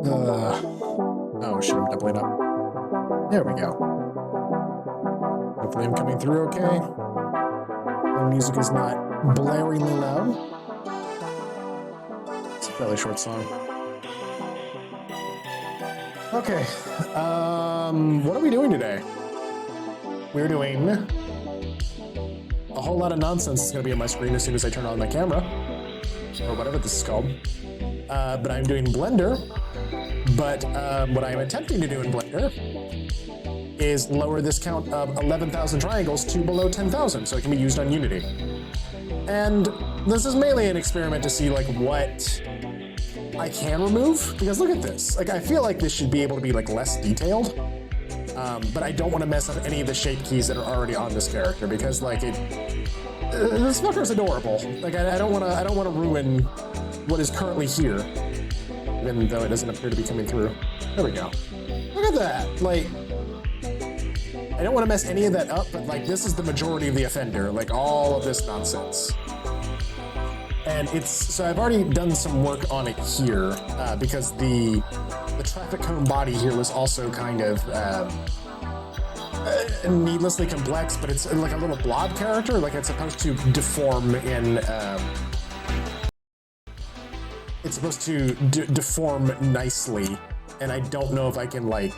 Oh shit, I'm doubling up. There we go. Hopefully I'm coming through okay. The music is not blaringly loud. It's a fairly short song. Okay, what are we doing today? We're doing a whole lot of nonsense is gonna be on my screen as soon as I turn on my camera, or whatever this is called. But I'm doing Blender, but what I'm attempting to do in Blender is lower this count of 11,000 triangles to below 10,000 so it can be used on Unity. And this is mainly an experiment to see like what I can remove, because look at this. Like, I feel like this should be able to be like less detailed, but I don't want to mess up any of the shape keys that are already on this character, because like this fucker's adorable. Like I don't want to ruin what is currently here, even though it doesn't appear to be coming through. There we go. Look at that. Like, I don't want to mess any of that up, but like this is the majority of the offender, like all of this nonsense. And so I've already done some work on it here, because the traffic cone body here was also kind of needlessly complex, but it's like a little blob character, like it's supposed to deform in, it's supposed to deform nicely, and I don't know if I can like,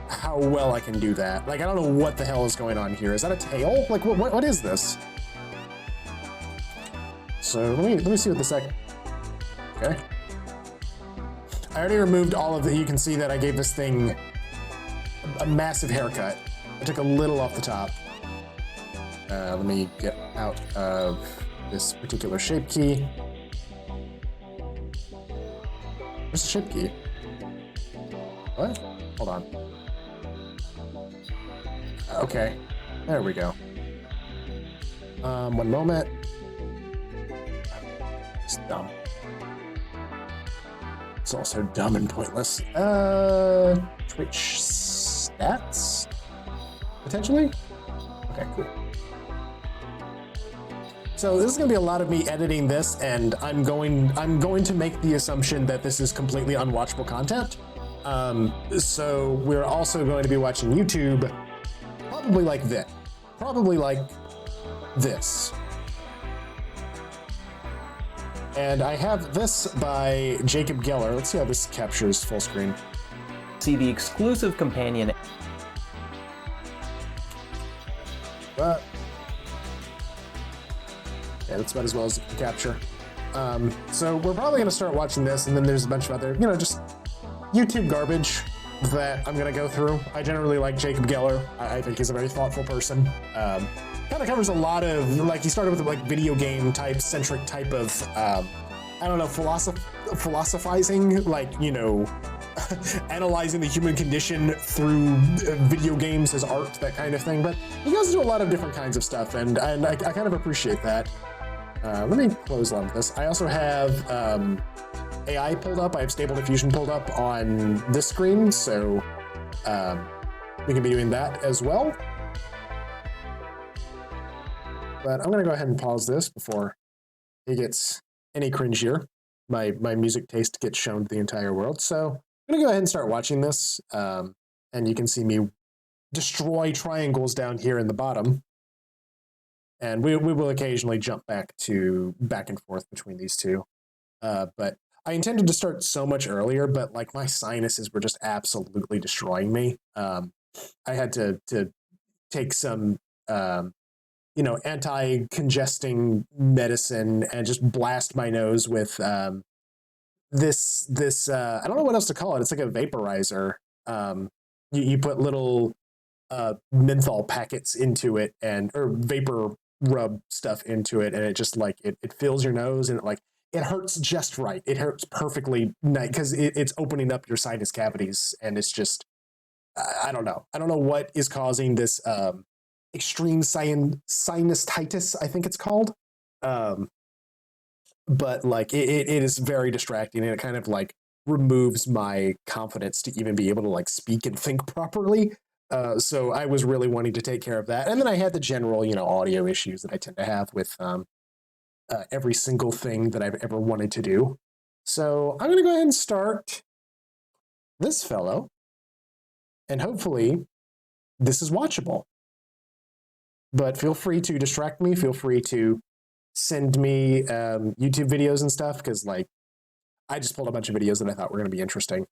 how well I can do that. Like, I don't know what the hell is going on here. Is that a tail? Like, what is this? So let me see what this okay. I already removed all of the, you can see that I gave this thing a massive haircut. I took a little off the top. Let me get out of this particular shape key. Where's the shape key? What? Hold on. Okay, there we go. One moment. It's dumb. It's also dumb and pointless. Twitch stats? Potentially? Okay, cool. So this is gonna be a lot of me editing this, and I'm going to make the assumption that this is completely unwatchable content. So we're also going to be watching YouTube, probably like this. Probably like this. And I have this by Jacob Geller. Let's see how this captures full screen. See the exclusive companion. But yeah, that's about as well as it can capture. So we're probably gonna start watching this, and then there's a bunch of other, just YouTube garbage that I'm gonna go through. I generally like Jacob Geller. I think he's a very thoughtful person. Kind of covers a lot of, like, he started with like video game centric type of, I don't know, philosophizing, like, analyzing the human condition through video games as art, that kind of thing. But he goes into a lot of different kinds of stuff, and I kind of appreciate that. Let me close on this. I also have AI pulled up. I have Stable Diffusion pulled up on this screen, so we can be doing that as well. But I'm gonna go ahead and pause this before it gets any cringier. My music taste gets shown to the entire world. So I'm gonna go ahead and start watching this, and you can see me destroy triangles down here in the bottom. And we will occasionally jump back and forth between these two. But I intended to start so much earlier, but like my sinuses were just absolutely destroying me. I had to take some anti-congesting medicine and just blast my nose with this I don't know what else to call it. It's like a vaporizer. You put little menthol packets into it, or vapor rub stuff into it, and it just like it fills your nose, and it hurts just right. It hurts perfectly nice because it's opening up your sinus cavities, and it's just I don't know what is causing this extreme sinusitis, I think it's called. But like it is very distracting, and it kind of like removes my confidence to even be able to like speak and think properly. So I was really wanting to take care of that. And then I had the general, audio issues that I tend to have with every single thing that I've ever wanted to do. So I'm going to go ahead and start this fellow, and hopefully this is watchable. But feel free to distract me. Feel free to send me YouTube videos and stuff, because like I just pulled a bunch of videos that I thought were going to be interesting.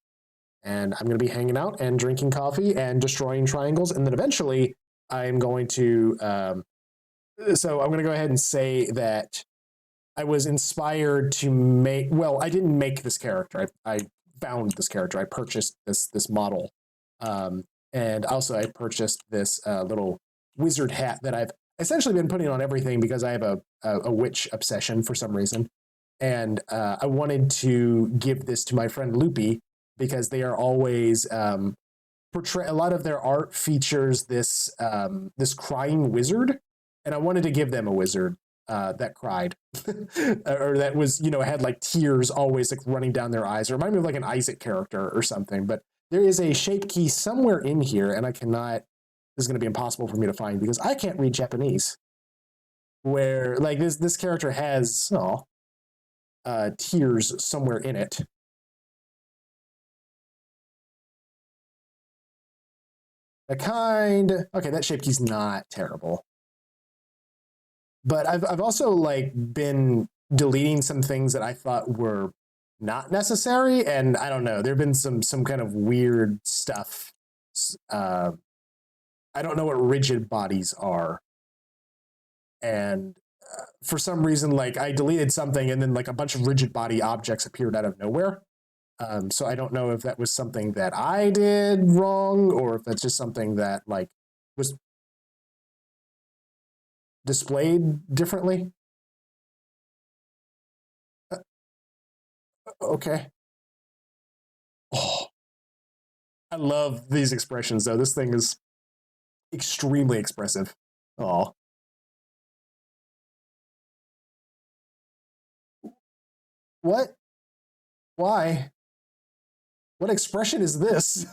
And I'm going to be hanging out and drinking coffee and destroying triangles. And then eventually I'm going to, so I'm going to go ahead and say that I was inspired to make, well, I didn't make this character. I found this character. I purchased this model. And also I purchased this little wizard hat that I've essentially been putting on everything because I have a witch obsession for some reason. And I wanted to give this to my friend Loopy because they are always portray. A lot of their art features this this crying wizard, and I wanted to give them a wizard that cried, or that was, you know, had like tears always like running down their eyes. It reminded me of like an Isaac character or something. But there is a shape key somewhere in here, and I cannot. This is going to be impossible for me to find because I can't read Japanese. Where like this character has tears somewhere in it. Okay, that shape key's not terrible. But I've also like been deleting some things that I thought were not necessary, and I don't know. There've been some kind of weird stuff. I don't know what rigid bodies are, and for some reason, like I deleted something, and then like a bunch of rigid body objects appeared out of nowhere. So I don't know if that was something that I did wrong, or if that's just something that like was displayed differently. Okay. Oh, I love these expressions though. This thing is extremely expressive. Oh, what? Why? What expression is this?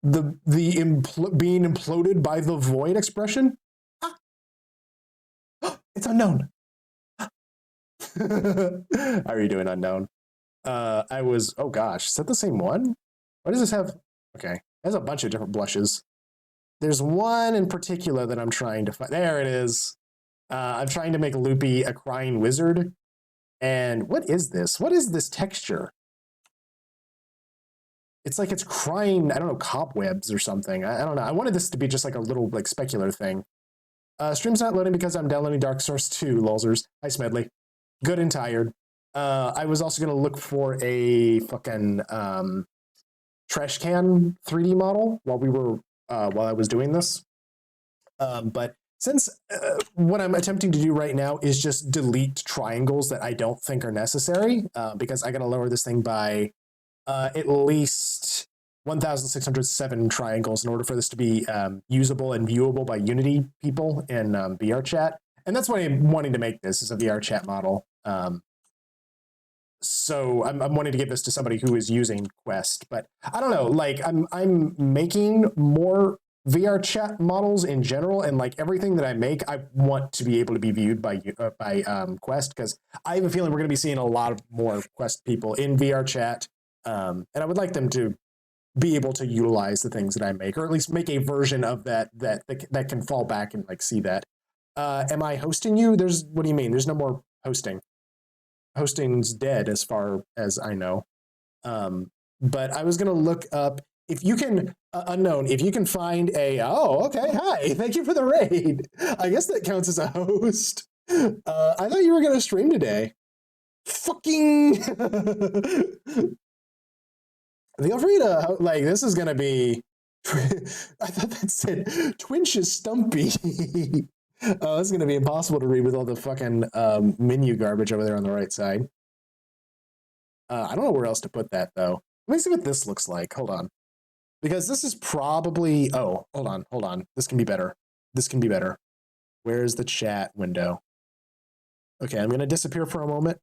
the being imploded by the void expression? Ah. It's unknown. How are you doing, unknown? I was, oh gosh, is that the same one? Why does this have, okay, it has a bunch of different blushes. There's one in particular that I'm trying to find. There it is. I'm trying to make Loopy a crying wizard. And what is this? What is this texture? It's like it's crying, I don't know, cobwebs or something. I don't know. I wanted this to be just like a little like specular thing. Stream's not loading because I'm downloading Dark Source 2, lolzers. Hi, Smedley. Good and tired. I was also going to look for a fucking trash can 3D model while I was doing this. But since what I'm attempting to do right now is just delete triangles that I don't think are necessary, because I got to lower this thing by at least 1,607 triangles in order for this to be usable and viewable by Unity people in VR chat. And that's why I'm wanting to make this as a VR chat model. So I'm wanting to give this to somebody who is using Quest, but I don't know. Like I'm making more VR chat models in general, and like everything that I make, I want to be able to be viewed by Quest, because I have a feeling we're going to be seeing a lot of more Quest people in VR chat, and I would like them to be able to utilize the things that I make, or at least make a version of that can fall back and like see that. Am I hosting you? What do you mean? There's no more hosting. Hosting's dead as far as I know. But I was going to look up if you can, unknown, if you can find okay, hi, thank you for the raid. I guess that counts as a host. I thought you were going to stream today. Fucking. Feel free to, like, this is going to be, I thought that said Twinch is stumpy. Oh, this is going to be impossible to read with all the fucking menu garbage over there on the right side. I don't know where else to put that, though. Let me see what this looks like. Hold on. Because this is probably... Oh, hold on. This can be better. Where's the chat window? Okay, I'm going to disappear for a moment.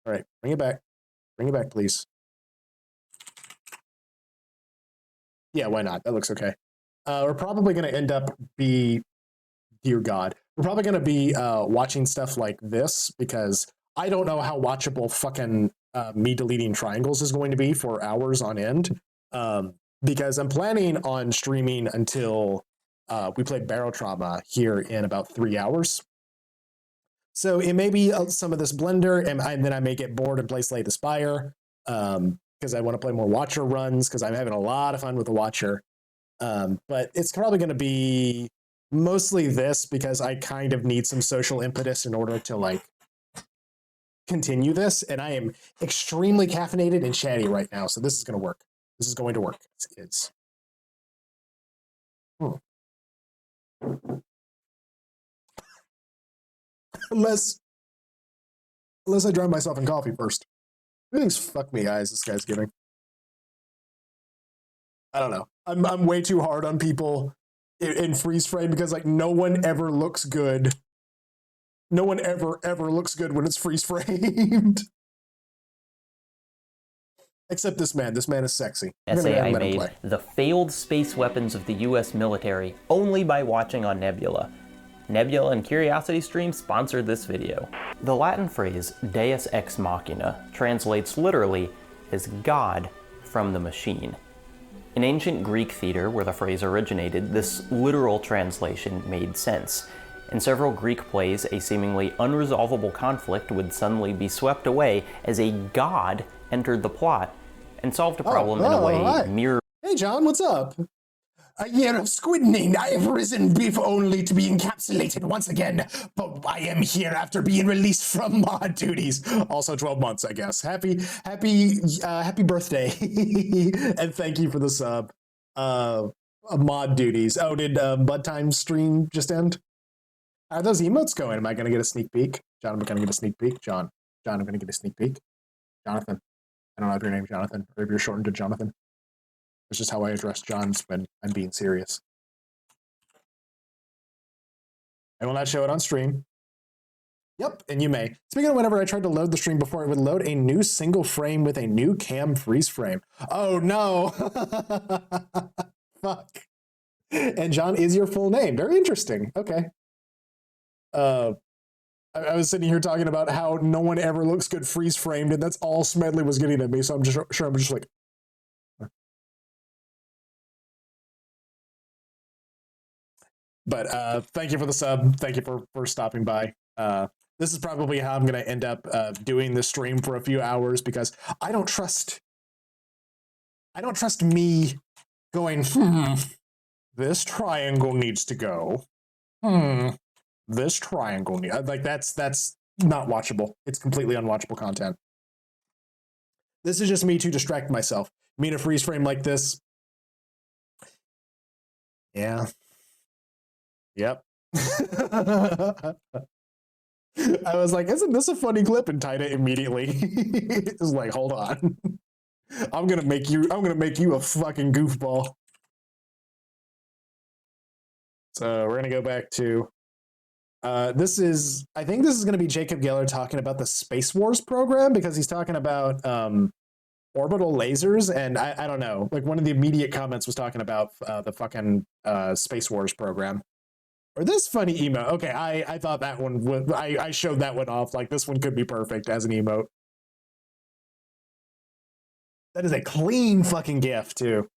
All right, bring it back. Bring it back, please. Yeah, why not? That looks okay. we're probably going to end up dear God, we're probably going to be watching stuff like this because I don't know how watchable fucking me deleting triangles is going to be for hours on end. Because I'm planning on streaming until we play Barrel Trauma here in about 3 hours. So it may be some of this Blender, and then I may get bored and play Slay the Spire because I want to play more Watcher runs because I'm having a lot of fun with the Watcher. But it's probably going to be mostly this because I kind of need some social impetus in order to like continue this. And I am extremely caffeinated and chatty right now, so this is going to work. This is going to work. It's unless I drown myself in coffee first. Everything's fuck me eyes this guy's giving. I don't know. I'm way too hard on people in freeze frame because like no one ever looks good. No one ever looks good when it's freeze framed. Except this man. This man is sexy. Essay I made, The Failed Space Weapons of the US Military, only by watching on Nebula. Nebula and Curiosity Stream sponsored this video. The Latin phrase Deus ex machina translates literally as God from the machine. In ancient Greek theater, where the phrase originated, this literal translation made sense. In several Greek plays, a seemingly unresolvable conflict would suddenly be swept away as a god entered the plot and solved a problem in a way mirror. Hey John, what's up? A year of squidning. I have risen beef only to be encapsulated once again, but I am here after being released from mod duties. Also 12 months, I guess. Happy birthday. And thank you for the sub. Mod duties. Oh, did Bud Time's stream just end? How are those emotes going? Am I going to get a sneak peek? John, I'm going to get a sneak peek. John, I'm going to get a sneak peek. Jonathan. I don't know if your name's Jonathan or if you're shortened to Jonathan. It's just how I address Johns when I'm being serious. I will not show it on stream. Yep, and you may. Speaking of whenever I tried to load the stream before, it would load a new single frame with a new cam freeze frame. Oh no! Fuck. And John is your full name. Very interesting. Okay. I was sitting here talking about how no one ever looks good freeze framed, and that's all Smedley was getting at me. So I'm just sure I'm just like. But thank you for the sub. Thank you for stopping by. This is probably how I'm going to end up doing this stream for a few hours because I don't trust me going, this triangle needs to go. This triangle like that's not watchable. It's completely unwatchable content. This is just me to distract myself. Me in a freeze frame like this. Yeah. Yep. I was like, isn't this a funny clip? And tied it immediately. It was like, hold on. I'm gonna make you a fucking goofball. So we're gonna go back to I think this is gonna be Jacob Geller talking about the Space Wars program because he's talking about orbital lasers, and I don't know, like one of the immediate comments was talking about the fucking Space Wars program. Or this funny emote. Okay, I thought that one was, I showed that one off. Like this one could be perfect as an emote. That is a clean fucking GIF too.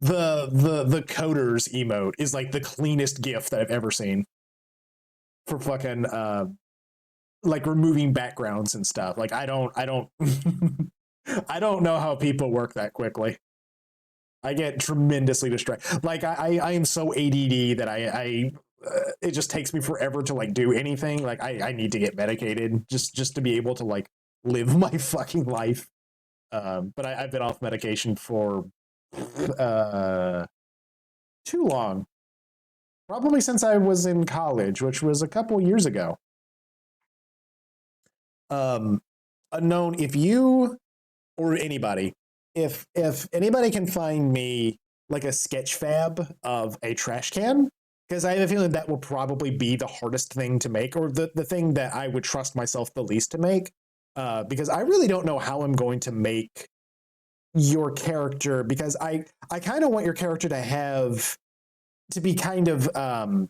The coders emote is like the cleanest GIF that I've ever seen. For fucking like removing backgrounds and stuff. Like I don't I don't know how people work that quickly. I get tremendously distracted. Like I am so ADD that I it just takes me forever to like do anything. Like I need to get medicated just to be able to like live my fucking life. But I've been off medication for too long. Probably since I was in college, which was a couple years ago. Unknown, if you or anybody, if anybody can find me like a sketch fab of a trash can, because I have a feeling that will probably be the hardest thing to make, or the thing that I would trust myself the least to make, because I really don't know how I'm going to make your character, because I kind of want your character to be kind of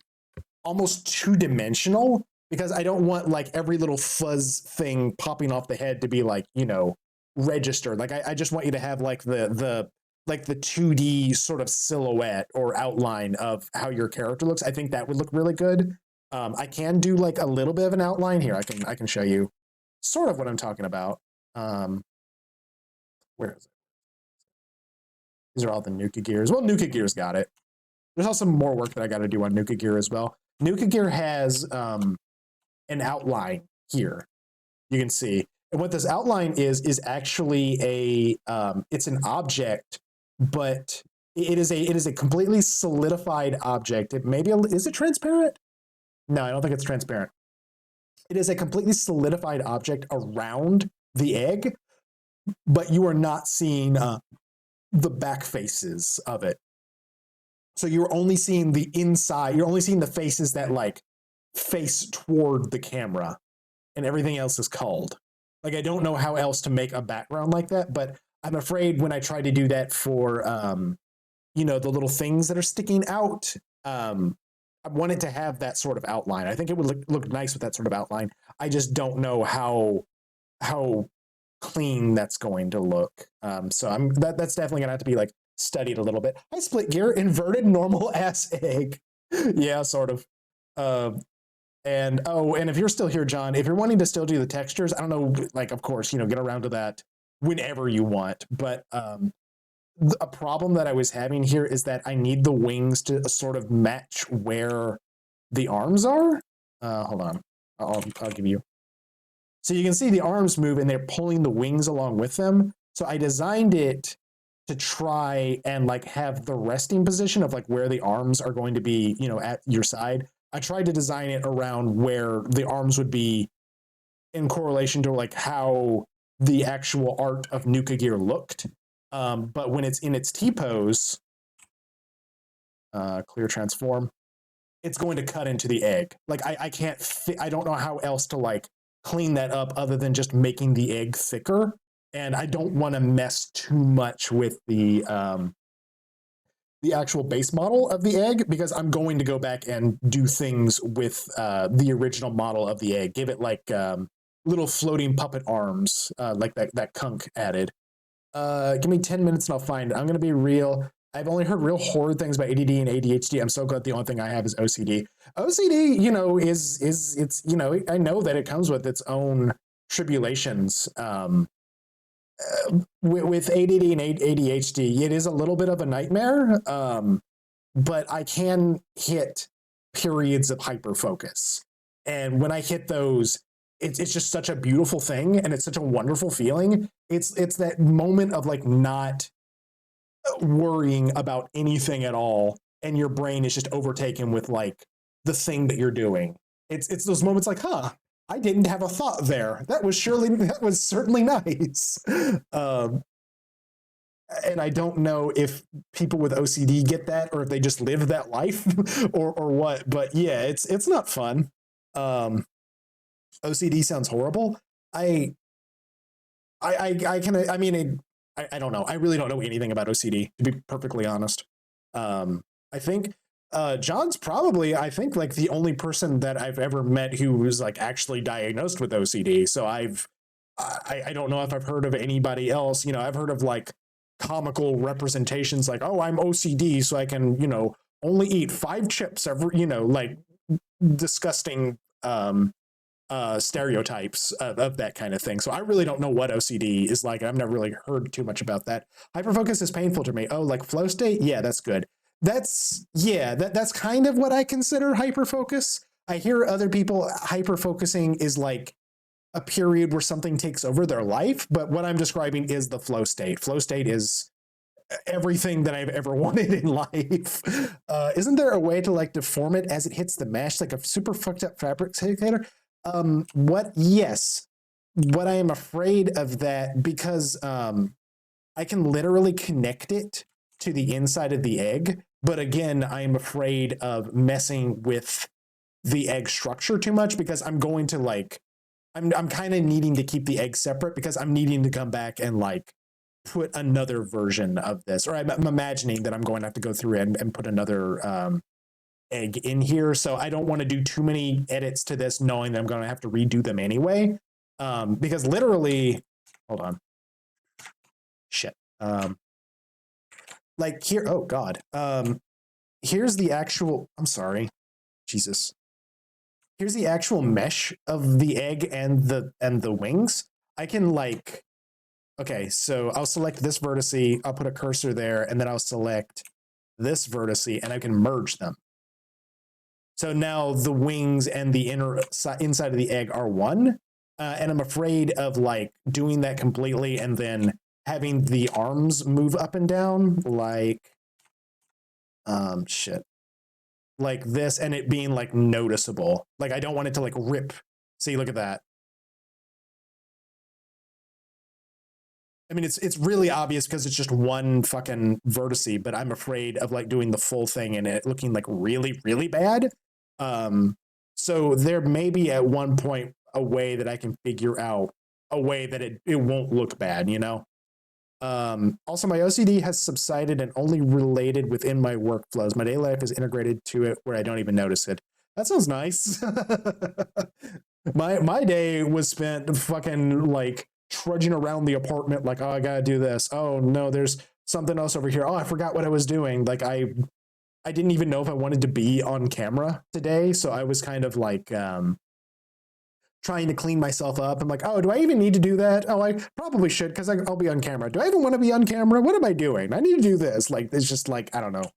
almost two-dimensional, because I don't want like every little fuzz thing popping off the head to be like, you know, registered. Like I just want you to have like the 2D sort of silhouette or outline of how your character looks. I think that would look really good. I can do like a little bit of an outline here. I can show you sort of what I'm talking about. Where is it? These are all the Nuka Gears. Well, Nuka Gear's got it. There's also more work that I got to do on Nuka Gear as well. Nuka Gear has an outline here. You can see. And what this outline is actually it's an object, but it is a completely solidified object. Is it transparent? No, I don't think it's transparent. It is a completely solidified object around the egg, but you are not seeing the back faces of it. So you're only seeing the inside. You're only seeing the faces that like face toward the camera, and everything else is culled. Like, I don't know how else to make a background like that, but I'm afraid when I try to do that for, you know, the little things that are sticking out, I want it to have that sort of outline. I think it would look nice with that sort of outline. I just don't know how clean that's going to look. So that's definitely gonna have to be like studied a little bit. Hi, Split Gear, inverted normal ass egg. Yeah, sort of. And if you're still here, John, if you're wanting to still do the textures, I don't know, like, of course, you know, get around to that whenever you want. But a problem that I was having here is that I need the wings to sort of match where the arms are. Hold on, I'll give you. So you can see the arms move and they're pulling the wings along with them. So I designed it to try and like have the resting position of like where the arms are going to be, you know, at your side. I tried to design it around where the arms would be in correlation to like how the actual art of Nuka Gear looked. But when it's in its T-pose, clear transform, it's going to cut into the egg. Like I can't I don't know how else to like clean that up other than just making the egg thicker. And I don't want to mess too much with the actual base model of the egg, because I'm going to go back and do things with the original model of the egg. Give it like little floating puppet arms, like that Kunk added. Give me 10 minutes and I'll find it. I'm going to be real. I've only heard real horrid things about ADD and ADHD. I'm so glad the only thing I have is OCD. OCD, you know, it's, you know, I know that it comes with its own tribulations. With ADD and ADHD, it is a little bit of a nightmare, but I can hit periods of hyperfocus. And when I hit those, it's just such a beautiful thing, and it's such a wonderful feeling. It's that moment of like not worrying about anything at all, and your brain is just overtaken with like the thing that you're doing. It's those moments like, huh, I didn't have a thought there. That was certainly nice. And I don't know if people with OCD get that, or if they just live that life, or what. But yeah, it's not fun. OCD sounds horrible. I don't know. I really don't know anything about OCD, to be perfectly honest. I think John's probably, I think, like the only person that I've ever met who was like actually diagnosed with OCD. So I don't know if I've heard of anybody else. You know, I've heard of like comical representations like, oh, I'm OCD, so I can, you know, only eat 5 chips every, you know, like disgusting stereotypes of that kind of thing. So I really don't know what OCD is like. I've never really heard too much about that. Hyperfocus is painful to me. Oh, like flow state? Yeah, that's good. That's kind of what I consider hyperfocus. I hear other people hyperfocusing is like a period where something takes over their life, but what I'm describing is the flow state. Flow state is everything that I've ever wanted in life. Isn't there a way to like deform it as it hits the mesh, like a super fucked up fabricator? Yes. What I am afraid of that, because I can literally connect it to the inside of the egg. But again, I am afraid of messing with the egg structure too much, because I'm going to like, I'm kind of needing to keep the egg separate, because I'm needing to come back and like put another version of this, or I'm imagining that I'm going to have to go through and put another egg in here. So I don't want to do too many edits to this, knowing that I'm going to have to redo them anyway. Because literally, hold on, shit. Like here, oh God. Here's the actual, I'm sorry, Jesus. Here's the actual mesh of the egg and the wings. I can like, okay, so I'll select this vertice, I'll put a cursor there, and then I'll select this vertice, and I can merge them. So now the wings and the inside of the egg are one, and I'm afraid of like doing that completely and then having the arms move up and down, like, shit. Like this, and it being like noticeable. Like I don't want it to like rip. See, look at that. I mean, it's really obvious because it's just one fucking vertice, but I'm afraid of like doing the full thing and it looking like really, really bad. So there may be at one point a way that I can figure out a way that it won't look bad, you know? Also, my OCD has subsided and only related within my workflows. My daily life is integrated to it where I don't even notice it. That sounds nice. My day was spent fucking like trudging around the apartment like, oh, I gotta do this. Oh no, there's something else over here. Oh, I forgot what I was doing. Like I didn't even know if I wanted to be on camera today. So I was kind of like trying to clean myself up. I'm like, oh, do I even need to do that? Oh, I probably should because I'll be on camera. Do I even want to be on camera? What am I doing? I need to do this. Like, it's just like, I don't know,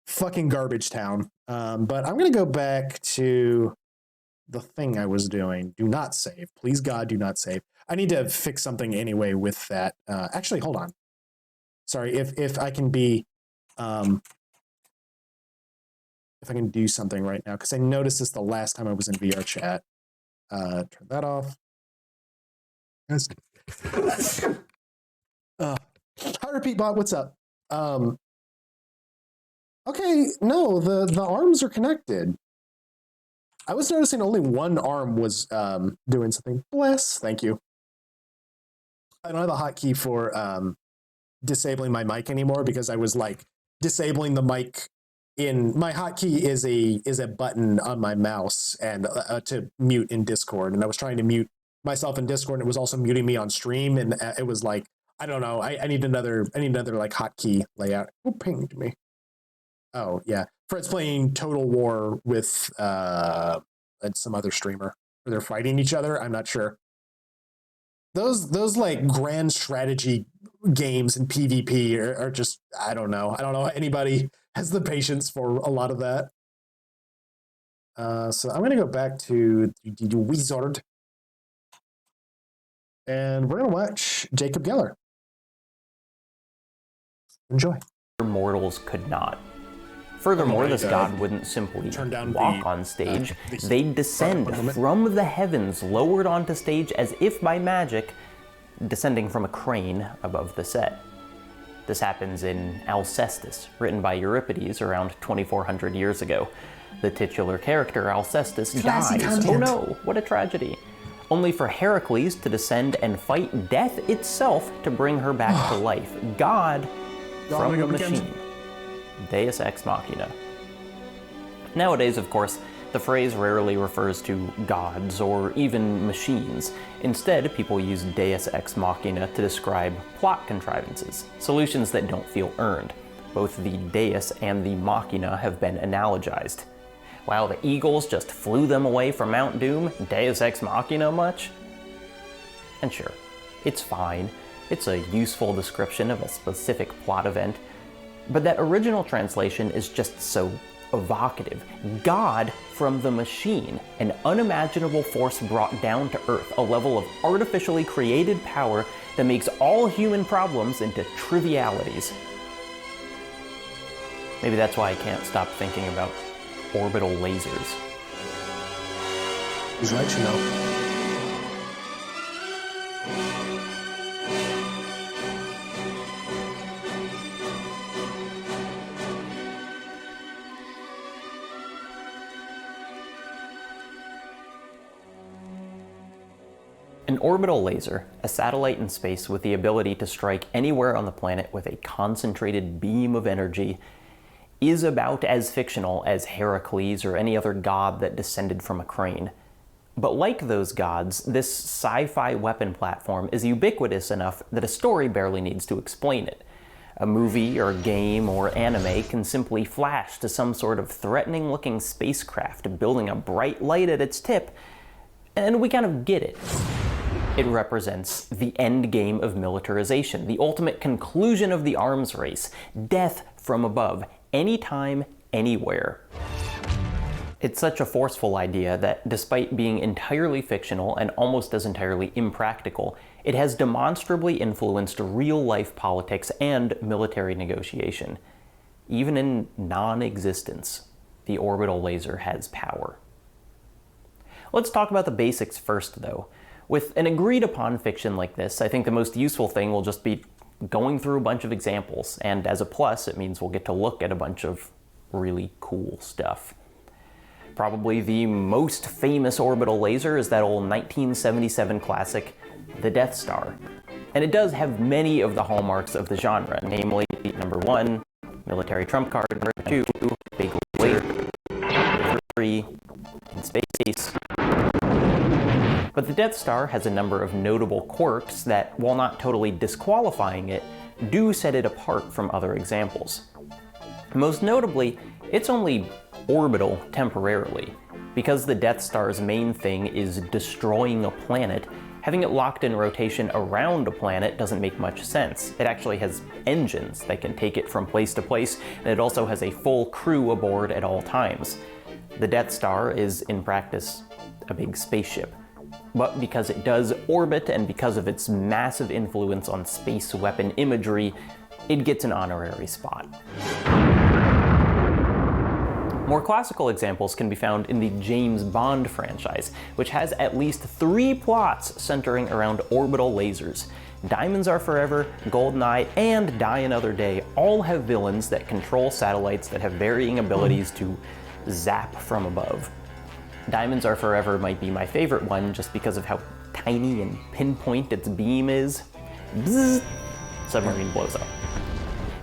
fucking garbage town. But I'm going to go back to the thing I was doing. Do not save. Please, God, do not save. I need to fix something anyway with that. Actually, hold on. Sorry, if I can be, if I can do something right now, because I noticed this the last time I was in VR chat. Turn that off. Hi, Repeat Bot, what's up? Okay, no, the arms are connected. I was noticing only one arm was doing something. Bless, thank you. I don't have a hotkey for disabling my mic anymore because I was like disabling the mic in my hotkey is a button on my mouse and to mute in Discord, and I was trying to mute myself in Discord, and it was also muting me on stream, and it was like, I don't know, I need another like hotkey layout. Who pinged me? Oh yeah, Fred's playing Total War with some other streamer. They're fighting each other. I'm not sure. Those like grand strategy games and PvP are just, I don't know. I don't know anybody has the patience for a lot of that. So I'm going to go back to the Wizard. And we're going to watch Jacob Geller. Enjoy. Mortals could not. Furthermore, this god wouldn't simply walk on stage. They'd descend from the heavens, lowered onto stage as if by magic, descending from a crane above the set. This happens in Alcestis, written by Euripides around 2400 years ago. The titular character, Alcestis, dies. Oh no, what a tragedy. Only for Heracles to descend and fight death itself to bring her back to life. God from the machine. Deus ex machina. Nowadays, of course, the phrase rarely refers to gods or even machines. Instead, people use deus ex machina to describe plot contrivances, solutions that don't feel earned. Both the deus and the machina have been analogized. While the Eagles just flew them away from Mount Doom, deus ex machina much? And sure, it's fine. It's a useful description of a specific plot event. But that original translation is just so evocative. God from the machine, an unimaginable force brought down to earth, a level of artificially created power that makes all human problems into trivialities. Maybe that's why I can't stop thinking about orbital lasers. He's right, you know. An orbital laser, a satellite in space with the ability to strike anywhere on the planet with a concentrated beam of energy, is about as fictional as Heracles or any other god that descended from a crane. But like those gods, this sci-fi weapon platform is ubiquitous enough that a story barely needs to explain it. A movie or game or anime can simply flash to some sort of threatening-looking spacecraft building a bright light at its tip, and we kind of get it. It represents the end game of militarization, the ultimate conclusion of the arms race, death from above, anytime, anywhere. It's such a forceful idea that, despite being entirely fictional and almost as entirely impractical, it has demonstrably influenced real-life politics and military negotiation. Even in non-existence, the orbital laser has power. Let's talk about the basics first, though. With an agreed-upon fiction like this, I think the most useful thing will just be going through a bunch of examples, and as a plus, it means we'll get to look at a bunch of really cool stuff. Probably the most famous orbital laser is that old 1977 classic, the Death Star. And it does have many of the hallmarks of the genre, namely, number 1, military trump card, number 2, big laser, number 3, in space. But the Death Star has a number of notable quirks that, while not totally disqualifying it, do set it apart from other examples. Most notably, it's only orbital temporarily. Because the Death Star's main thing is destroying a planet, having it locked in rotation around a planet doesn't make much sense. It actually has engines that can take it from place to place, and it also has a full crew aboard at all times. The Death Star is, in practice, a big spaceship. But because it does orbit, and because of its massive influence on space weapon imagery, it gets an honorary spot. More classical examples can be found in the James Bond franchise, which has at least 3 plots centering around orbital lasers. Diamonds Are Forever, GoldenEye, and Die Another Day all have villains that control satellites that have varying abilities to zap from above. Diamonds Are Forever might be my favorite one just because of how tiny and pinpoint its beam is. Bzzz, submarine blows up.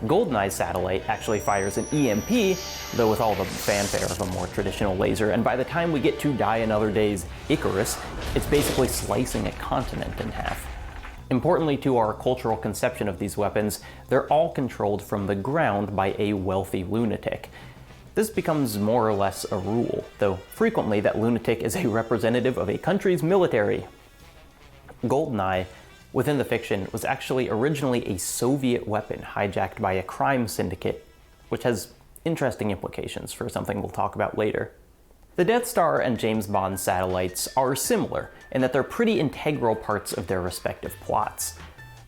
GoldenEye's satellite actually fires an EMP, though with all the fanfare of a more traditional laser, and by the time we get to Die Another Day's Icarus, it's basically slicing a continent in half. Importantly to our cultural conception of these weapons, they're all controlled from the ground by a wealthy lunatic. This becomes more or less a rule, though frequently that lunatic is a representative of a country's military. GoldenEye, within the fiction, was actually originally a Soviet weapon hijacked by a crime syndicate, which has interesting implications for something we'll talk about later. The Death Star and James Bond satellites are similar in that they're pretty integral parts of their respective plots.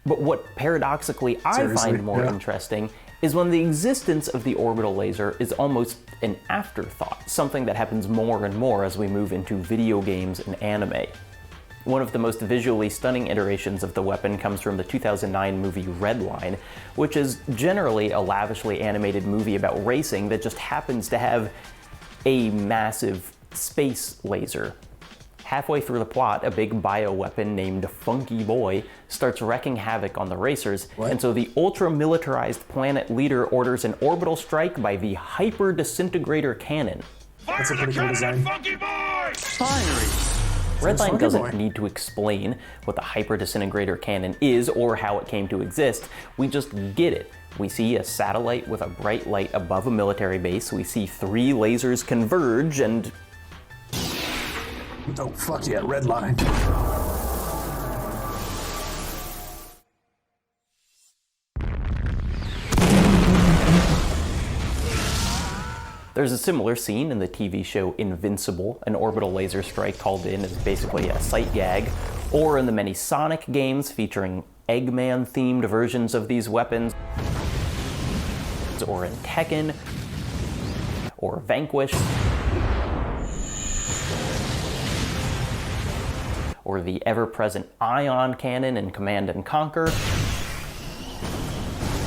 But what paradoxically I find more interesting is when the existence of the orbital laser is almost an afterthought, something that happens more and more as we move into video games and anime. One of the most visually stunning iterations of the weapon comes from the 2009 movie Redline, which is generally a lavishly animated movie about racing that just happens to have a massive space laser. Halfway through the plot, a big bioweapon named Funky Boy starts wreaking havoc on the racers, and so the ultra-militarized planet leader orders an orbital strike by the hyper-disintegrator cannon. That's a pretty cool design. Funky Boy! Finally! Redline doesn't need to explain what the hyper-disintegrator cannon is or how it came to exist. We just get it. We see a satellite with a bright light above a military base. We see 3 lasers converge and... oh, fuck yeah, Redline. There's a similar scene in the TV show Invincible. An orbital laser strike called in is basically a sight gag, or in the many Sonic games featuring Eggman-themed versions of these weapons, or in Tekken, or Vanquish, or the ever-present ion cannon in Command & Conquer.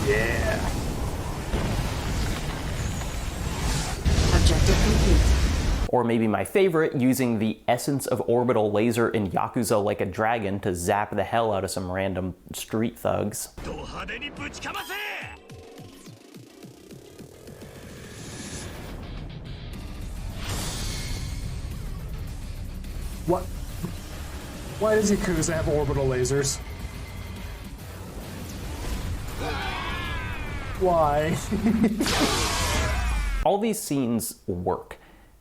Yeah. Objective complete. Or maybe my favorite, using the essence of orbital laser in Yakuza Like a Dragon to zap the hell out of some random street thugs. What? Why does Yakuza have orbital lasers? Why? All these scenes work.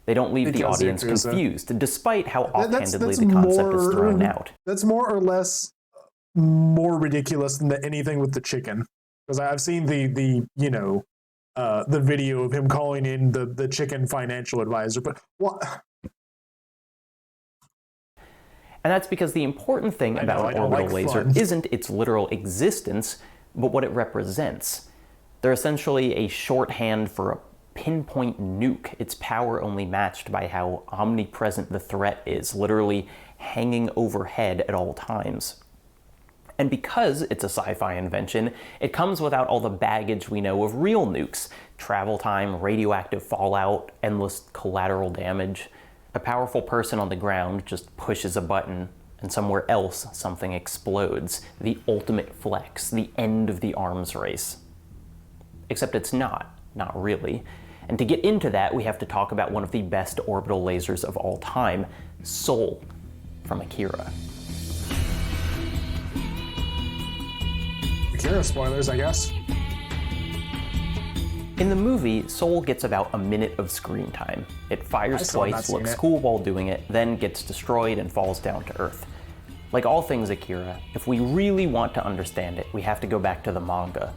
They don't leave the audience confused, despite how offhandedly the concept is thrown out. That's more or less more ridiculous than anything with the chicken. Because I've seen the video of him calling in the chicken financial advisor, but what? And that's because the important thing about an orbital laser isn't its literal existence, but what it represents. They're essentially a shorthand for a pinpoint nuke, its power only matched by how omnipresent the threat is, literally hanging overhead at all times. And because it's a sci-fi invention, it comes without all the baggage we know of real nukes: travel time, radioactive fallout, endless collateral damage. A powerful person on the ground just pushes a button, and somewhere else something explodes. The ultimate flex, the end of the arms race. Except it's not really. And to get into that, we have to talk about one of the best orbital lasers of all time, Soul, from Akira. Akira spoilers, I guess. In the movie, Soul gets about a minute of screen time. It fires twice, looks cool while doing it, then gets destroyed and falls down to Earth. Like all things Akira, if we really want to understand it, we have to go back to the manga.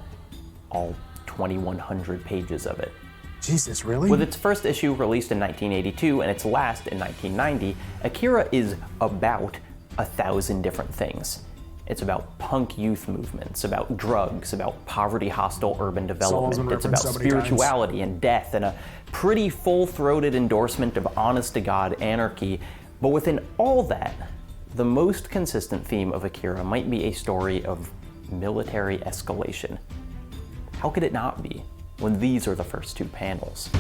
All 2,100 pages of it. Jesus, really? With its first issue released in 1982 and its last in 1990, Akira is about 1,000 different things. It's about punk youth movements, about drugs, about poverty-hostile urban development. It's about spirituality and death, and a pretty full-throated endorsement of honest-to-God anarchy. But within all that, the most consistent theme of Akira might be a story of military escalation. How could it not be, when these are the first two panels?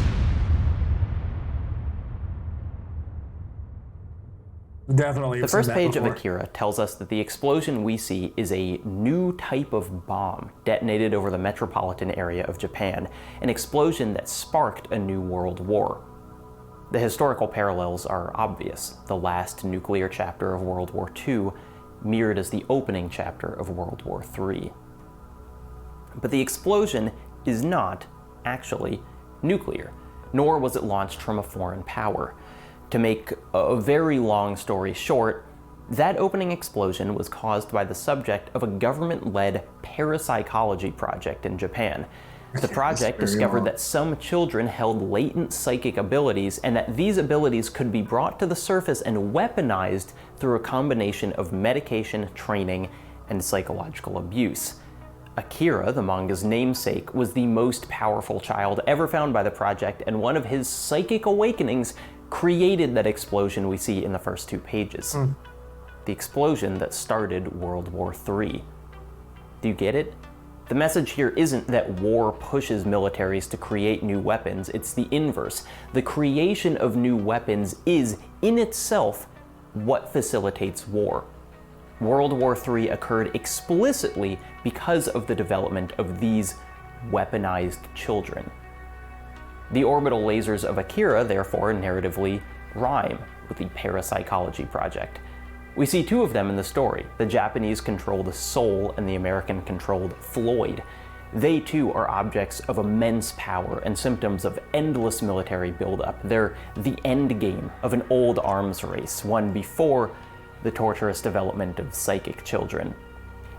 Definitely. The first page of Akira tells us that the explosion we see is a new type of bomb detonated over the metropolitan area of Japan, an explosion that sparked a new world war. The historical parallels are obvious. The last nuclear chapter of World War II mirrored as the opening chapter of World War III. But the explosion is not actually nuclear, nor was it launched from a foreign power. To make a very long story short, that opening explosion was caused by the subject of a government-led parapsychology project in Japan. The project discovered that some children held latent psychic abilities, and that these abilities could be brought to the surface and weaponized through a combination of medication, training, and psychological abuse. Akira, the manga's namesake, was the most powerful child ever found by the project, and one of his psychic awakenings created that explosion we see in the first two pages. The explosion that started World War III. Do you get it? The message here isn't that war pushes militaries to create new weapons, it's the inverse. The creation of new weapons is, in itself, what facilitates war. World War III occurred explicitly because of the development of these weaponized children. The orbital lasers of Akira, therefore, narratively rhyme with the parapsychology project. We see two of them in the story. The Japanese-controlled Soul and the American-controlled Floyd. They too are objects of immense power and symptoms of endless military buildup. They're the end game of an old arms race, one before the torturous development of psychic children.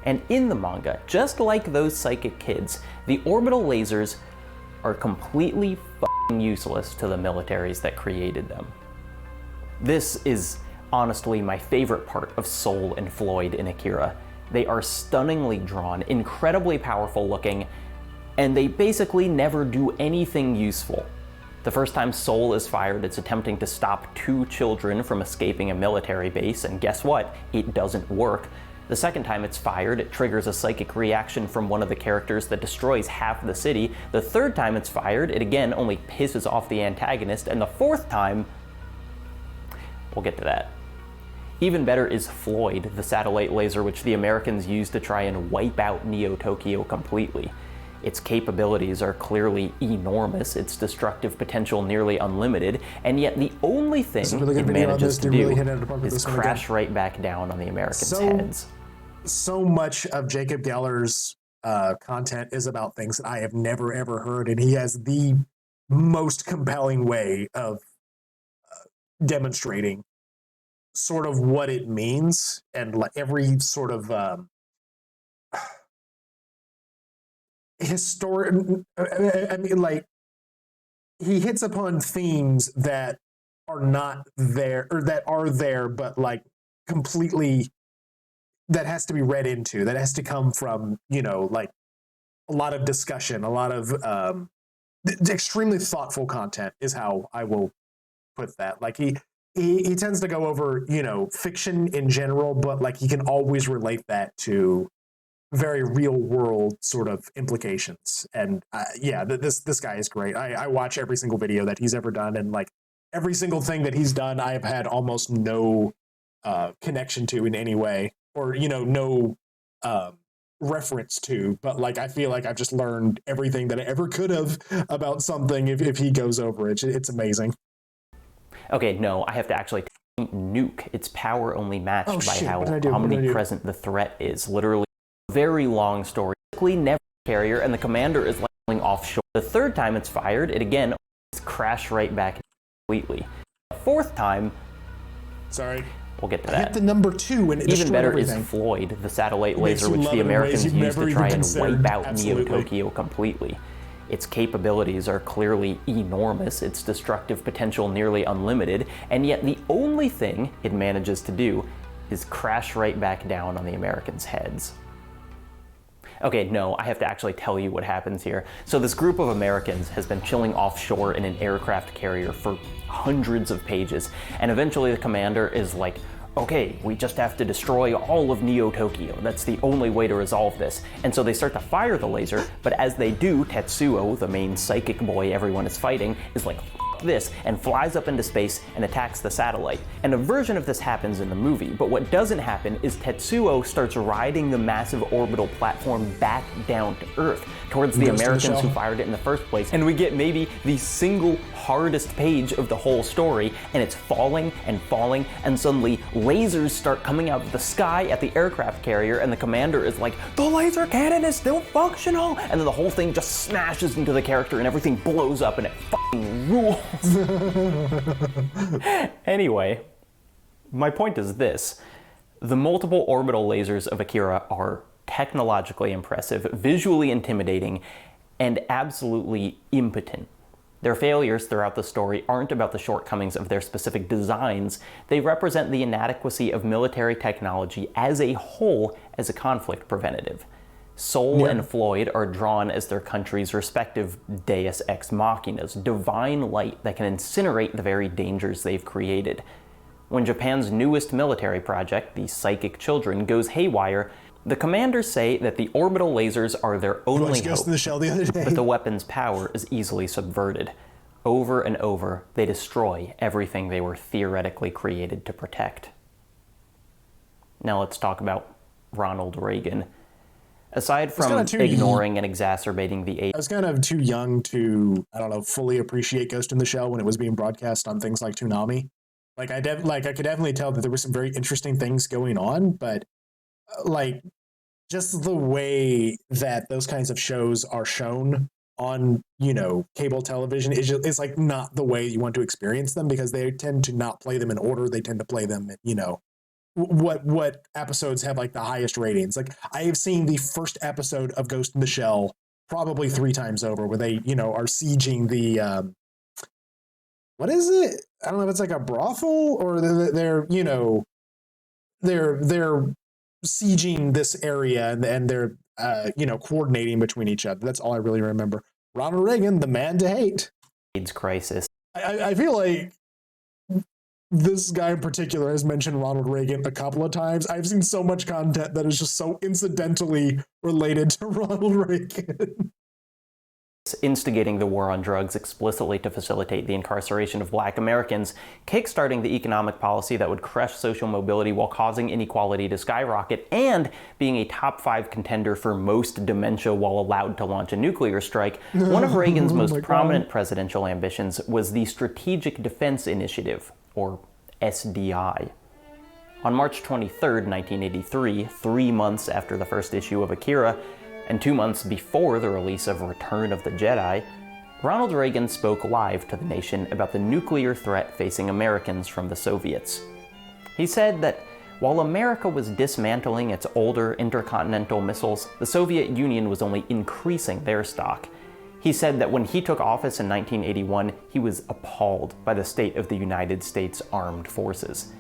And in the manga, just like those psychic kids, the orbital lasers are completely f***ing useless to the militaries that created them. This is honestly my favorite part of Soul and Floyd in Akira. They are stunningly drawn, incredibly powerful looking, and they basically never do anything useful. The first time Soul is fired, it's attempting to stop two children from escaping a military base, and guess what? It doesn't work. The second time it's fired, it triggers a psychic reaction from one of the characters that destroys half the city. The third time it's fired, it again only pisses off the antagonist, and the fourth time, We'll get to that. Even better is Floyd, the satellite laser which the Americans used to try and wipe out Neo-Tokyo completely. Its capabilities are clearly enormous, its destructive potential nearly unlimited, and yet the only thing it manages to do is crash right back down on the Americans' heads. So much of Jacob Geller's content is about things that I have never ever heard, and he has the most compelling way of demonstrating sort of what it means, and like every sort of historic. I mean, like he hits upon themes that are not there, or that are there, but like completely. That has to be read into. That has to come from, you know, like a lot of discussion, a lot of extremely thoughtful content is how I will put that. Like he tends to go over, you know, fiction in general, but like he can always relate that to very real world sort of implications. And yeah, this guy is great. I watch every single video that he's ever done, and like every single thing that he's done, I have had almost no connection to in any way, or, you know, no reference to, but like I feel like I've just learned everything that I ever could have about something if he goes over it. It's amazing. Okay, no, I have to actually nuke. Its power only matched by how omnipresent the threat is. Literally, very long story. Basically, never carrier, and the commander is landing offshore. The third time it's fired, it again crashed right back completely. The fourth time, sorry, we'll get to that. I hit the number 2 and it even better everything. Is Floyd, the satellite laser which the Americans used to try and wipe out Neo-Tokyo completely. Its capabilities are clearly enormous, its destructive potential nearly unlimited, and yet the only thing it manages to do is crash right back down on the Americans' heads. Okay, no, I have to actually tell you what happens here. So this group of Americans has been chilling offshore in an aircraft carrier for hundreds of pages, and eventually the commander is like, okay, we just have to destroy all of Neo-Tokyo. That's the only way to resolve this. And so they start to fire the laser, but as they do, Tetsuo, the main psychic boy everyone is fighting, is like, F this, and flies up into space and attacks the satellite. And a version of this happens in the movie, but what doesn't happen is Tetsuo starts riding the massive orbital platform back down to Earth, towards the Americans who fired it in the first place. And we get maybe the single hardest page of the whole story, and it's falling and falling, and suddenly lasers start coming out of the sky at the aircraft carrier, and the commander is like, the laser cannon is still functional! And then the whole thing just smashes into the character and everything blows up and it fucking rules. Anyway, my point is this. The multiple orbital lasers of Akira are technologically impressive, visually intimidating, and absolutely impotent. Their failures throughout the story aren't about the shortcomings of their specific designs, they represent the inadequacy of military technology as a whole as a conflict preventative. Sol and Floyd are drawn as their country's respective deus ex machinas, divine light that can incinerate the very dangers they've created. When Japan's newest military project, the Psychic Children, goes haywire, the commanders say that the orbital lasers are their only hope, but the weapon's power is easily subverted. Over and over, they destroy everything they were theoretically created to protect. Now let's talk about Ronald Reagan. Aside from ignoring and exacerbating the I was kind of too young to, I don't know, fully appreciate Ghost in the Shell when it was being broadcast on things like Toonami. Like I could definitely tell that there were some very interesting things going on, but like just the way that those kinds of shows are shown on, you know, cable television is like not the way you want to experience them, because they tend to not play them in order. They tend to play them, you know, what episodes have like the highest ratings. Like I have seen the first episode of Ghost in the Shell probably 3 times over, where they, you know, are sieging the what is it? I don't know if it's like a brothel, or they're you know, they're sieging this area, and they're you know, coordinating between each other. That's all I really remember. Ronald Reagan, the man to hate. AIDS crisis. I feel like this guy in particular has mentioned Ronald Reagan a couple of times. I've seen so much content that is just so incidentally related to Ronald Reagan. instigating the war on drugs explicitly to facilitate the incarceration of Black Americans, kickstarting the economic policy that would crush social mobility while causing inequality to skyrocket, and being a top 5 contender for most dementia while allowed to launch a nuclear strike. One of Reagan's most prominent presidential ambitions was the Strategic Defense Initiative, or SDI. On March 23, 1983, 3 months after the first issue of Akira, and 2 months before the release of Return of the Jedi, Ronald Reagan spoke live to the nation about the nuclear threat facing Americans from the Soviets. He said that while America was dismantling its older intercontinental missiles, the Soviet Union was only increasing their stock. He said that when he took office in 1981, he was appalled by the state of the United States Armed Forces.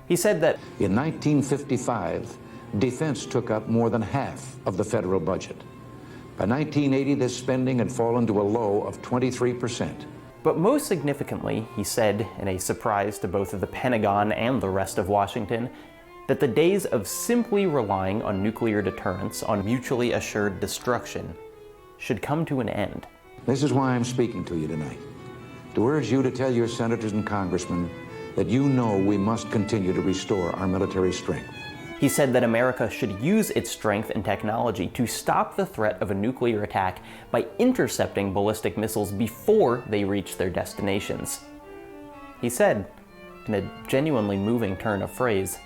He said that in 1955, defense took up more than half of the federal budget. By 1980, this spending had fallen to a low of 23%. But most significantly, he said, in a surprise to both the Pentagon and the rest of Washington, that the days of simply relying on nuclear deterrence, on mutually assured destruction, should come to an end. This is why I'm speaking to you tonight, to urge you to tell your senators and congressmen that you know we must continue to restore our military strength. He said that America should use its strength and technology to stop the threat of a nuclear attack by intercepting ballistic missiles before they reach their destinations. He said, in a genuinely moving turn of phrase,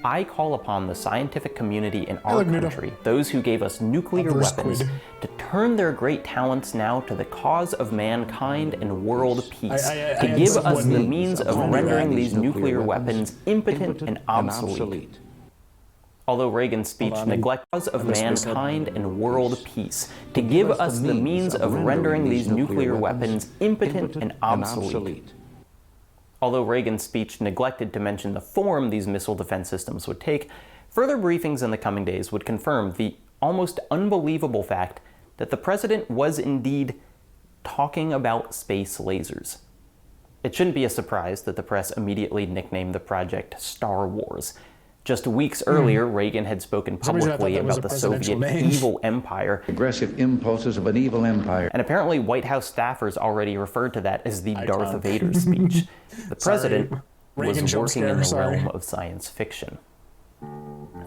"I call upon the scientific community in our country, those who gave us nuclear weapons, to turn their great talents now to the cause of mankind and world peace, to give us the means of rendering these nuclear weapons impotent and obsolete." Although Reagan's speech neglected the cause of mankind and world peace, to give us the means of rendering these nuclear weapons impotent and obsolete. Although Reagan's speech neglected to mention the form these missile defense systems would take, further briefings in the coming days would confirm the almost unbelievable fact that the president was indeed talking about space lasers. It shouldn't be a surprise that the press immediately nicknamed the project Star Wars. Just weeks earlier, Reagan had spoken publicly about the Soviet evil empire. Aggressive impulses of an evil empire. And apparently White House staffers already referred to that as the Darth Vader speech. The president was working in the realm of science fiction.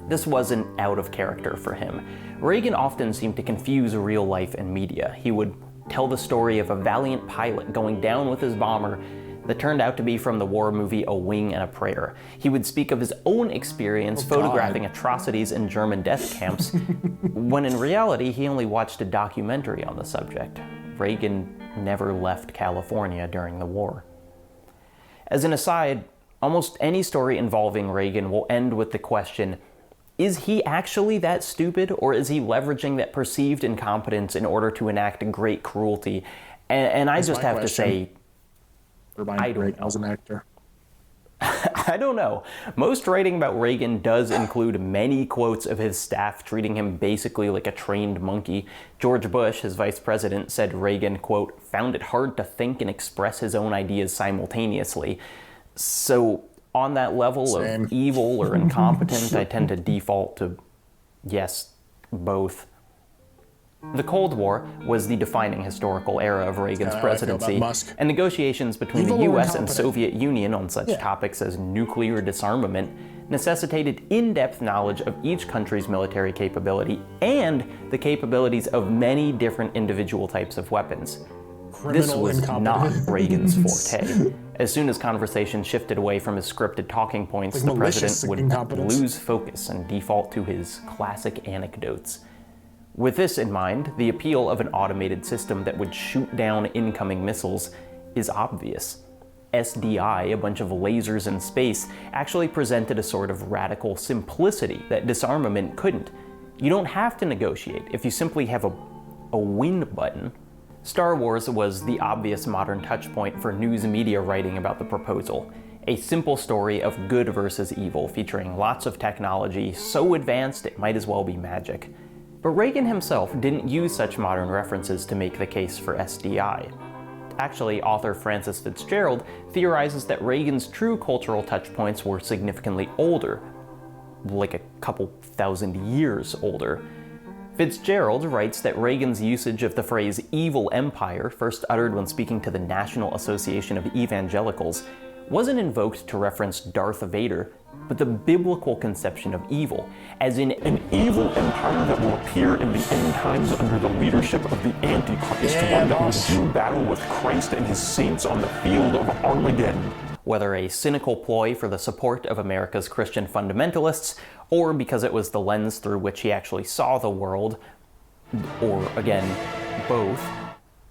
This wasn't out of character for him. Reagan often seemed to confuse real life and media. He would tell the story of a valiant pilot going down with his bomber that turned out to be from the war movie A Wing and a Prayer. He would speak of his own experience photographing atrocities in German death camps, when in reality he only watched a documentary on the subject. Reagan never left California during the war. As an aside, almost any story involving Reagan will end with the question, is he actually that stupid, or is he leveraging that perceived incompetence in order to enact great cruelty? And I just have to say, I don't know. As an actor. I don't know. Most writing about Reagan does include many quotes of his staff treating him basically like a trained monkey. George Bush, his vice president, said Reagan, quote, found it hard to think and express his own ideas simultaneously. So on that level of evil or incompetent, I tend to default to, yes, both. The Cold War was the defining historical era of Reagan's presidency, and negotiations between the US and Soviet Union on such topics as nuclear disarmament necessitated in-depth knowledge of each country's military capability and the capabilities of many different individual types of weapons. This was not Reagan's forte. As soon as conversation shifted away from his scripted talking points, the president would lose focus and default to his classic anecdotes. With this in mind, the appeal of an automated system that would shoot down incoming missiles is obvious. SDI, a bunch of lasers in space, actually presented a sort of radical simplicity that disarmament couldn't. You don't have to negotiate if you simply have a win button. Star Wars was the obvious modern touchpoint for news media writing about the proposal. A simple story of good versus evil, featuring lots of technology so advanced it might as well be magic. But Reagan himself didn't use such modern references to make the case for SDI. Actually, author Francis Fitzgerald theorizes that Reagan's true cultural touchpoints were significantly older, like a couple thousand years older. Fitzgerald writes that Reagan's usage of the phrase evil empire, first uttered when speaking to the National Association of Evangelicals, wasn't invoked to reference Darth Vader, but the biblical conception of evil, as in an evil empire that will appear in the end times under the leadership of the Antichrist, one that will do battle with Christ and his saints on the field of Armageddon. Whether a cynical ploy for the support of America's Christian fundamentalists, or because it was the lens through which he actually saw the world, or again, both,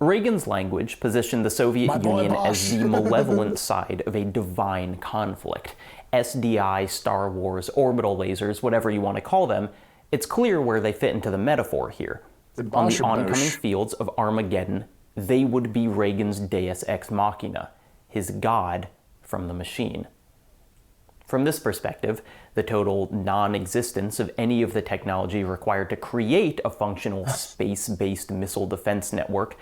Reagan's language positioned the Soviet Union as the malevolent side of a divine conflict. SDI, Star Wars, orbital lasers, whatever you want to call them, it's clear where they fit into the metaphor here. On the oncoming fields of Armageddon, they would be Reagan's Deus Ex Machina, his God from the machine. From this perspective, the total non-existence of any of the technology required to create a functional space-based missile defense network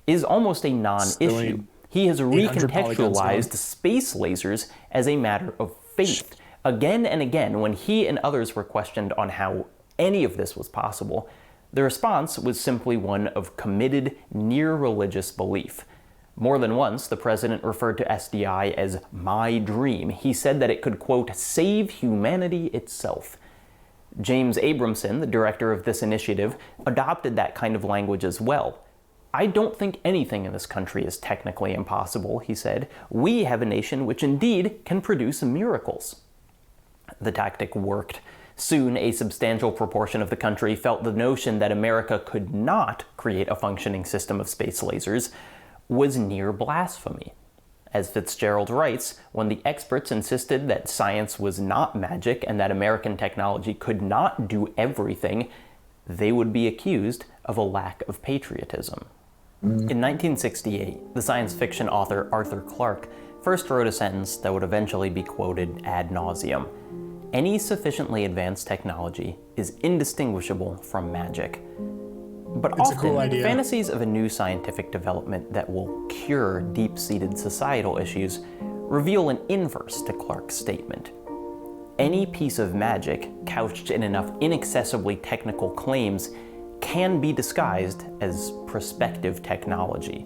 is almost a non-issue. He has recontextualized space lasers as a matter of faith. Again and again, when he and others were questioned on how any of this was possible, the response was simply one of committed, near-religious belief. More than once, the president referred to SDI as my dream. He said that it could, quote, save humanity itself. James Abramson, the director of this initiative, adopted that kind of language as well. I don't think anything in this country is technically impossible, he said. We have a nation which indeed can produce miracles. The tactic worked. Soon, a substantial proportion of the country felt the notion that America could not create a functioning system of space lasers was near blasphemy. As Fitzgerald writes, when the experts insisted that science was not magic and that American technology could not do everything, they would be accused of a lack of patriotism. In 1968, the science fiction author Arthur Clarke first wrote a sentence that would eventually be quoted ad nauseum. Any sufficiently advanced technology is indistinguishable from magic. But it's often, a cool idea. Fantasies of a new scientific development that will cure deep-seated societal issues reveal an inverse to Clarke's statement. Any piece of magic couched in enough inaccessibly technical claims can be disguised as prospective technology.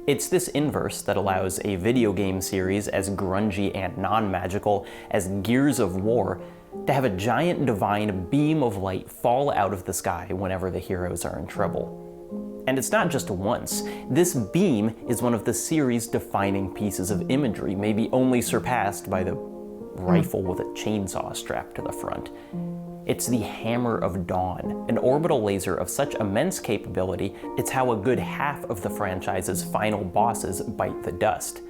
It's this inverse that allows a video game series as grungy and non-magical as Gears of War to have a giant divine beam of light fall out of the sky whenever the heroes are in trouble. And it's not just once. This beam is one of the series' defining pieces of imagery, maybe only surpassed by the rifle with a chainsaw strapped to the front. It's the Hammer of Dawn, an orbital laser of such immense capability, it's how a good half of the franchise's final bosses bite the dust.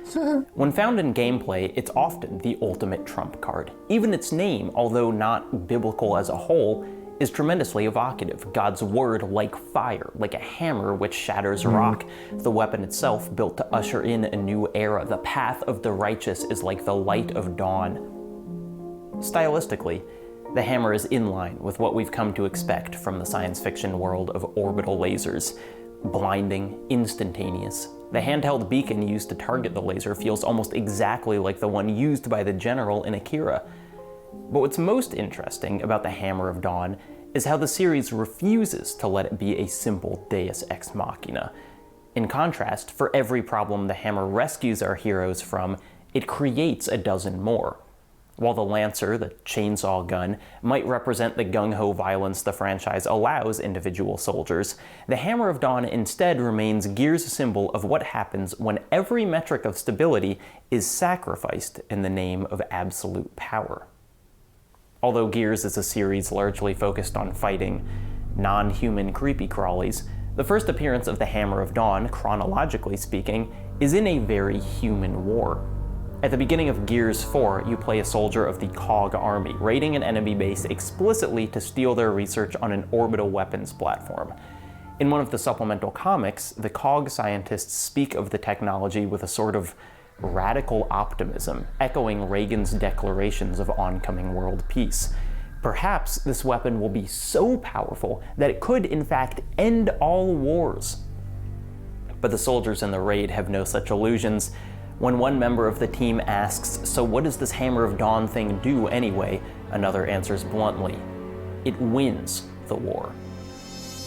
When found in gameplay, it's often the ultimate trump card. Even its name, although not biblical as a whole, is tremendously evocative. God's word like fire, like a hammer which shatters rock. The weapon itself built to usher in a new era. The path of the righteous is like the light of dawn. Stylistically, the hammer is in line with what we've come to expect from the science fiction world of orbital lasers. Blinding, instantaneous. The handheld beacon used to target the laser feels almost exactly like the one used by the general in Akira. But what's most interesting about the Hammer of Dawn is how the series refuses to let it be a simple Deus Ex Machina. In contrast, for every problem the hammer rescues our heroes from, it creates a dozen more. While the Lancer, the chainsaw gun, might represent the gung-ho violence the franchise allows individual soldiers, the Hammer of Dawn instead remains Gears' symbol of what happens when every metric of stability is sacrificed in the name of absolute power. Although Gears is a series largely focused on fighting non-human creepy crawlies, the first appearance of the Hammer of Dawn, chronologically speaking, is in a very human war. At the beginning of Gears 4, you play a soldier of the COG army, raiding an enemy base explicitly to steal their research on an orbital weapons platform. In one of the supplemental comics, the COG scientists speak of the technology with a sort of radical optimism, echoing Reagan's declarations of oncoming world peace. Perhaps this weapon will be so powerful that it could, in fact, end all wars. But the soldiers in the raid have no such illusions. When one member of the team asks, "So what does this Hammer of Dawn thing do anyway?" another answers bluntly, "It wins the war."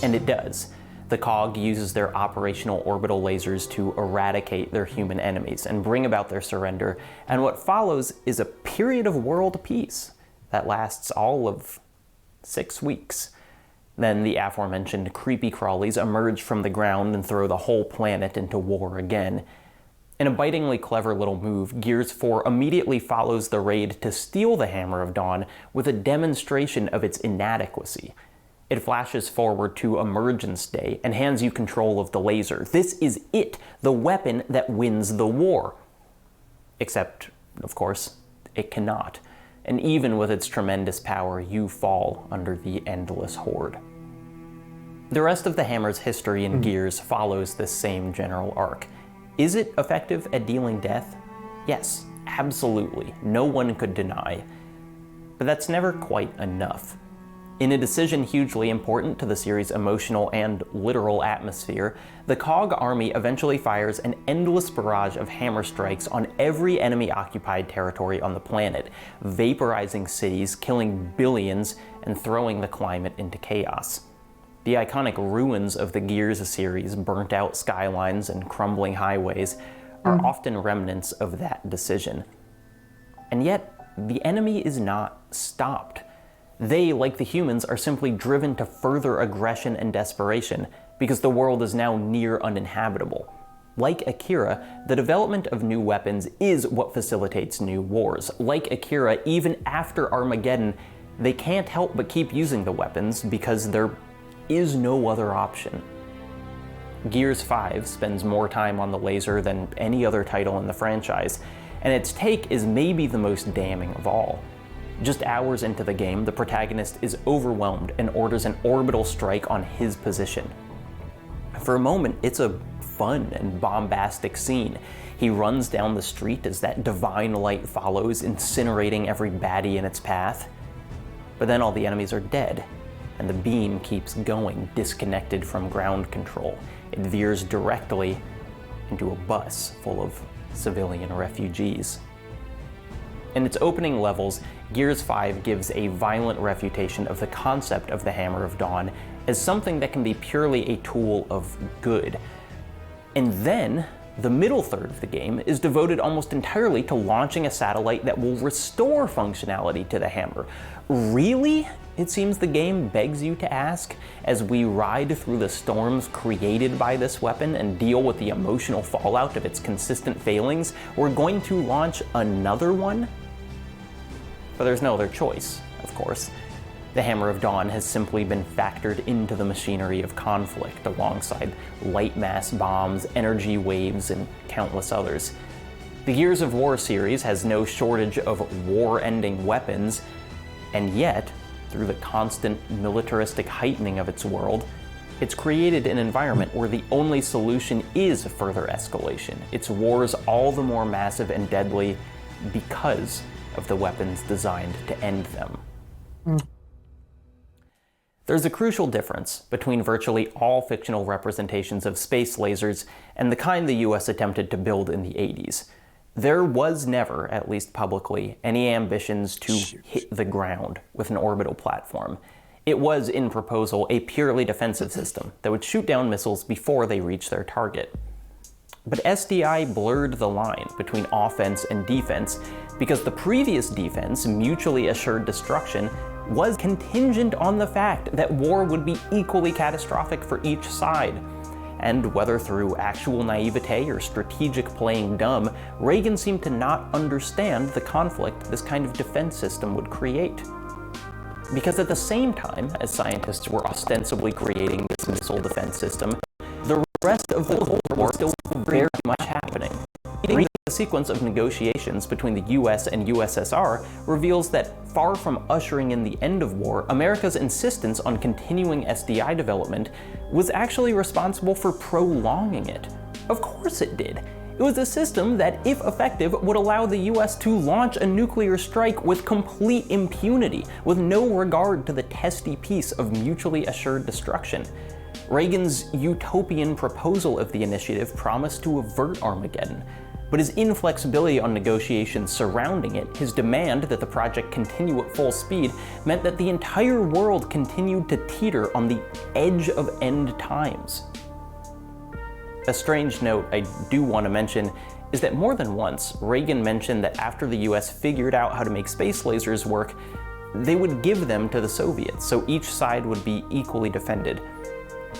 And it does. The COG uses their operational orbital lasers to eradicate their human enemies and bring about their surrender, and what follows is a period of world peace that lasts all of 6 weeks. Then the aforementioned creepy crawlies emerge from the ground and throw the whole planet into war again. In a bitingly clever little move, Gears 4 immediately follows the raid to steal the Hammer of Dawn with a demonstration of its inadequacy. It flashes forward to Emergence Day and hands you control of the laser. This is it, the weapon that wins the war. Except, of course, it cannot. And even with its tremendous power, you fall under the endless horde. The rest of the Hammer's history in Gears follows this same general arc. Is it effective at dealing death? Yes, absolutely. No one could deny. But that's never quite enough. In a decision hugely important to the series' emotional and literal atmosphere, the COG army eventually fires an endless barrage of hammer strikes on every enemy-occupied territory on the planet, vaporizing cities, killing billions, and throwing the climate into chaos. The iconic ruins of the Gears series, burnt-out skylines and crumbling highways, are often remnants of that decision. And yet, the enemy is not stopped. They, like the humans, are simply driven to further aggression and desperation because the world is now near uninhabitable. Like Akira, the development of new weapons is what facilitates new wars. Like Akira, even after Armageddon, they can't help but keep using the weapons because there is no other option. Gears 5 spends more time on the laser than any other title in the franchise, and its take is maybe the most damning of all. Just hours into the game, the protagonist is overwhelmed and orders an orbital strike on his position. For a moment, it's a fun and bombastic scene. He runs down the street as that divine light follows, incinerating every baddie in its path. But then all the enemies are dead, and the beam keeps going, disconnected from ground control. It veers directly into a bus full of civilian refugees. In its opening levels, Gears 5 gives a violent refutation of the concept of the Hammer of Dawn as something that can be purely a tool of good. And then, the middle third of the game is devoted almost entirely to launching a satellite that will restore functionality to the hammer. Really? It seems the game begs you to ask, as we ride through the storms created by this weapon and deal with the emotional fallout of its consistent failings, we're going to launch another one? But there's no other choice, of course. The Hammer of Dawn has simply been factored into the machinery of conflict alongside light mass bombs, energy waves, and countless others. The Gears of War series has no shortage of war-ending weapons, and yet, through the constant militaristic heightening of its world, it's created an environment where the only solution is further escalation. Its wars all the more massive and deadly because of the weapons designed to end them. There's a crucial difference between virtually all fictional representations of space lasers and the kind the US attempted to build in the 80s. There was never, at least publicly, any ambitions to hit the ground with an orbital platform. It was, in proposal, a purely defensive system that would shoot down missiles before they reached their target. But SDI blurred the line between offense and defense because the previous defense, mutually assured destruction, was contingent on the fact that war would be equally catastrophic for each side. And whether through actual naivete or strategic playing dumb, Reagan seemed to not understand the conflict this kind of defense system would create. Because at the same time as scientists were ostensibly creating this missile defense system, the rest of the Cold War was still very much happening. Reading the sequence of negotiations between the US and USSR reveals that far from ushering in the end of war, America's insistence on continuing SDI development was actually responsible for prolonging it. Of course it did. It was a system that, if effective, would allow the US to launch a nuclear strike with complete impunity, with no regard to the testy peace of mutually assured destruction. Reagan's utopian proposal of the initiative promised to avert Armageddon, But his inflexibility on negotiations surrounding it, his demand that the project continue at full speed, meant that the entire world continued to teeter on the edge of end times. A strange note I do want to mention is that more than once, Reagan mentioned that after the US figured out how to make space lasers work, they would give them to the Soviets, so each side would be equally defended.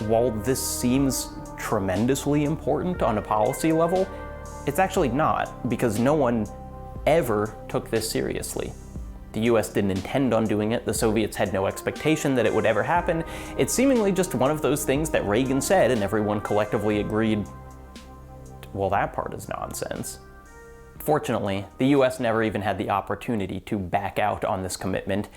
While this seems tremendously important on a policy level, it's actually not, because no one ever took this seriously. The US didn't intend on doing it, the Soviets had no expectation that it would ever happen. It's seemingly just one of those things that Reagan said and everyone collectively agreed, well, that part is nonsense. Fortunately, the US never even had the opportunity to back out on this commitment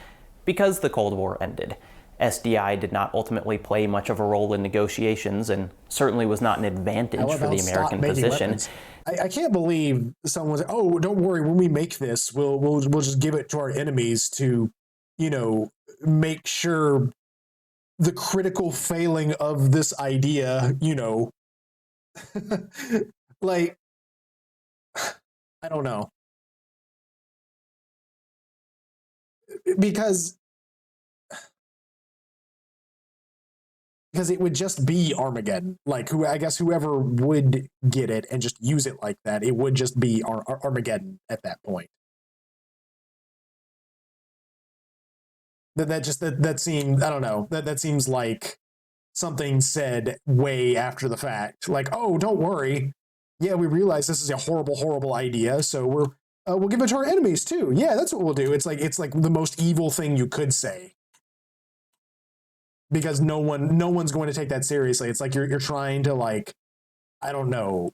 because the Cold War ended. SDI did not ultimately play much of a role in negotiations and certainly was not an advantage for the American position. I can't believe someone said, "Oh, don't worry. When we make this, we'll just give it to our enemies to, make sure the critical failing of this idea, like, I don't know, because it would just be Armageddon. Like, whoever would get it and just use it like that, it would just be Armageddon at that point. That seems, I don't know, that seems like something said way after the fact. Like, oh, don't worry. Yeah, we realize this is a horrible, horrible idea, so we'll give it to our enemies too. Yeah, that's what we'll do. It's like the most evil thing you could say. Because no one's going to take that seriously. It's like you're trying to, like, I don't know,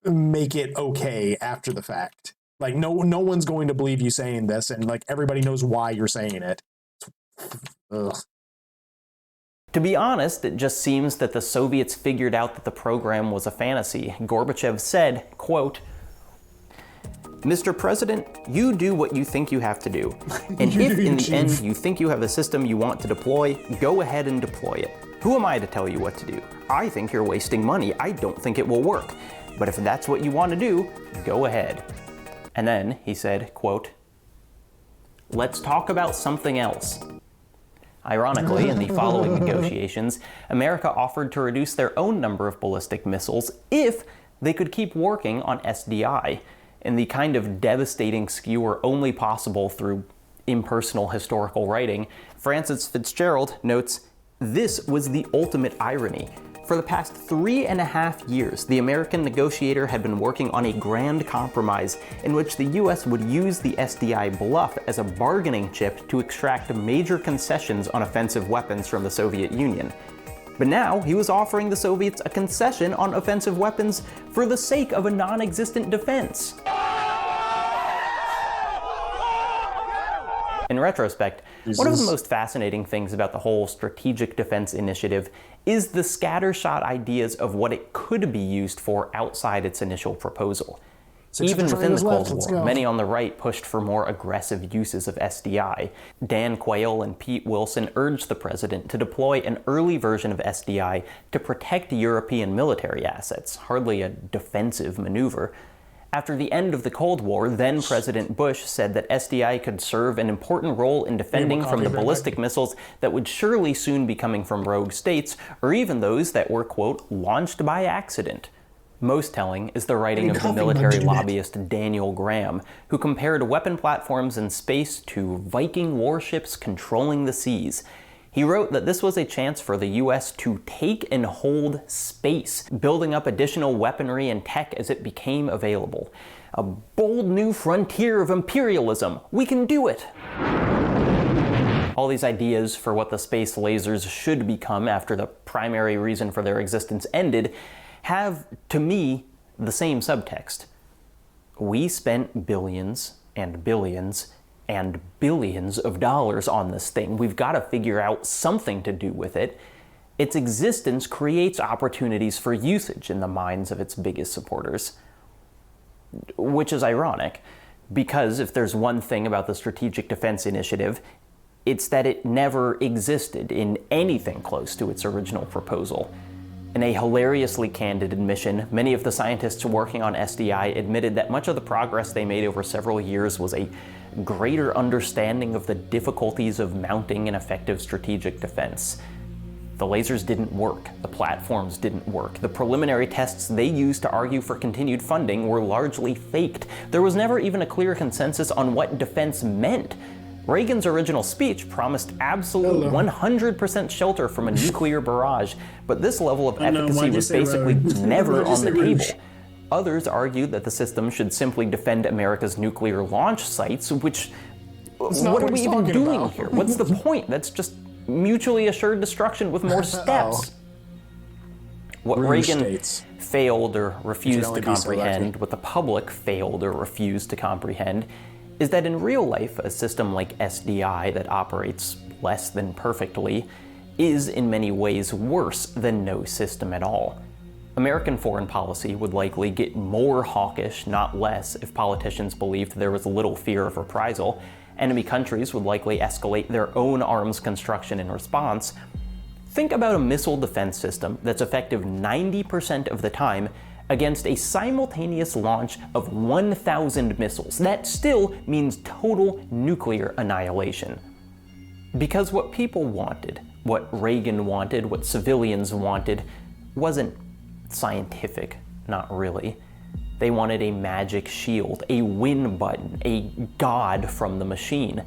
make it okay after the fact. Like no one's going to believe you saying this, and like everybody knows why you're saying it. Ugh. To be honest, it just seems that the Soviets figured out that the program was a fantasy. Gorbachev said, quote, "Mr. President, you do what you think you have to do. And if in the end you think you have a system you want to deploy, go ahead and deploy it. Who am I to tell you what to do? I think you're wasting money. I don't think it will work. But if that's what you want to do, go ahead." And then he said, quote, "Let's talk about something else." Ironically, in the following negotiations, America offered to reduce their own number of ballistic missiles if they could keep working on SDI. In the kind of devastating skewer only possible through impersonal historical writing, Francis Fitzgerald notes, "This was the ultimate irony. For the past 3.5 years, the American negotiator had been working on a grand compromise in which the US would use the SDI bluff as a bargaining chip to extract major concessions on offensive weapons from the Soviet Union. But now he was offering the Soviets a concession on offensive weapons for the sake of a non-existent defense." In retrospect, one of the most fascinating things about the whole strategic defense initiative is the scattershot ideas of what it could be used for outside its initial proposal. Even within the Cold War, many on the right pushed for more aggressive uses of SDI. Dan Quayle and Pete Wilson urged the president to deploy an early version of SDI to protect European military assets, hardly a defensive maneuver. After the end of the Cold War, then President Bush said that SDI could serve an important role in defending from the ballistic missiles that would surely soon be coming from rogue states, or even those that were, quote, launched by accident. Most telling is the writing of the military lobbyist Daniel Graham, who compared weapon platforms in space to Viking warships controlling the seas. He wrote that this was a chance for the US to take and hold space, building up additional weaponry and tech as it became available. A bold new frontier of imperialism. We can do it! All these ideas for what the space lasers should become after the primary reason for their existence ended have, to me, the same subtext. We spent billions and billions and billions of dollars on this thing. We've got to figure out something to do with it. Its existence creates opportunities for usage in the minds of its biggest supporters. Which is ironic, because if there's one thing about the Strategic Defense Initiative, it's that it never existed in anything close to its original proposal. In a hilariously candid admission, many of the scientists working on SDI admitted that much of the progress they made over several years was a greater understanding of the difficulties of mounting an effective strategic defense. The lasers didn't work, the platforms didn't work, the preliminary tests they used to argue for continued funding were largely faked. There was never even a clear consensus on what defense meant. Reagan's original speech promised absolute 100% shelter from a nuclear barrage, but this level of efficacy was basically never on the table. Others argued that the system should simply defend America's nuclear launch sites, which, what are we even doing here? What's the point? That's just mutually assured destruction with more steps. What Reagan failed or refused to comprehend, what the public failed or refused to comprehend, is that in real life, a system like SDI that operates less than perfectly is in many ways worse than no system at all. American foreign policy would likely get more hawkish, not less, if politicians believed there was little fear of reprisal. Enemy countries would likely escalate their own arms construction in response. Think about a missile defense system that's effective 90% of the time against a simultaneous launch of 1,000 missiles. That still means total nuclear annihilation. Because what people wanted, what Reagan wanted, what civilians wanted, wasn't scientific, not really. They wanted a magic shield, a win button, a god from the machine.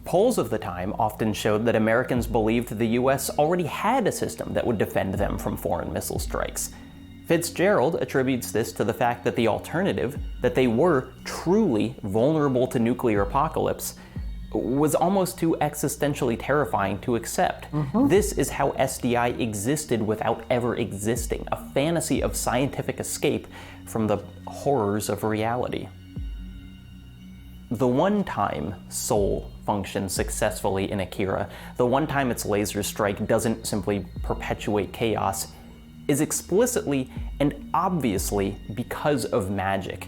Polls of the time often showed that Americans believed the US already had a system that would defend them from foreign missile strikes. Fitzgerald attributes this to the fact that the alternative, that they were truly vulnerable to nuclear apocalypse, was almost too existentially terrifying to accept. This is how SDI existed without ever existing, a fantasy of scientific escape from the horrors of reality. The one time Soul functions successfully in Akira, the one time its laser strike doesn't simply perpetuate chaos, is explicitly and obviously because of magic.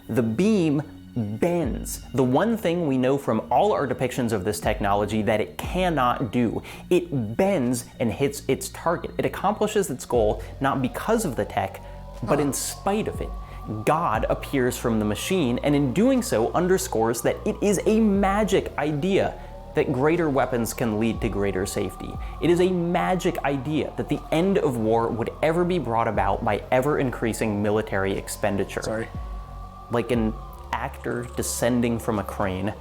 The beam bends. The one thing we know from all our depictions of this technology that it cannot do. It bends and hits its target. It accomplishes its goal not because of the tech, but in spite of it. God appears from the machine, and in doing so underscores that it is a magic idea that greater weapons can lead to greater safety. It is a magic idea that the end of war would ever be brought about by ever-increasing military expenditure. Like an actor descending from a crane,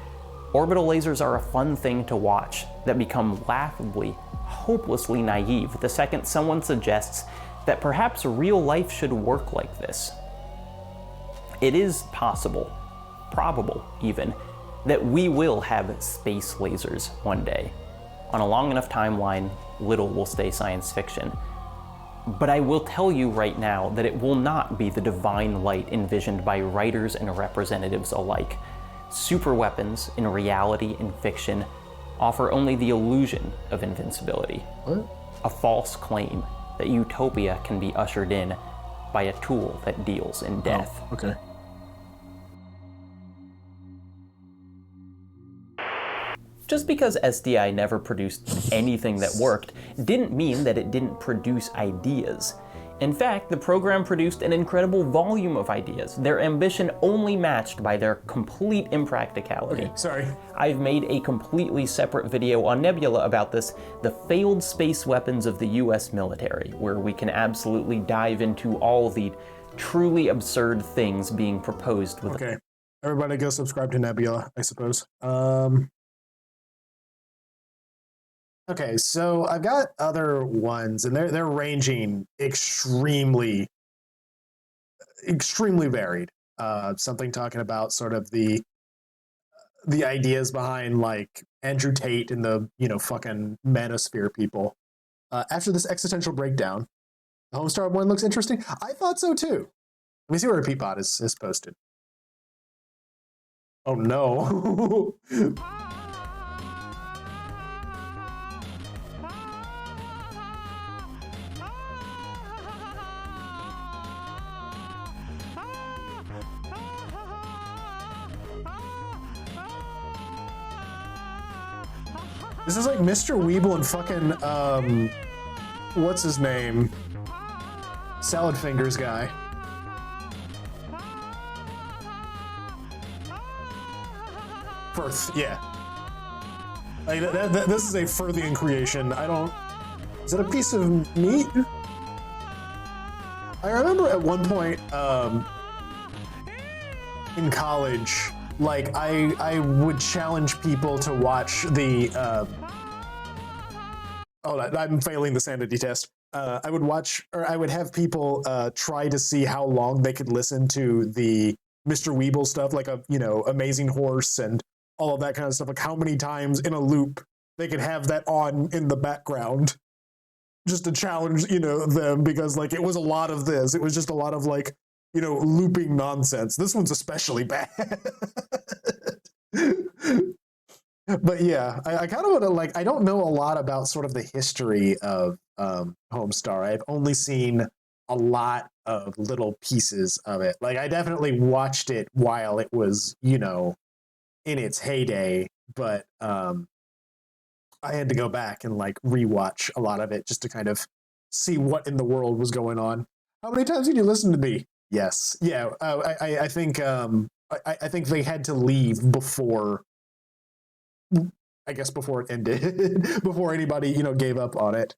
orbital lasers are a fun thing to watch that become laughably, hopelessly naive the second someone suggests that perhaps real life should work like this. It is possible, probable even, that we will have space lasers one day. On a long enough timeline, little will stay science fiction. But I will tell you right now that it will not be the divine light envisioned by writers and representatives alike. Superweapons in reality and fiction offer only the illusion of invincibility. A false claim that utopia can be ushered in by a tool that deals in death. Okay. Just because SDI never produced anything that worked didn't mean that it didn't produce ideas. In fact, the program produced an incredible volume of ideas, their ambition only matched by their complete impracticality. Okay, sorry. I've made a completely separate video on Nebula about this, the failed space weapons of the US military, where we can absolutely dive into all the truly absurd things being proposed with Okay, everybody go subscribe to Nebula, I suppose. Okay, so I've got other ones, and they're ranging extremely varied. Something talking about sort of the ideas behind like Andrew Tate and the fucking manosphere people. After this existential breakdown, the Homestar one looks interesting. I thought so too. Let me see where Peatbot is posted. Oh no. This is like Mr. Weeble and fucking, what's his name? Salad fingers guy. Firth, yeah. Like, this is a Firthian creation. I don't... Is it a piece of meat? I remember at one point, in college, like, I would challenge people to watch the, oh, I'm failing the sanity test. I would watch, or I would have people try to see how long they could listen to the Mr. Weeble stuff, like Amazing Horse and all of that kind of stuff, like how many times in a loop they could have that on in the background, just to challenge, them, because like it was a lot of this. It was just a lot of like, looping nonsense. This one's especially bad. But yeah, I kind of want to like, I don't know a lot about sort of the history of Homestar. I've only seen a lot of little pieces of it. Like I definitely watched it while it was, in its heyday, but I had to go back and like rewatch a lot of it just to kind of see what in the world was going on. How many times did you listen to me? Yes. Yeah. I think I think they had to leave before, I guess before it ended, before anybody, gave up on it.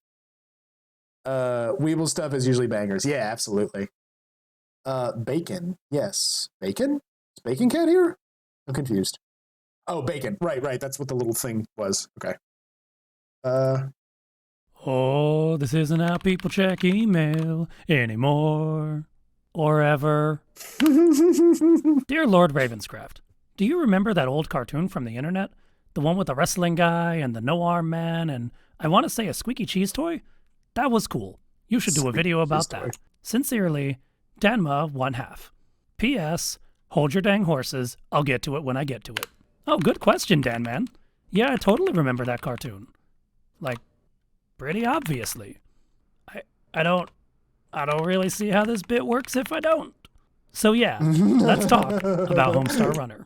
Weeble stuff is usually bangers. Yeah, absolutely. Bacon. Yes. Bacon? Is Bacon Cat here? I'm confused. Oh, bacon. Right. That's what the little thing was. Okay. Oh, this isn't how people check email anymore or ever. Dear Lord Ravenscraft, do you remember that old cartoon from the internet? The one with the wrestling guy and the no-arm man and I want to say a squeaky cheese toy? That was cool. You should do a video about that. Sincerely, Danma 1/2. P.S. Hold your dang horses. I'll get to it when I get to it. Oh, good question, Dan Man. Yeah, I totally remember that cartoon. Like, pretty obviously. I don't really see how this bit works if I don't. So yeah, let's talk about Homestar Runner.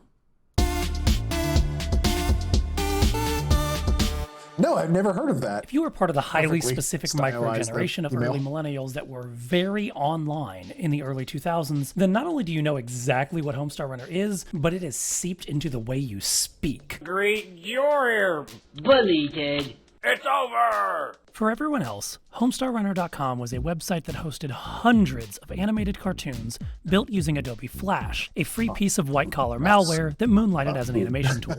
No, I've never heard of that. If you were part of the highly specific stylized microgeneration of email. early millennials that were very online in the early 2000s, then not only do you know exactly what Homestar Runner is, but it is seeped into the way you speak. Great, you're here, bully Ted. It's over! For everyone else, HomestarRunner.com was a website that hosted hundreds of animated cartoons built using Adobe Flash, a free piece of white-collar malware that moonlighted as an animation tool.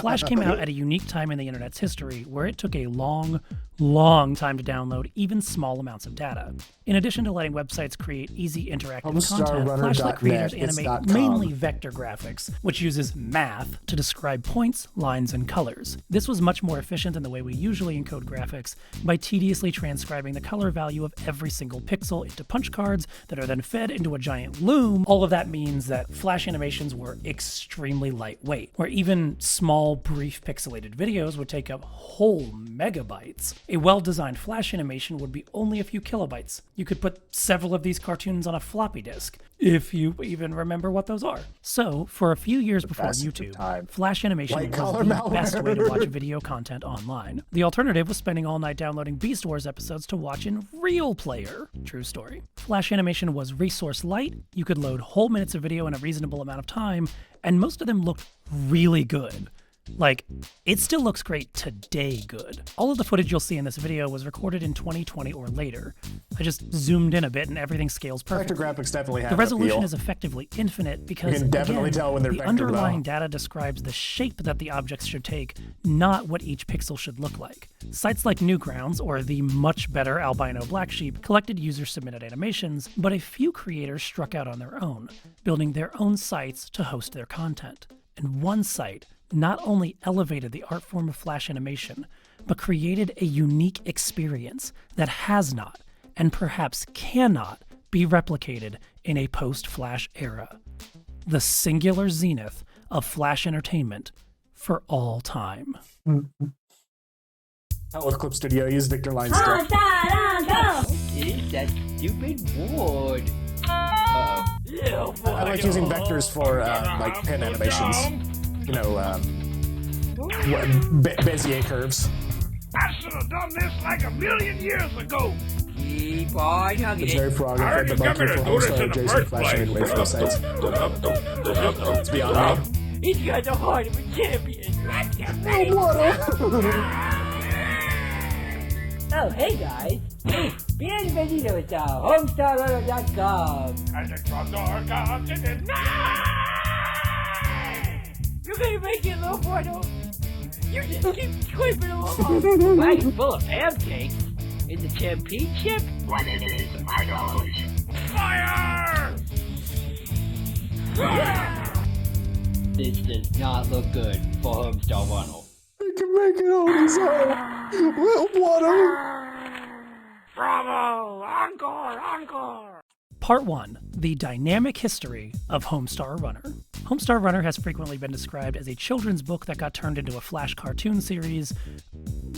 Flash came out at a unique time in the internet's history where it took a long time to download even small amounts of data. In addition to letting websites create easy interactive content, Flash let creators animate mainly vector graphics, which uses math to describe points, lines, and colors. This was much more efficient than the way we usually encode graphics by tediously transcribing the color value of every single pixel into punch cards that are then fed into a giant loom. All of that means that Flash animations were extremely lightweight, where even small, brief pixelated videos would take up whole megabytes. A well-designed Flash animation would be only a few kilobytes. You could put several of these cartoons on a floppy disk, if you even remember what those are. So, for a few years before YouTube, Flash animation was the best way to watch video content online. The alternative was spending all night downloading Beast Wars episodes to watch in Real Player. True story. Flash animation was resource light, you could load whole minutes of video in a reasonable amount of time, and most of them looked really good. Like, it still looks great today good. All of the footage you'll see in this video was recorded in 2020 or later. I just zoomed in a bit and everything scales perfectly. Vector graphics definitely have the resolution appeal. is effectively infinite because, you can definitely again, tell when they're the vectored underlying well. data describes the shape that the objects should take, not what each pixel should look like. Sites like Newgrounds, or the much better Albino Black Sheep, collected user-submitted animations, but a few creators struck out on their own, building their own sites to host their content. And one site not only elevated the art form of Flash animation, but created a unique experience that has not, and perhaps cannot, be replicated in a post-Flash era. The singular zenith of Flash entertainment for all time. Outlook Clip Studio, use Victor Line still. It's that stupid board. I like using vectors for like pen animations. You know, Bezier curves. I should have done this like a million years ago. Keep on hugging The it. Cherry Frog and the Monkey for Homestar Jason flashing in wait for the sights. It's beyond me. He's got the heart of a champion. Oh, hey guys. Bienvenidos a HomestarRunner.com. You're gonna make it, little portal. You just keep creeping along. Mine's full of pancakes. In the championship? What it is, fire! This does not look good for Homestar Runner. He can make it on his own. Little water. Bravo! Encore! Encore! Part 1. The Dynamic History of Homestar Runner. Homestar Runner has frequently been described as a children's book that got turned into a Flash cartoon series,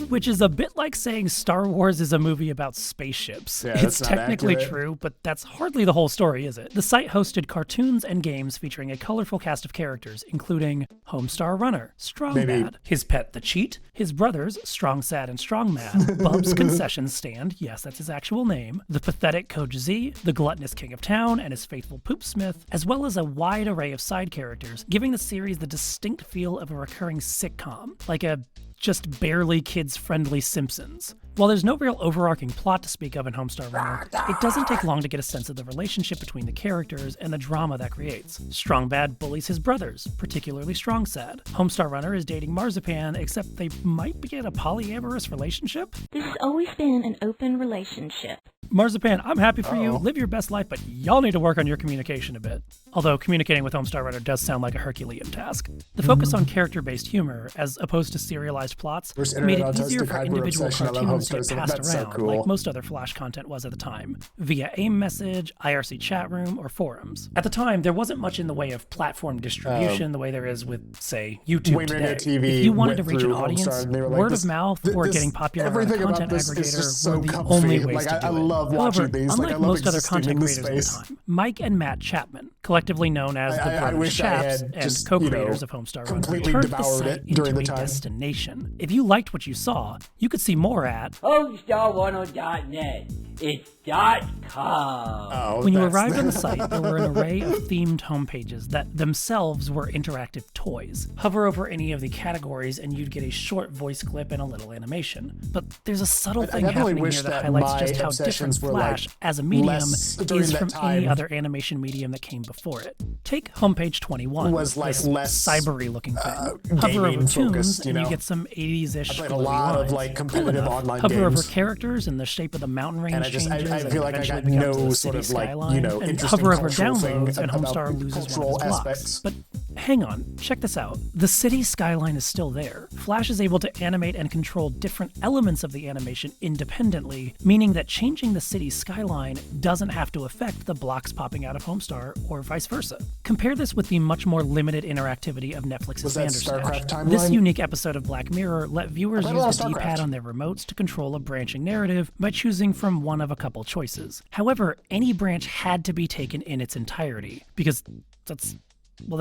which is a bit like saying Star Wars is a movie about spaceships. Yeah, it's that's not technically accurate. true, but that's hardly the whole story, is it? The site hosted cartoons and games featuring a colorful cast of characters, including Homestar Runner, Strong Maybe- Bad, his pet the Cheat, his brothers Strong Sad and Strong Mad, Bub's Concession Stand, yes, that's his actual name, the pathetic Coach Z, the gluttonous King of Town, and his faithful Poopsmith, as well as a wide array of side characters, giving the series the distinct feel of a recurring sitcom, like a just barely kids-friendly Simpsons. While there's no real overarching plot to speak of in Homestar Runner, it doesn't take long to get a sense of the relationship between the characters and the drama that creates. Strong Bad bullies his brothers, particularly Strong Sad. Homestar Runner is dating Marzipan, except they might be in a polyamorous relationship? This has always been an open relationship. Marzipan, I'm happy for you. Live your best life, but y'all need to work on your communication a bit. Although communicating with Homestar Runner does sound like a Herculean task. The focus on character-based humor, as opposed to serialized plots, First made internet it easier autistic for hyper individual obsession. I love cartoons to Homestar, get passed that's so around, cool. like most other Flash content was at the time, via AIM message, IRC chat room, or forums. At the time, there wasn't much in the way of platform distribution the way there is with, say, YouTube Wayne today. Radio TV If you wanted to went reach an through audience, Homestar and they were like, word this- of mouth or this- getting popular on a everything about content this is aggregator just so were the comfy. only ways Like, to do I it. love However, watching these. Like, unlike I love most other existing content in this creators space. at the time, Mike and Matt Chapman, collectively known as the I Brothers wish I Chaps had and just, co-creators you of know, Homestar Runner, completely turned the devoured site it during into the a time. destination. If you liked what you saw, you could see more at HomestarRunner.net. It's .com. Oh, When you that's- arrived on the site, there were an array of themed homepages that themselves were interactive toys. Hover over any of the categories and you'd get a short voice clip and a little animation. But there's a subtle I thing definitely happening wish here that that highlights my just how different obsessions were, Flash like, as a medium less during is that from any time. other animation medium that came before it. Take homepage 21, Was, like, this less, cybery looking thing. Hover over gaming tunes focused, you and you know? get some 80s-ish I played a lot of, like, competitive online Hover games. over characters and the shape of the mountain range And I just, changes. I feel like I eventually got becomes no the sort city of like, skyline, you know, and interesting hover over cultural thing downloads and about Homestar loses one cultural of his blocks. aspects. But hang on, check this out. The city skyline is still there. Flash is able to animate and control different elements of the animation independently, meaning that changing the city's skyline doesn't have to affect the blocks popping out of Homestar or vice versa. Compare this with the much more limited interactivity of Netflix's Was that Bandersnatch. StarCraft timeline? This unique episode of Black Mirror let viewers I played a lot use of the D-pad StarCraft. on their remotes to control a branching narrative by choosing from one of a couple choices. However, any branch had to be taken in its entirety, because that's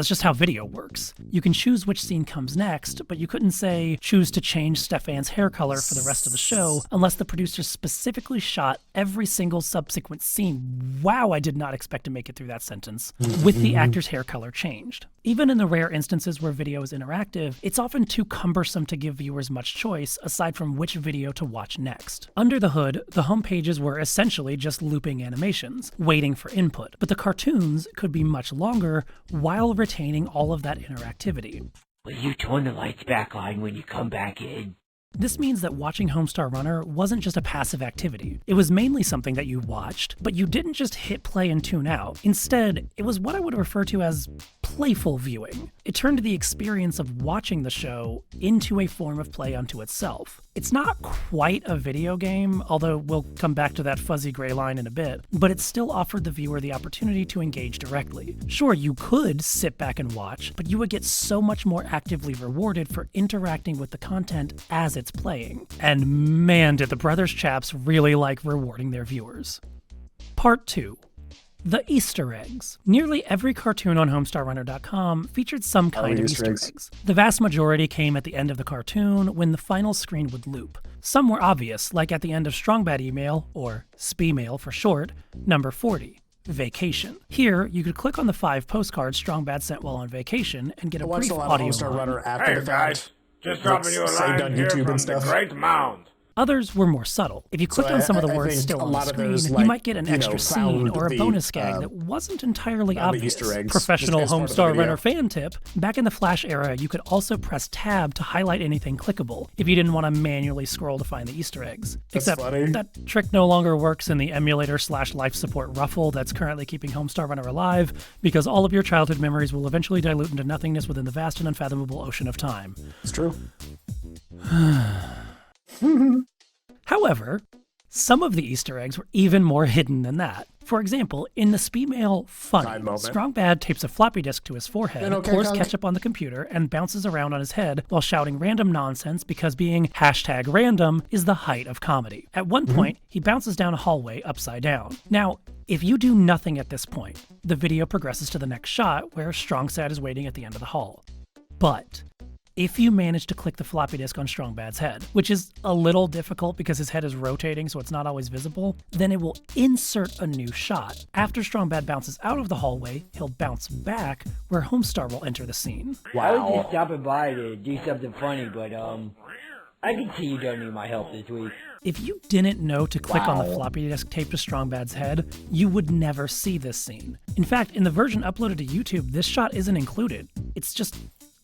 just how video works. You can choose which scene comes next, but you couldn't say, choose to change Stefan's hair color for the rest of the show unless the producer specifically shot every single subsequent scene. Wow, I did not expect to make it through that sentence. With the actor's hair color changed. Even in the rare instances where video is interactive, it's often too cumbersome to give viewers much choice aside from which video to watch next. Under the hood, the home pages were essentially just looping animations, waiting for input, but the cartoons could be much longer while retaining all of that interactivity. Will you turn the lights back on when you come back in? This means that watching Homestar Runner wasn't just a passive activity. It was mainly something that you watched, but you didn't just hit play and tune out. Instead, it was what I would refer to as playful viewing. It turned the experience of watching the show into a form of play unto itself. It's not quite a video game, although we'll come back to that fuzzy gray line in a bit, but it still offered the viewer the opportunity to engage directly. Sure, you could sit back and watch, but you would get so much more actively rewarded for interacting with the content as it's playing. And man, did the Brothers Chaps really like rewarding their viewers. Part 2. The Easter eggs. Nearly every cartoon on HomestarRunner.com featured some kind of Easter eggs. The vast majority came at the end of the cartoon when the final screen would loop. Some were obvious, like at the end of Strongbad email, or SPemail for short, number 40. Vacation. Here, you could click on the 5 postcards Strongbad sent while on vacation and get a brief audio Homestar line. Runner after the fact. Just dropping you a saved line on here YouTube from and the stuff. Great Mound. Others were more subtle. If you clicked on some of the I words think still a on the lot of screen, those, you like, might get an you know, extra scene found or a the, bonus gag that wasn't entirely found the obvious. Easter eggs Professional as part of the Homestar video. Runner fan tip, back in the Flash era, you could also press Tab to highlight anything clickable if you didn't want to manually scroll to find the Easter eggs. That's Except funny. that trick no longer works in the emulator/life support ruffle that's currently keeping Homestar Runner alive, because all of your childhood memories will eventually dilute into nothingness within the vast and unfathomable ocean of time. It's true. However, some of the Easter eggs were even more hidden than that. For example, in the SPemail Funny, Time moment. Strongbad tapes a floppy disk to his forehead, Then okay, pours Conk. ketchup on the computer, and bounces around on his head while shouting random nonsense because being #random is the height of comedy. At one point, he bounces down a hallway upside down. Now, if you do nothing at this point, the video progresses to the next shot where Strongsad is waiting at the end of the hall. But if you manage to click the floppy disk on Strongbad's head, which is a little difficult because his head is rotating so it's not always visible, then it will insert a new shot. After Strongbad bounces out of the hallway, he'll bounce back where Homestar will enter the scene. I was just stopping by to do something funny, but I can see you don't need my help this week. If you didn't know to click on the floppy disk taped to Strongbad's head, you would never see this scene. In fact, in the version uploaded to YouTube, this shot isn't included. It's just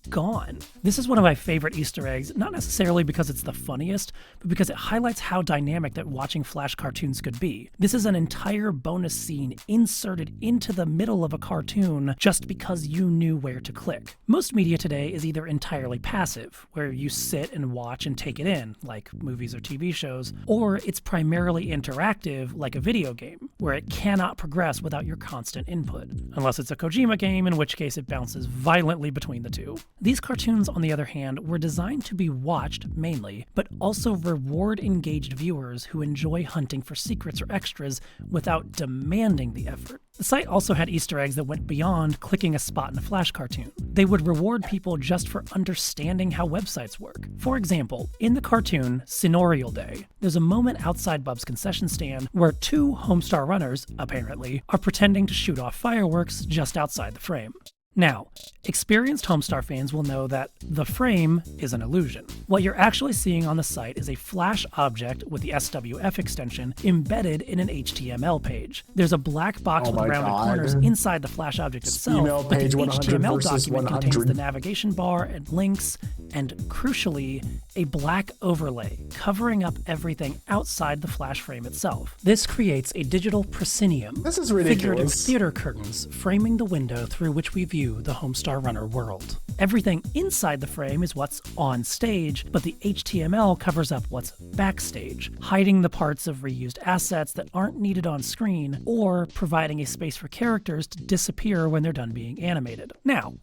gone. This is one of my favorite Easter eggs, not necessarily because it's the funniest, but because it highlights how dynamic that watching Flash cartoons could be. This is an entire bonus scene inserted into the middle of a cartoon just because you knew where to click. Most media today is either entirely passive, where you sit and watch and take it in, like movies or TV shows, or it's primarily interactive, like a video game, where it cannot progress without your constant input. Unless it's a Kojima game, in which case it bounces violently between the two. These cartoons, on the other hand, were designed to be watched, mainly, but also reward engaged viewers who enjoy hunting for secrets or extras without demanding the effort. The site also had Easter eggs that went beyond clicking a spot in a Flash cartoon. They would reward people just for understanding how websites work. For example, in the cartoon Scenorial Day, there's a moment outside Bub's concession stand where 2 Homestar Runners, apparently, are pretending to shoot off fireworks just outside the frame. Now, experienced Homestar fans will know that the frame is an illusion. What you're actually seeing on the site is a Flash object with the SWF extension embedded in an HTML page. There's a black box with rounded corners inside the Flash object itself, Email but the page 100 HTML versus document contains 100. the navigation bar and links, and crucially, a black overlay covering up everything outside the Flash frame itself. This creates a digital proscenium, This is figurative ridiculous. theater curtains framing the window through which we view the Homestar Runner world. Everything inside the frame is what's on stage, but the HTML covers up what's backstage, hiding the parts of reused assets that aren't needed on screen, or providing a space for characters to disappear when they're done being animated. Now,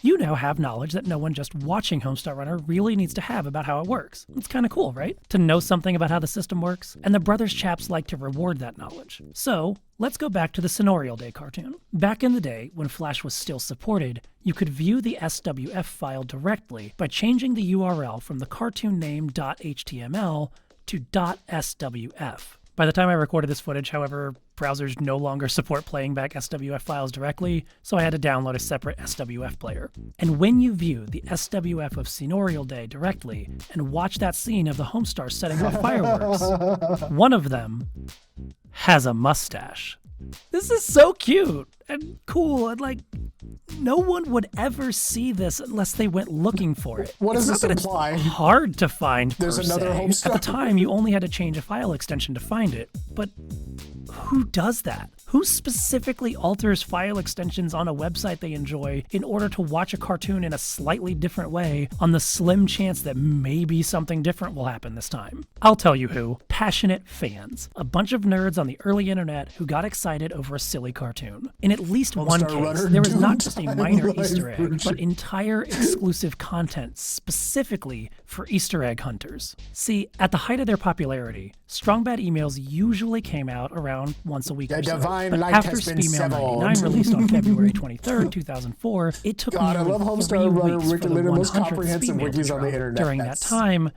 you now have knowledge that no one just watching Homestar Runner really needs to have about how it works. It's kind of cool, right? To know something about how the system works. And the Brothers chaps like to reward that knowledge. So, let's go back to the Scenorial Day cartoon. Back in the day, when Flash was still supported, you could view the SWF file directly by changing the URL from the cartoon name .html to .swf. By the time I recorded this footage, however, browsers no longer support playing back SWF files directly, so I had to download a separate SWF player. And when you view the SWF of Scenorial Day directly and watch that scene of the Homestar setting off fireworks, one of them has a mustache. This is so cute and cool, and like, no one would ever see this unless they went looking for it. What does It's this not that it's imply? hard to find, There's per another se. Homestar. At the time, you only had to change a file extension to find it, but who does that? Who specifically alters file extensions on a website they enjoy in order to watch a cartoon in a slightly different way on the slim chance that maybe something different will happen this time? I'll tell you who. Passionate fans. A bunch of nerds on the early internet who got excited over a silly cartoon. In at least one Homestar case, Runner there was not Doom just a Time minor Live Easter egg, version. but entire exclusive content specifically for Easter egg hunters. See, at the height of their popularity, Strongbad emails usually came out around once a week The or so. divine But light after has been SPemail 99 severed. released on February 23rd, 2004, it took God, I nearly love 3 Homestar Runner weeks for Wiki, the the most 100th comprehensive SPemail to wikis on the drop. internet. During that time,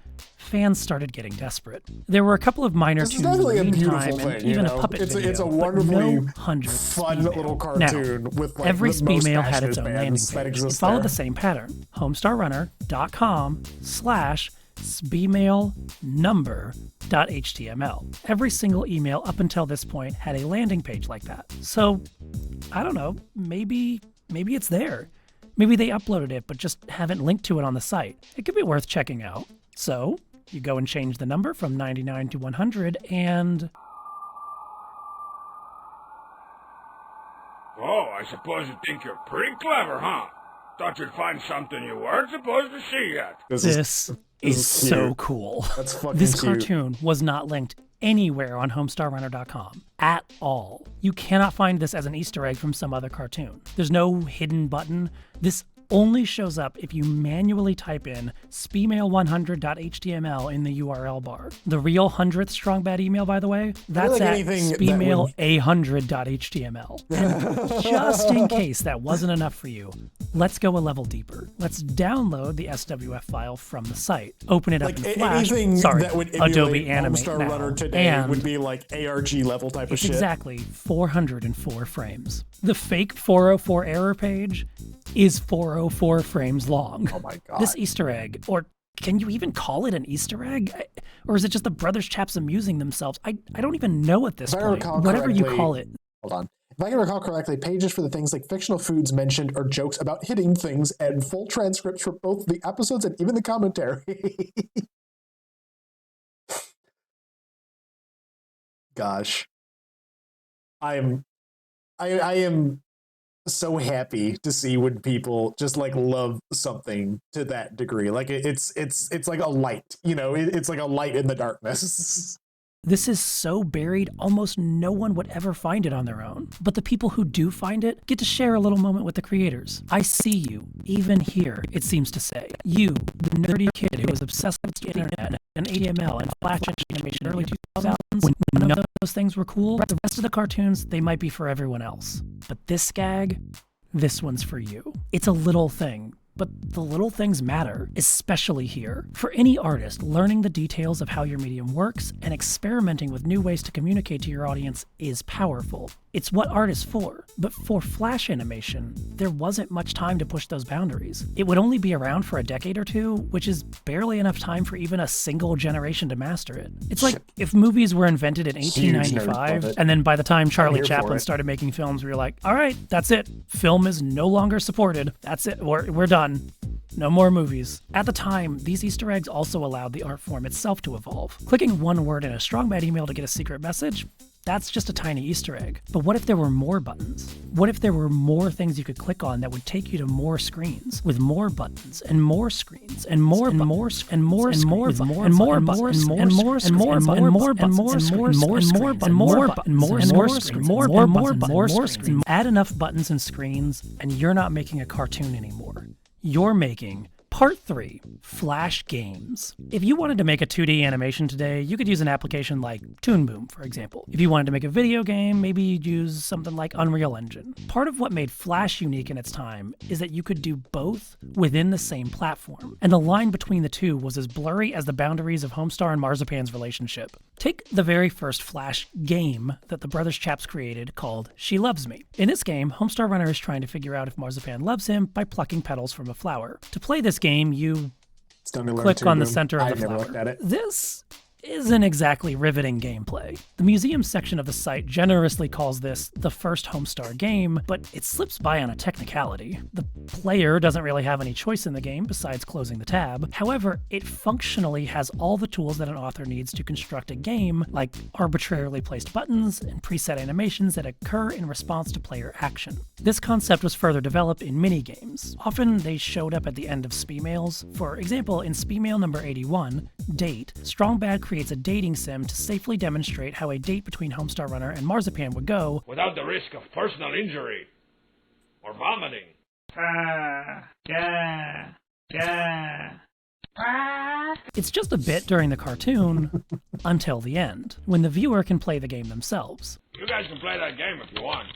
fans started getting desperate. There were a couple of minor This is tunes in definitely the a beautiful meantime, and thing, even you a know? puppet It's video, a but wonderfully no 100th fun speed little mail. cartoon Now, with like every the speed most mail had passionate its own fans landing that page. It exist followed there. the same pattern. homestarrunner.com/speedmailnumber.html. Every single email up until this point had a landing page like that. So, I don't know, maybe it's there. Maybe they uploaded it but just haven't linked to it on the site. It could be worth checking out. So, you go and change the number from 99 to 100 and... Oh, I suppose you think you're pretty clever, huh? Thought you'd find something you weren't supposed to see yet. This is so cute. cool. That's fucking This cute. cartoon was not linked anywhere on homestarrunner.com at all. You cannot find this as an Easter egg from some other cartoon. There's no hidden button. This only shows up if you manually type in speedmail100.html in the URL bar. The real 100th strong bad email, by the way, that's like at anything that speedmail100.html. And just in case that wasn't enough for you, let's go a level deeper. Let's download the SWF file from the site. Open it up Like in Flash. anything Sorry, that would Adobe emulate Animate Homestar now. Runner today And would be like ARG level type of it's shit. exactly 404 frames. The fake 404 error page is 404 frames long. Oh my god. This Easter egg, or can you even call it an Easter egg? Or is it just the Brothers Chaps amusing themselves? I don't even know at this If I point. recall Whatever you correctly- call it. Hold on. If I can recall correctly, pages for the things like fictional foods mentioned or jokes about hitting things and full transcripts for both the episodes and even the commentary. Gosh. I am so happy to see when people just like love something to that degree. Like it's like a light, you know, it's like a light in the darkness. This is so buried, almost no one would ever find it on their own. But the people who do find it get to share a little moment with the creators. I see you, even here, it seems to say. You, the nerdy kid who was obsessed with the internet and HTML and Flash animation in the early 2000s, when none of those things were cool. The rest of the cartoons, they might be for everyone else. But this gag, this one's for you. It's a little thing. But the little things matter, especially here. For any artist, learning the details of how your medium works and experimenting with new ways to communicate to your audience is powerful. It's what art is for. But for Flash animation, there wasn't much time to push those boundaries. It would only be around for a decade or two, which is barely enough time for even a single generation to master it. It's like if movies were invented in Huge nerd, love 1895, it. and then by the time Charlie here for Chaplin it. started making films, we were like, all right, that's it. Film is no longer supported. That's it. We're done. No more movies. At the time, these Easter eggs also allowed the art form itself to evolve. Clicking one word in a strong bad email to get a secret message, that's just a tiny Easter egg. But what if there were more buttons? What if there were more things you could click on that would take you to more screens with more buttons and more screens and more and more and more and more and more and more and more and more and more and more and more and more and more and more and more and more and more and more screens, more and more screens. Add enough buttons and screens, and you're not making a cartoon anymore. You're making Part 3, Flash Games. If you wanted to make a 2D animation today, you could use an application like Toon Boom, for example. If you wanted to make a video game, maybe you'd use something like Unreal Engine. Part of what made Flash unique in its time is that you could do both within the same platform, and the line between the two was as blurry as the boundaries of Homestar and Marzipan's relationship. Take the very first Flash game that the Brothers Chaps created called She Loves Me. In this game, Homestar Runner is trying to figure out if Marzipan loves him by plucking petals from a flower. To play this game, you click on the center of the flower. I've never looked at it. This isn't exactly riveting gameplay. The museum section of the site generously calls this the first Homestar game, but it slips by on a technicality. The player doesn't really have any choice in the game besides closing the tab. However, it functionally has all the tools that an author needs to construct a game, like arbitrarily placed buttons and preset animations that occur in response to player action. This concept was further developed in minigames. Often they showed up at the end of Speemails. For example, in Speemail number 81, Date, Strong Bad creates a dating sim to safely demonstrate how a date between Homestar Runner and Marzipan would go Without the risk of personal injury or vomiting. It's just a bit during the cartoon until the end, when the viewer can play the game themselves. You guys can play that game if you want.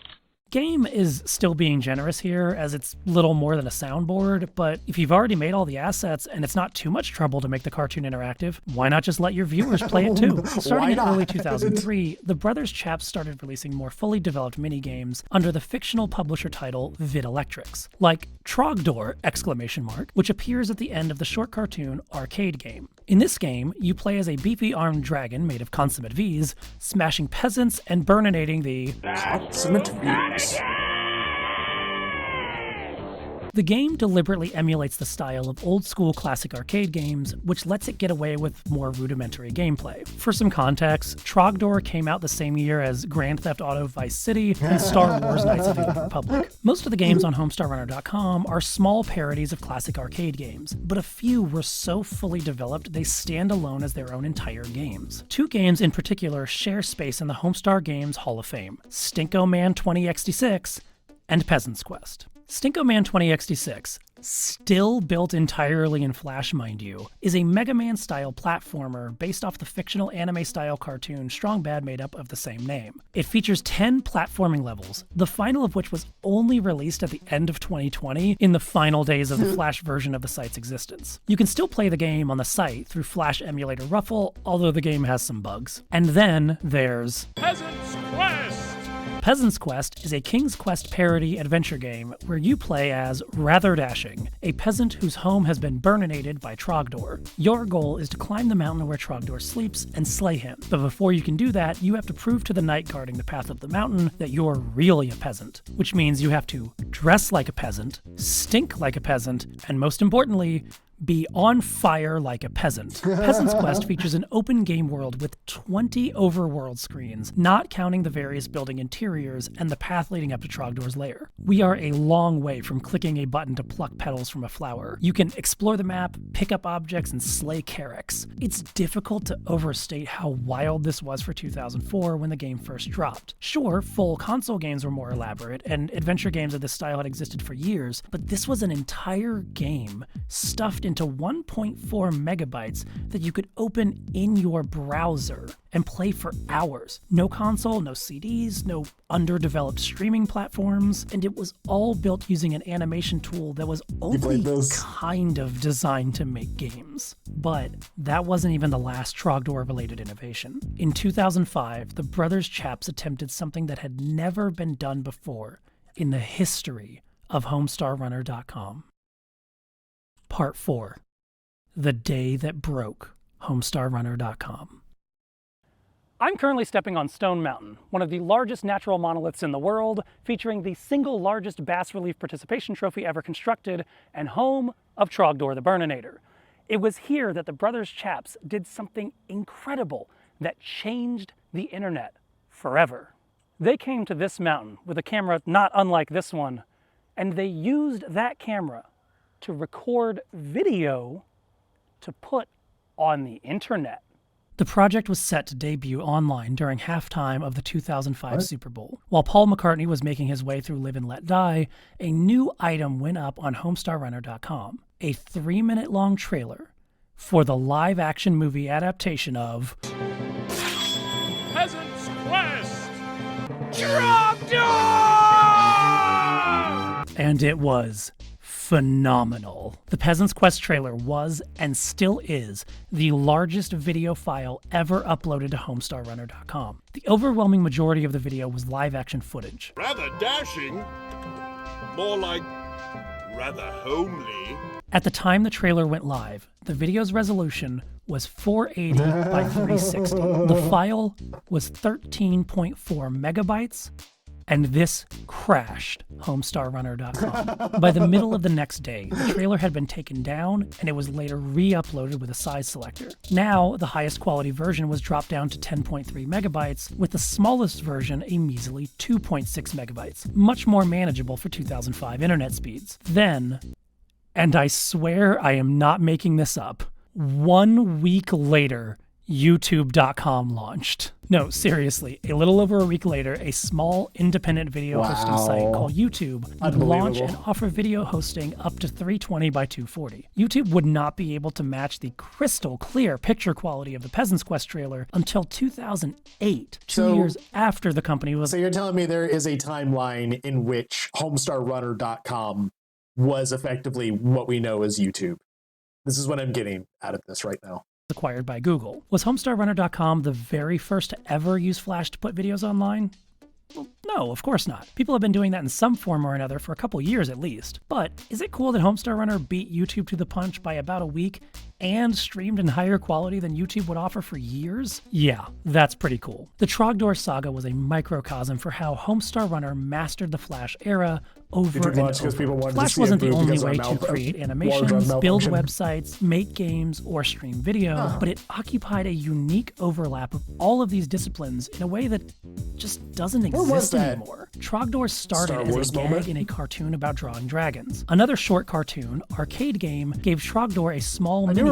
Game is still being generous here, as it's little more than a soundboard, but if you've already made all the assets and it's not too much trouble to make the cartoon interactive, why not just let your viewers play it too? Starting in early 2003, the Brothers Chaps started releasing more fully developed minigames under the fictional publisher title Videlectrix, like Trogdor! Which appears at the end of the short cartoon arcade game. In this game, you play as a beefy armed dragon made of consummate V's, smashing peasants and burninating the Consummate V's. The game deliberately emulates the style of old-school classic arcade games, which lets it get away with more rudimentary gameplay. For some context, Trogdor came out the same year as Grand Theft Auto Vice City and Star Wars Knights of the Old Republic. Most of the games on HomestarRunner.com are small parodies of classic arcade games, but a few were so fully developed they stand alone as their own entire games. Two games in particular share space in the Homestar Games Hall of Fame: Stinko Man 20XD6 and Peasant's Quest. Stinko Man 20XD6, still built entirely in Flash, mind you, is a Mega Man-style platformer based off the fictional anime-style cartoon Strong Bad made up of the same name. It features 10 platforming levels, the final of which was only released at the end of 2020 in the final days of the Flash version of the site's existence. You can still play the game on the site through Flash Emulator Ruffle, although the game has some bugs. And then there's Peasant's Quest! Peasant's Quest is a King's Quest parody adventure game where you play as Rather Dashing, a peasant whose home has been burninated by Trogdor. Your goal is to climb the mountain where Trogdor sleeps and slay him, but before you can do that, you have to prove to the knight guarding the path up the mountain that you're really a peasant, which means you have to dress like a peasant, stink like a peasant, and most importantly, be on fire like a peasant. Peasant's Quest features an open game world with 20 overworld screens, not counting the various building interiors and the path leading up to Trogdor's lair. We are a long way from clicking a button to pluck petals from a flower. You can explore the map, pick up objects, and slay Carracks. It's difficult to overstate how wild this was for 2004 when the game first dropped. Sure, full console games were more elaborate, and adventure games of this style had existed for years, but this was an entire game stuffed into 1.4 megabytes that you could open in your browser and play for hours. No console, no CDs, no underdeveloped streaming platforms, and it was all built using an animation tool that was only kind of designed to make games. But that wasn't even the last Trogdor-related innovation. In 2005, the Brothers Chaps attempted something that had never been done before in the history of HomestarRunner.com. Part 4. The Day That Broke HomestarRunner.com. I'm currently stepping on Stone Mountain, one of the largest natural monoliths in the world, featuring the single largest bas relief participation trophy ever constructed, and home of Trogdor the Burninator. It was here that the Brothers Chaps did something incredible that changed the internet forever. They came to this mountain with a camera not unlike this one, and they used that camera to record video to put on the internet. The project was set to debut online during halftime of the 2005 Super Bowl. While Paul McCartney was making his way through Live and Let Die, a new item went up on HomestarRunner.com, a 3-minute-long trailer for the live-action movie adaptation of Peasant's Quest! Trogdor! And it was phenomenal. The Peasant's Quest trailer was, and still is, the largest video file ever uploaded to HomestarRunner.com. The overwhelming majority of the video was live-action footage. Rather dashing. More like rather homely. At the time the trailer went live, the video's resolution was 480 by 360. The file was 13.4 megabytes, and this crashed HomestarRunner.com. By the middle of the next day, the trailer had been taken down, and it was later re-uploaded with a size selector. Now, the highest quality version was dropped down to 10.3 megabytes, with the smallest version a measly 2.6 megabytes, much more manageable for 2005 internet speeds. Then, and I swear I am not making this up, 1 week later, YouTube.com launched. No, seriously, a little over a week later, a small independent video hosting site called YouTube would launch and offer video hosting up to 320 by 240. YouTube would not be able to match the crystal clear picture quality of the Peasant's Quest trailer until 2008, 2 years after the company was... So you're telling me there is a timeline in which HomestarRunner.com was effectively what we know as YouTube. This is what I'm getting out of this right now. Acquired by Google. Was HomestarRunner.com the very first to ever use Flash to put videos online? Well, no, of course not. People have been doing that in some form or another for a couple years at least. But is it cool that Homestar Runner beat YouTube to the punch by about a week and streamed in higher quality than YouTube would offer for years? Yeah, that's pretty cool. The Trogdor saga was a microcosm for how Homestar Runner mastered the Flash era over and over. Flash wasn't the only way to create animations, build websites, make games, or stream video, but it occupied a unique overlap of all of these disciplines in a way that just doesn't exist anymore. Trogdor started as a gag in a cartoon about drawing dragons. Another short cartoon, Arcade Game, gave Trogdor a small mini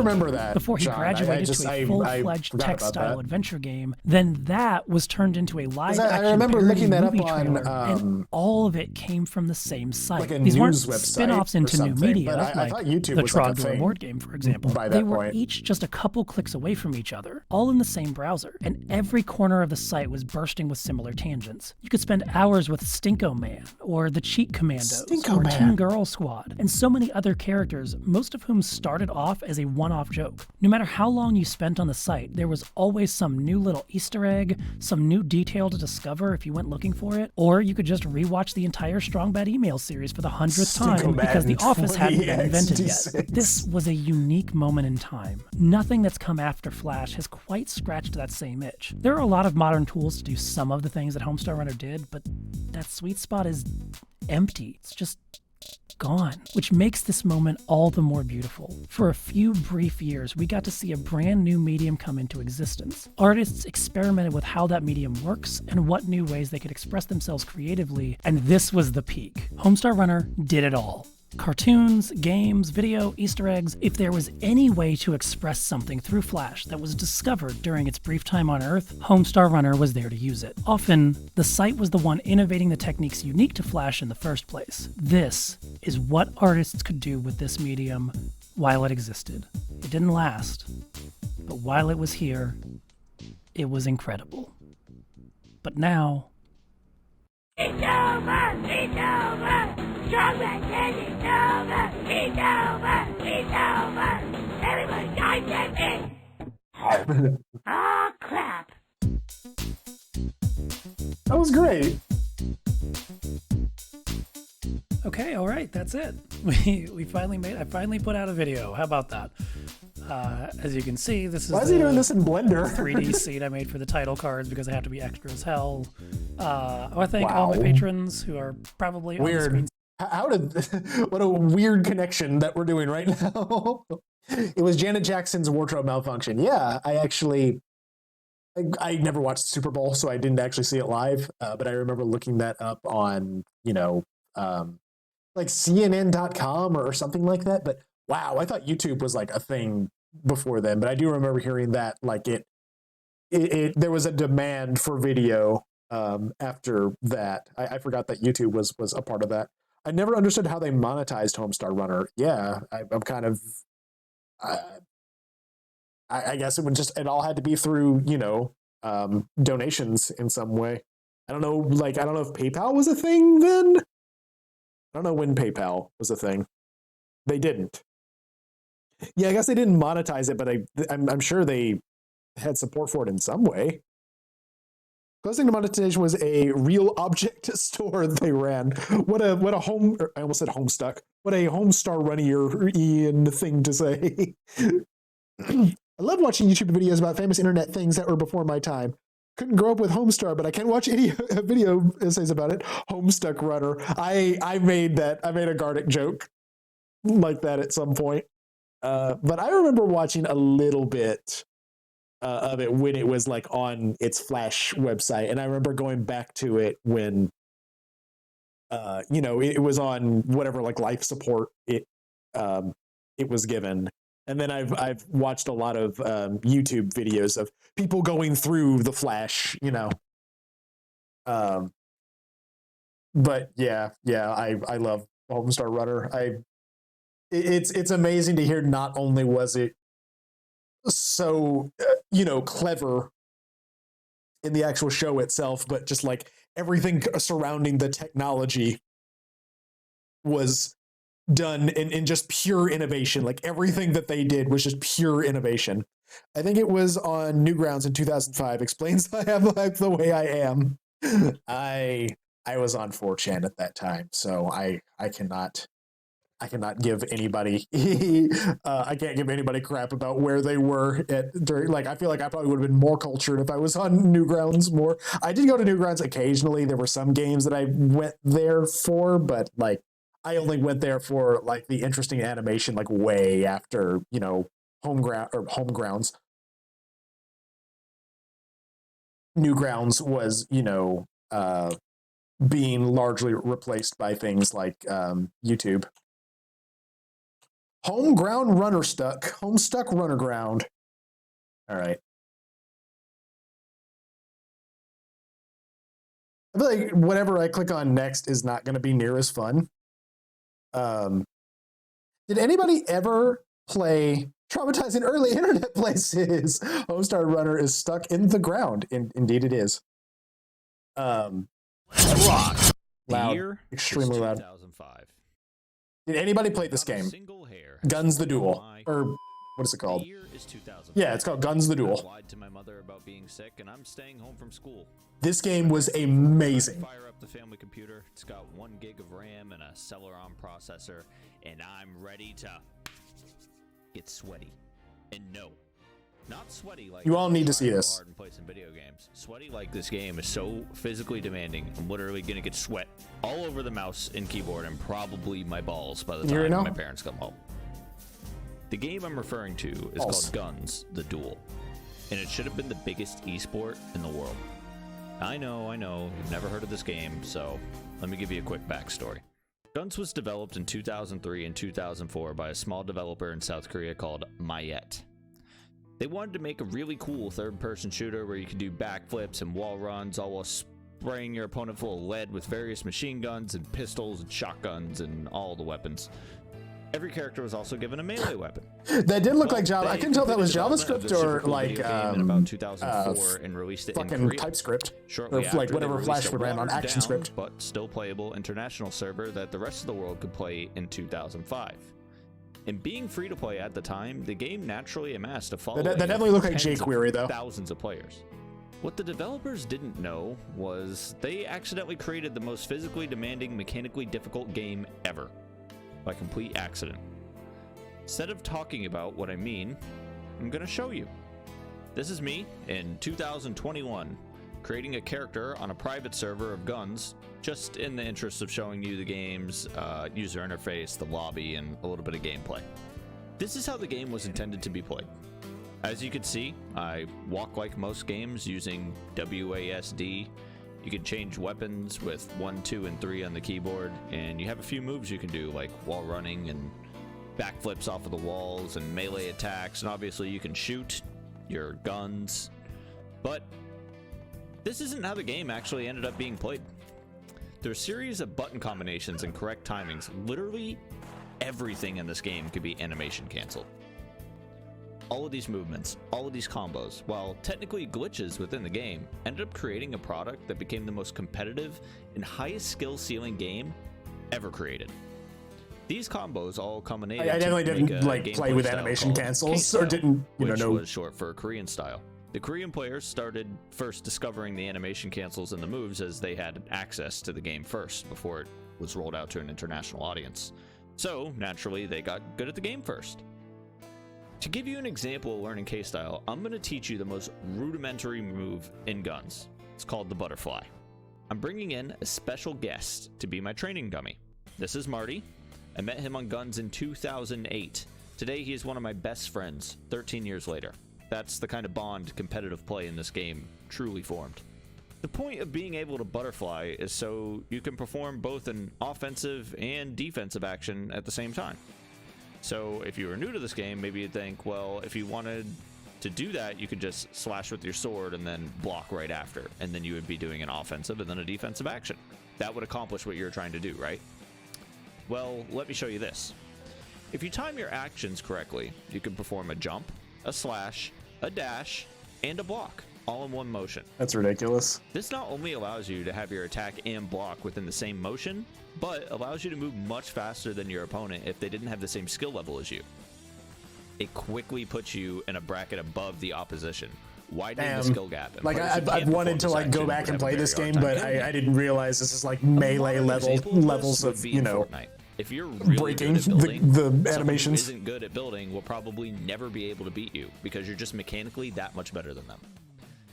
before he graduated to a full-fledged text-style adventure game. Then that was turned into a live-action parody movie trailer, and all of it came from the same site. These weren't spin-offs into new media, like the Trogdor board game, for example. They were each just a couple clicks away from each other, all in the same browser, and every corner of the site was bursting with similar tangents. You could spend hours with Stinko Man, or the Cheat Commandos, or Teen Girl Squad, and so many other characters, most of whom started off as a one-off joke. No matter how long you spent on the site, there was always some new little Easter egg, some new detail to discover if you went looking for it, or you could just rewatch the entire Strong Bad Email series for the 100th time because The Office hadn't been invented yet. This was a unique moment in time. Nothing that's come after Flash has quite scratched that same itch. There are a lot of modern tools to do some of the things that Homestar Runner did, but that sweet spot is empty. It's just gone, which makes this moment all the more beautiful. For a few brief years, we got to see a brand new medium come into existence. Artists experimented with how that medium works and what new ways they could express themselves creatively, and this was the peak. Homestar Runner did it all. Cartoons, games, video, Easter eggs. If there was any way to express something through Flash that was discovered during its brief time on Earth, Homestar Runner was there to use it. Often, the site was the one innovating the techniques unique to Flash in the first place. This is what artists could do with this medium while it existed. It didn't last, but while it was here, it was incredible. But now... It's over! It's over! Strongman says it's over! It's over! It's over! Everybody dive in! Oh, crap! That was great. Okay, all right, that's it. I finally put out a video. How about that? As you can see, this is Why is he doing this in Blender? 3D scene I made for the title cards because I have to be extra as hell. I want to thank all my patrons who are probably on the screen. How did what a weird connection that we're doing right now. It was Janet Jackson's wardrobe malfunction. Yeah, I never watched the Super Bowl, so I didn't actually see it live. But I remember looking that up on, like CNN.com or something like that. But wow, I thought YouTube was like a thing before then. But I do remember hearing that like there was a demand for video after that. I forgot that YouTube was a part of that. I never understood how they monetized Homestar Runner. Yeah, I'm kind of... I guess it all had to be through, donations in some way. I don't know if PayPal was a thing then. I don't know when PayPal was a thing. They didn't. Yeah, I guess they didn't monetize it, but I'm sure they had support for it in some way. Closing to monetization was a real object store that they ran. What a I almost said Homestuck. What a Homestar Runner-ian thing to say. I love watching YouTube videos about famous internet things that were before my time. Couldn't grow up with Homestar, but I can't watch any video essays about it. Homestuck Runner. I made a Gardic joke like that at some point. But I remember watching a little bit of it when it was like on its Flash website, and I remember going back to it when it was on whatever like life support it was given, And then I've watched a lot of YouTube videos of people going through the Flash, you know. But yeah, I love Homestar Runner. It's amazing to hear. Not only was it so clever in the actual show itself, but just like everything surrounding the technology was done in just pure innovation. Like everything that they did was just pure innovation. I think it was on Newgrounds in 2005. Explains I am like the way I am. I was on 4chan at that time, so I cannot give anybody I can't give anybody crap about where they were during. Like, I feel like I probably would have been more cultured if I was on Newgrounds more. I did go to Newgrounds occasionally. There were some games that I went there for, but like I only went there for like the interesting animation, like way after, Homegrounds. Newgrounds was, being largely replaced by things like YouTube. Homestuck runner ground. All right. I feel like whatever I click on next is not going to be near as fun. Did anybody ever play Traumatizing Early Internet Places? Homestar Runner is stuck in the ground. Indeed it is. Rock. Loud. Extremely loud. 2005. Did anybody play this game? Guns the Duel. Or what is it called? The year is 2005. Yeah, it's called Guns the Duel. I lied to my mother about being sick, and I'm staying home from school. This game was amazing. Fire up the family computer. It's got 1 gig of RAM and a Celeron processor, and I'm ready to get sweaty. And no, not sweaty like you all need to see this. Hard and play some video games. Sweaty like this game is so physically demanding. I'm literally gonna get sweat all over the mouse and keyboard and probably my balls by the time my parents come home. The game I'm referring to is called Guns the Duel, and it should have been the biggest esport in the world. I know, you've never heard of this game, so let me give you a quick backstory. Guns was developed in 2003 and 2004 by a small developer in South Korea called Mayet. They wanted to make a really cool third-person shooter where you could do backflips and wall runs, all while spraying your opponent full of lead with various machine guns and pistols and shotguns and all the weapons. Every character was also given a melee weapon. That did look like Java. I couldn't tell if that was JavaScript or like in about 2004 and released it in Korea. TypeScript, Shortly or like after, whatever Flash would ran on ActionScript. But still playable international server that the rest of the world could play in 2005. And being free to play at the time, the game naturally amassed a following. That definitely looked like jQuery though. Thousands of players. What the developers didn't know was they accidentally created the most physically demanding, mechanically difficult game ever. By complete accident. Instead of talking about what I mean, I'm gonna show you. This is me in 2021, creating a character on a private server of Guns, just in the interest of showing you the game's user interface, the lobby, and a little bit of gameplay. This is how the game was intended to be played. As you can see, I walk like most games using WASD. You can change weapons with 1, 2, and 3 on the keyboard, and you have a few moves you can do, like wall running and backflips off of the walls and melee attacks, and obviously you can shoot your guns. But this isn't how the game actually ended up being played. There's a series of button combinations and correct timings. Literally everything in this game could be animation canceled. All of these movements, all of these combos, while technically glitches within the game, ended up creating a product that became the most competitive and highest skill ceiling game ever created. These combos all culminated. I definitely didn't like play with animation cancels, or didn't, which was short for Korean style. The Korean players started first discovering the animation cancels and the moves as they had access to the game first before it was rolled out to an international audience. So naturally, they got good at the game first. To give you an example of learning K-style, I'm going to teach you the most rudimentary move in Guns. It's called the butterfly. I'm bringing in a special guest to be my training dummy. This is Marty. I met him on Guns in 2008. Today he is one of my best friends, 13 years later. That's the kind of bond competitive play in this game truly formed. The point of being able to butterfly is so you can perform both an offensive and defensive action at the same time. So if you were new to this game, maybe you'd think, well, if you wanted to do that, you could just slash with your sword and then block right after, and then you would be doing an offensive and then a defensive action. That would accomplish what you're trying to do, right? Well, let me show you this. If you time your actions correctly, you can perform a jump, a slash, a dash, and a block, all in one motion. That's ridiculous. This not only allows you to have your attack and block within the same motion, but allows you to move much faster than your opponent if they didn't have the same skill level as you. It quickly puts you in a bracket above the opposition, widening the skill gap. And like I've wanted to like go back and play this game, but I didn't realize this is like melee levels of, you know, Fortnite. If you're really breaking good at building, the animations. Someone who isn't good at building will probably never be able to beat you because you're just mechanically that much better than them.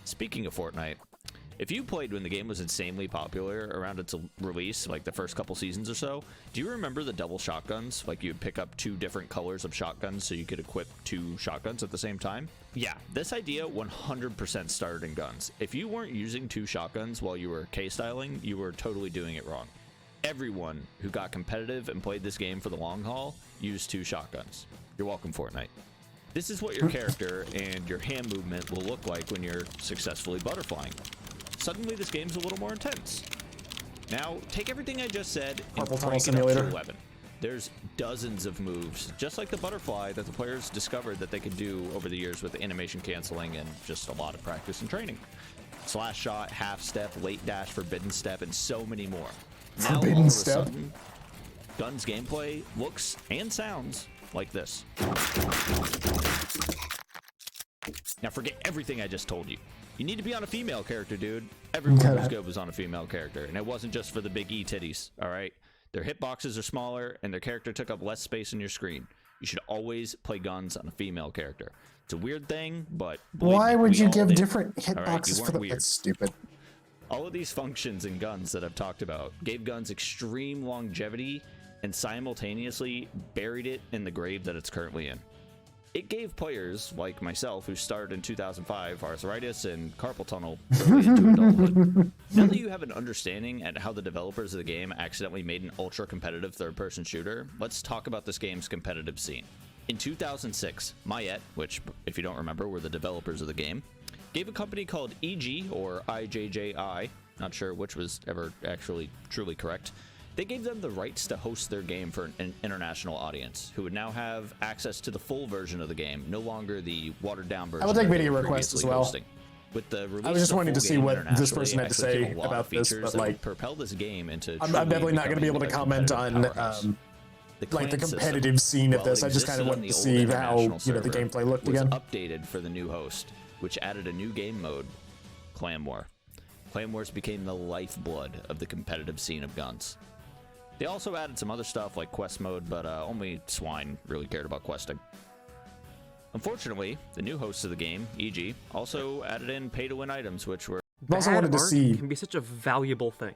Speaking of Fortnite, if you played when the game was insanely popular around its release, like the first couple seasons or so, do you remember the double shotguns? Like you'd pick up 2 different colors of shotguns so you could equip 2 shotguns at the same time? Yeah, this idea 100% started in guns. If you weren't using 2 shotguns while you were K-styling, you were totally doing it wrong. Everyone who got competitive and played this game for the long haul used 2 shotguns. You're welcome, Fortnite. This is what your character and your hand movement will look like when you're successfully butterflying. Suddenly, this game's a little more intense. Now, take everything I just said and crank it up to 11. There's dozens of moves, just like the butterfly, that the players discovered that they could do over the years with animation canceling and just a lot of practice and training. Slash shot, half step, late dash, forbidden step, and so many more. Now, all of a sudden, Guns gameplay looks and sounds like this. Now forget everything I just told you. You need to be on a female character, dude. Everyone who's good was on a female character, and it wasn't just for the big E titties, all right? Their hitboxes are smaller, and their character took up less space on your screen. You should always play Guns on a female character. It's a weird thing, but why would you give did. different All right, hitboxes for them? That's stupid. All of these functions in Guns that I've talked about gave Guns extreme longevity and simultaneously buried it in the grave that it's currently in. It gave players like myself, who started in 2005, arthritis and carpal tunnel early into adulthood. Now that you have an understanding at how the developers of the game accidentally made an ultra-competitive third-person shooter, let's talk about this game's competitive scene. In 2006, Mayet, which, if you don't remember, were the developers of the game, gave a company called EG, or IJJI, not sure which was ever actually truly correct, they gave them the rights to host their game for an international audience, who would now have access to the full version of the game, no longer the watered-down version. I will take video requests as well. Hosting. With the release I was just wanting to see what this internationally, person had to say about this, but like, propel this game into I'm definitely not going to be able to comment on like the competitive scene of this. I just kind of wanted to see how, you know, the gameplay looked again. Updated for the new host, which added a new game mode, Clan War. Clan Wars became the lifeblood of the competitive scene of Guns. They also added some other stuff like quest mode, but only swine really cared about questing. Unfortunately, the new hosts of the game, EG, also added in pay-to-win items, which were... I also wanted to see... can be such a valuable thing.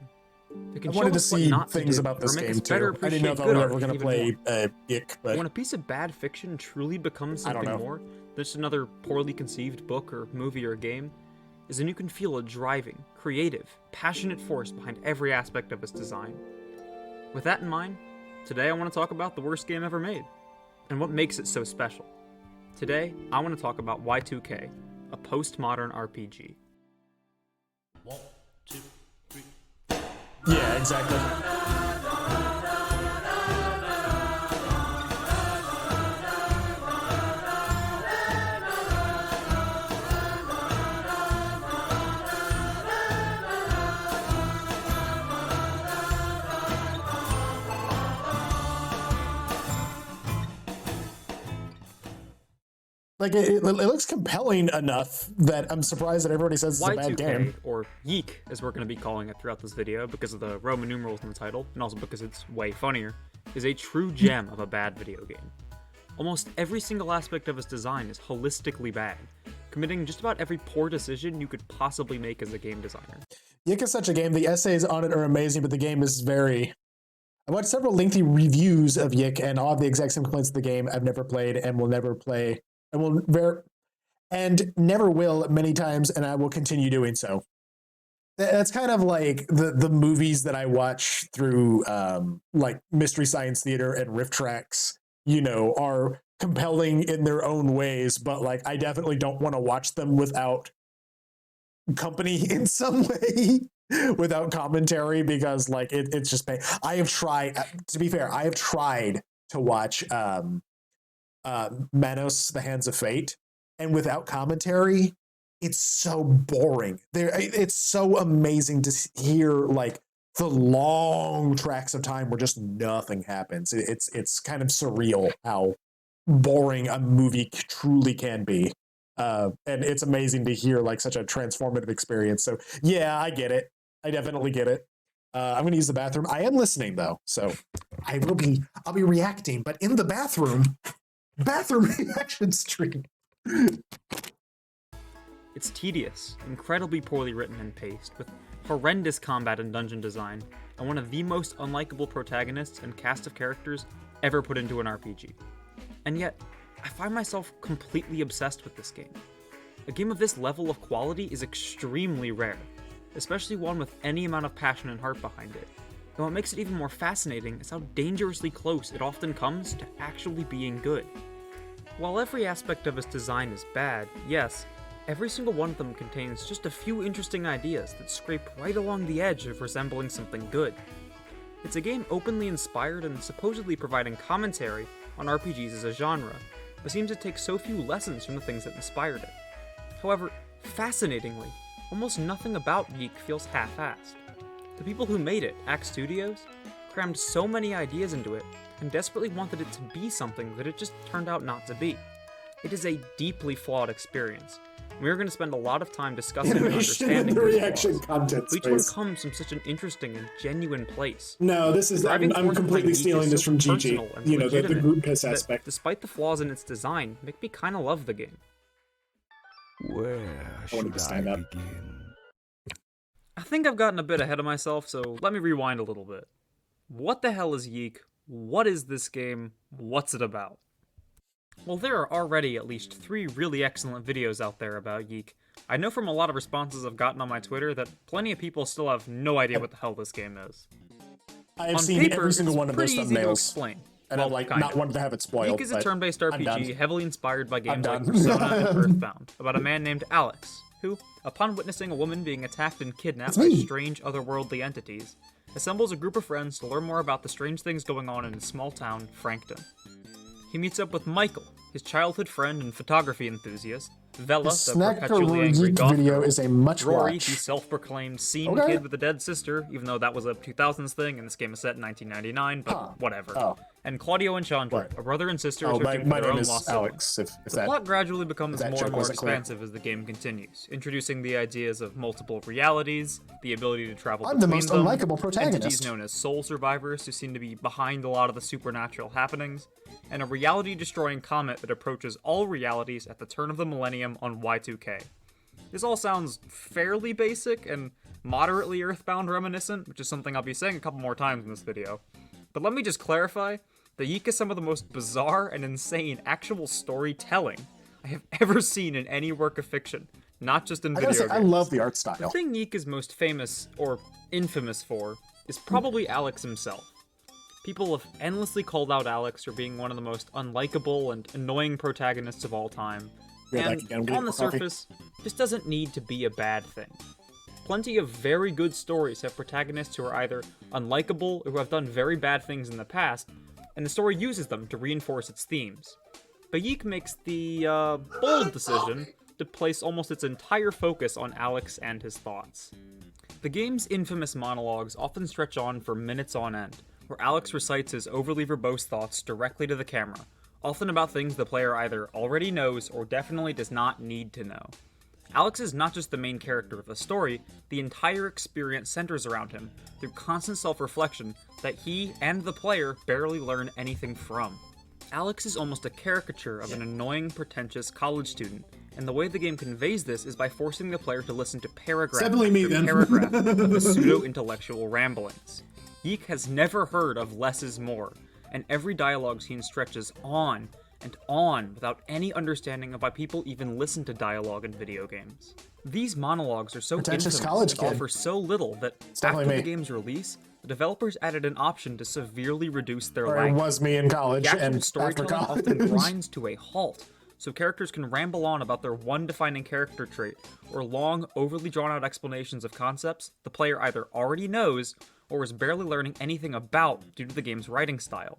I wanted to see things about this game too. I didn't know if I was ever going to play Yick, but... When a piece of bad fiction truly becomes something more than just another poorly conceived book or movie or game, is when you can feel a driving, creative, passionate force behind every aspect of its design. With that in mind, today I want to talk about the worst game ever made, and what makes it so special. Today, I want to talk about Y2K, a postmodern RPG. 1, 2, 3. Yeah, exactly. Like, it looks compelling enough that I'm surprised that everybody says it's a bad game. Or Yeek, as we're going to be calling it throughout this video, because of the Roman numerals in the title, and also because it's way funnier, is a true gem of a bad video game. Almost every single aspect of its design is holistically bad, committing just about every poor decision you could possibly make as a game designer. Yick is such a game. The essays on it are amazing, but the game is very... I watched several lengthy reviews of Yick, and all of the exact same complaints of the game I've never played and will never play. And never will many times, and I will continue doing so. That's kind of like the movies that I watch through like Mystery Science Theater and Riff Tracks, you know, are compelling in their own ways, but like I definitely don't want to watch them without company in some way, without commentary, because like it's just I have tried, to be fair, I have tried to watch Manos, The Hands of Fate, and without commentary, it's so boring. It's so amazing to hear like the long tracks of time where just nothing happens. It's kind of surreal how boring a movie truly can be. And it's amazing to hear like such a transformative experience. So yeah, I get it. I definitely get it. I'm going to use the bathroom. I am listening though, so I'll be reacting, but in the bathroom reaction stream. It's tedious, incredibly poorly written and paced, with horrendous combat and dungeon design, and one of the most unlikable protagonists and cast of characters ever put into an RPG. And yet, I find myself completely obsessed with this game. A game of this level of quality is extremely rare, especially one with any amount of passion and heart behind it. And what makes it even more fascinating is how dangerously close it often comes to actually being good. While every aspect of its design is bad, yes, every single one of them contains just a few interesting ideas that scrape right along the edge of resembling something good. It's a game openly inspired and supposedly providing commentary on RPGs as a genre, but seems to take so few lessons from the things that inspired it. However, fascinatingly, almost nothing about Yeek feels half-assed. The people who made it, Axe Studios, crammed so many ideas into it and desperately wanted it to be something that it just turned out not to be. It is a deeply flawed experience. We are going to spend a lot of time discussing and understanding the these reaction flaws. content Each one comes from such an interesting and genuine place. No, this is I'm completely stealing this from Gigi. You know, the group piss aspect. Despite the flaws in its design, make me kind of love the game. Where should I begin? I think I've gotten a bit ahead of myself, so let me rewind a little bit. What the hell is Yeek? What is this game? What's it about? Well, there are already at least 3 really excellent videos out there about Yeek. I know from a lot of responses I've gotten on my Twitter that plenty of people still have no idea what the hell this game is. I have seen every single one of those thumbnails. Explain. And well, I like not wanted to have it spoiled. Yeek is a turn-based RPG heavily inspired by games like done. Persona and Earthbound, about a man named Alex, who, upon witnessing a woman being attacked and kidnapped by strange otherworldly entities, assembles a group of friends to learn more about the strange things going on in his small town, Frankton. He meets up with Michael, his childhood friend and photography enthusiast, Vela, the perpetually angry goth video is a much Rory, watch. the self-proclaimed scene kid with a dead sister, even though that was a 2000s thing and this game is set in 1999, but whatever. And Claudio and Chandra, a brother and sister searching for their own lost Alex, siblings. if The plot gradually becomes more and more expansive as the game continues, introducing the ideas of multiple realities, the ability to travel between them, the most unlikable protagonist. entities known as soul survivors who seem to be behind a lot of the supernatural happenings, and a reality-destroying comet that approaches all realities at the turn of the millennium on Y2K. This all sounds fairly basic and moderately Earthbound reminiscent, which is something I'll be saying a couple more times in this video. But let me just clarify, that Yeek is some of the most bizarre and insane actual storytelling I have ever seen in any work of fiction, not just in video games. I love the art style. The thing Yeek is most famous, or infamous for, is probably Alex himself. People have endlessly called out Alex for being one of the most unlikable and annoying protagonists of all time, and on the surface, this doesn't need to be a bad thing. Plenty of very good stories have protagonists who are either unlikable or who have done very bad things in the past, and the story uses them to reinforce its themes. But Yeek makes the bold decision to place almost its entire focus on Alex and his thoughts. The game's infamous monologues often stretch on for minutes on end, where Alex recites his overly verbose thoughts directly to the camera, often about things the player either already knows or definitely does not need to know. Alex is not just the main character of the story, the entire experience centers around him, through constant self-reflection that he and the player barely learn anything from. Alex is almost a caricature of an annoying, pretentious college student, and the way the game conveys this is by forcing the player to listen to paragraph after paragraph of his pseudo-intellectual ramblings. Yeek has never heard of less is more, and every dialogue scene stretches on and on without any understanding of why people even listen to dialogue in video games. These monologues are so infamous and offer so little that after the game's release, the developers added an option to severely reduce their Or it language. was me in college The actual and after storytelling college. often grinds to a halt, so characters can ramble on about their one defining character trait, or long, overly drawn-out explanations of concepts the player either already knows or is barely learning anything about due to the game's writing style.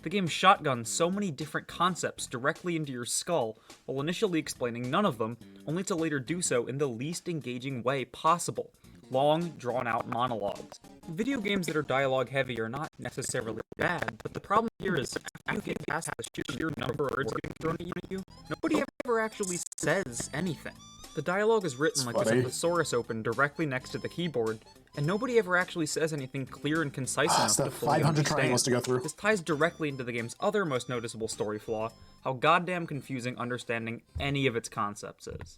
The game shotguns so many different concepts directly into your skull, while initially explaining none of them, only to later do so in the least engaging way possible. Long, drawn-out monologues. Video games that are dialogue-heavy are not necessarily bad, but the problem here is, after you get past the sheer number of words getting thrown at you, nobody ever actually says anything. The dialogue is written like there's a thesaurus open directly next to the keyboard, and nobody ever actually says anything clear and concise enough to fully 500 triangles to go through. This ties directly into the game's other most noticeable story flaw, how goddamn confusing understanding any of its concepts is.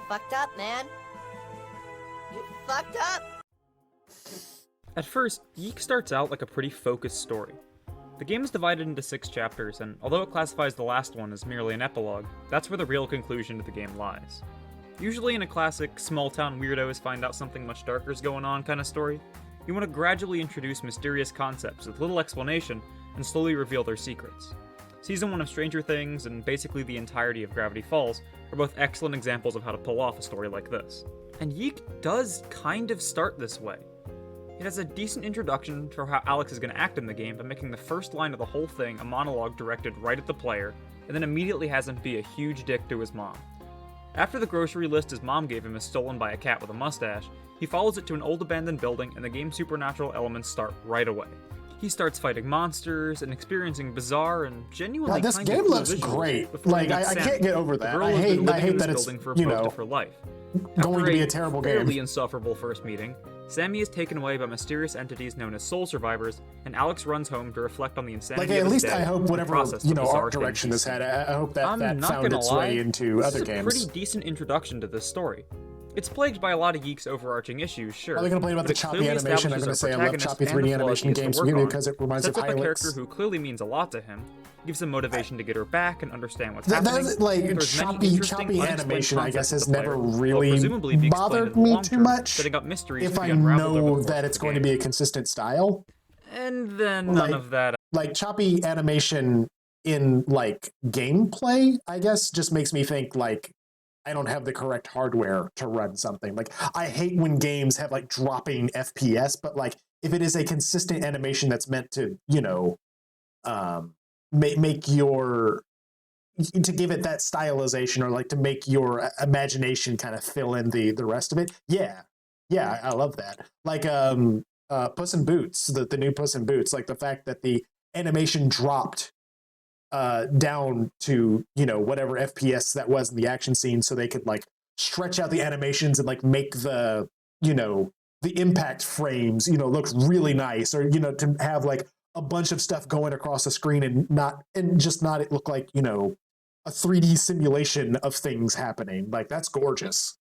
Fucked up, man. You fucked up. At first, Yeek starts out like a pretty focused story. The game is divided into 6 chapters, and although it classifies the last one as merely an epilogue, that's where the real conclusion to the game lies. Usually in a classic, small-town weirdos find out something much darker is going on kind of story, you want to gradually introduce mysterious concepts with little explanation and slowly reveal their secrets. Season 1 of Stranger Things and basically the entirety of Gravity Falls are both excellent examples of how to pull off a story like this. And Yeek does kind of start this way. It has a decent introduction for how Alex is going to act in the game by making the first line of the whole thing a monologue directed right at the player, and then immediately has him be a huge dick to his mom. After the grocery list his mom gave him is stolen by a cat with a mustache, he follows it to an old abandoned building and the game's supernatural elements start right away. He starts fighting monsters and experiencing bizarre and genuinely this kind game of cool looks visuals great. before he Like, meets I Sammy, can't get over the that. girl I who's hate- been I living hate in this that it's, building for you most know, of her life. going After to be a terrible game. fairly insufferable first meeting, Sammy is taken away by mysterious entities known as soul survivors, and Alex runs home to reflect on the insanity Like, of at his least day I hope and whatever, process you the know, bizarre art things direction he this sees. had, I hope that I'm that not found gonna its lie, way into this other is a games. pretty decent introduction to this story. It's plagued by a lot of Yeek's overarching issues, sure. Are they going to complain about but the it choppy clearly animation? I'm going to establishes say our I love protagonist choppy and 3D the flaws animation he has to games work community on, because it reminds sets of up a High character who clearly means a lot to him, gives him motivation to get her back and understand what's That happening. is, like, There's many choppy interesting, unexplained animation, I guess, concepts has to the never player, will really presumably be explained bothered in the me long too term, much. setting up mysteries If to be I unraveled over know the that course it's of the going to game. be a consistent style. And then none of that. Like, choppy animation in, like, gameplay, I guess, just makes me think, like, I don't have the correct hardware to run something. Like, I hate when games have, like, dropping FPS, but, like, if it is a consistent animation that's meant to, you know, make your... to give it that stylization, or, like, to make your imagination kind of fill in the rest of it. Yeah, I love that. Like, Puss in Boots, the new Puss in Boots, like, the fact that the animation dropped down to, you know, whatever FPS that was in the action scene, so they could, like, stretch out the animations and, like, make the, you know, the impact frames, you know, look really nice, or, you know, to have, like, a bunch of stuff going across the screen and just not it look like, you know, a 3D simulation of things happening. Like, that's gorgeous.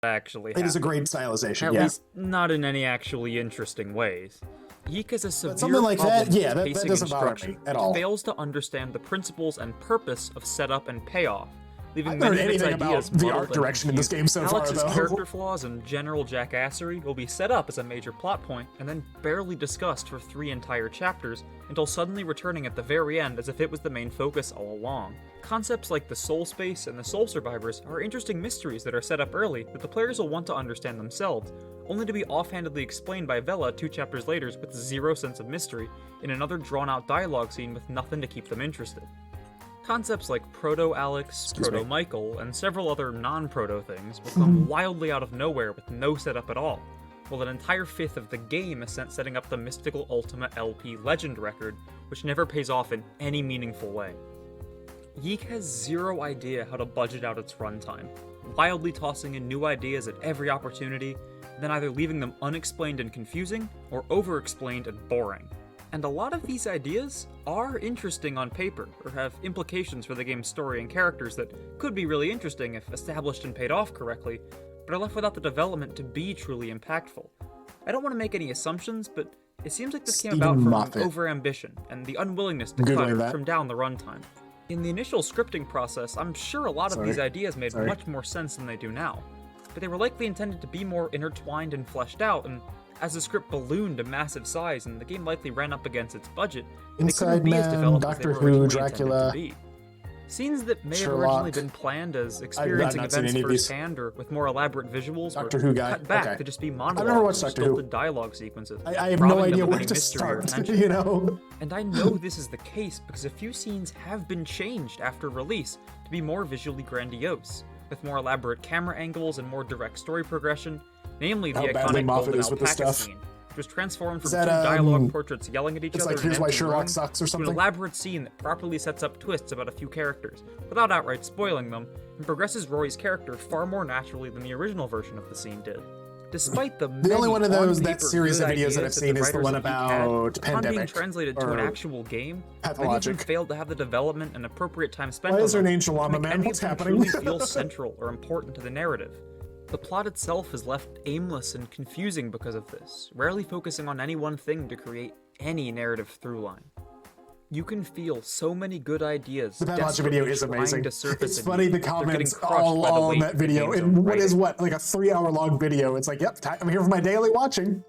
Actually it is a great stylization. At yeah, least not in any actually interesting ways. Yeek has a severe something like problem that, yeah, with that pacing doesn't and bother structure. me at It all. fails to understand the principles and purpose of setup and payoff, leaving I've many learned of its anything ideas about the muddled art and direction in this confusing. game so far, Alex's though. character flaws and general jackassery will be set up as a major plot point and then barely discussed for 3 entire chapters until suddenly returning at the very end as if it was the main focus all along. Concepts like the soul space and the soul survivors are interesting mysteries that are set up early that the players will want to understand themselves, only to be offhandedly explained by Vela 2 chapters later with zero sense of mystery in another drawn-out dialogue scene with nothing to keep them interested. Concepts like Proto-Alex, Proto-Michael, and several other non-Proto things will come wildly out of nowhere with no setup at all, while an entire fifth of the game is spent setting up the mystical Ultima LP Legend record, which never pays off in any meaningful way. Yeek has zero idea how to budget out its runtime, wildly tossing in new ideas at every opportunity, then either leaving them unexplained and confusing, or over-explained and boring. And a lot of these ideas are interesting on paper, or have implications for the game's story and characters that could be really interesting if established and paid off correctly, but are left without the development to be truly impactful. I don't want to make any assumptions, but it seems like this came about from overambition and the unwillingness to cut or trim down the runtime. In the initial scripting process, I'm sure a lot of these ideas made much more sense than they do now, but they were likely intended to be more intertwined and fleshed out, and As the script ballooned to massive size and the game likely ran up against its budget, they Inside couldn't be as Man, developed as they Doctor were Who, originally Dracula, intended to be. Scenes that may have Sherlock. originally been planned as experiencing not seen events any of these. firsthand or with more elaborate visuals Doctor were Who guy. cut back Okay. to just be I've monologues never watched or Doctor Who. stilted dialogue sequences. I have robbing no them idea of where any to mystery or start, tension. you know? And I know this is the case because a few scenes have been changed after release to be more visually grandiose, with more elaborate camera angles and more direct story progression, namely the How badly iconic Moffat golden is with this alpaca stuff. scene, which was transformed from Is that, two dialogue portraits yelling at each it's other like, in here's an why empty Sherlock room, sucks or to an something? elaborate scene that properly sets up twists about a few characters, without outright spoiling them, and progresses Rory's character far more naturally than the original version of the scene did. Despite the only one of those, many that series of on-paper videos good that I've ideas seen that is the writers one of Geek had, about upon being Pandemic, translated to an or actual game, many of them Pathologic. failed to have the development and appropriate time spent Why on is there an them angel to llama, make man? any What's of them happening? truly feel central or important to the narrative. The plot itself is left aimless and confusing because of this, rarely focusing on any one thing to create any narrative through line. You can feel so many good ideas. The Pathologic video is desperately amazing. trying to surface It's in funny, you. the They're getting comments crushed by the all weight in that of the video. game's And own what is writing. what? Like a 3-hour long video. It's like, yep, I'm here for my daily watching.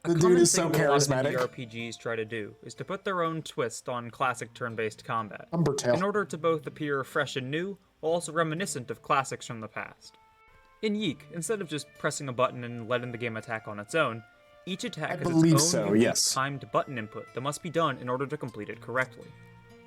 The dude common is so thing that a lot of charismatic. indie RPGs try to do is to put their own twist on classic turn-based combat, Umbertail. in order to both appear fresh and new, while also reminiscent of classics from the past. In Yeek, instead of just pressing a button and letting the game attack on its own, each attack has believe its own so, unique yes. timed button input that must be done in order to complete it correctly.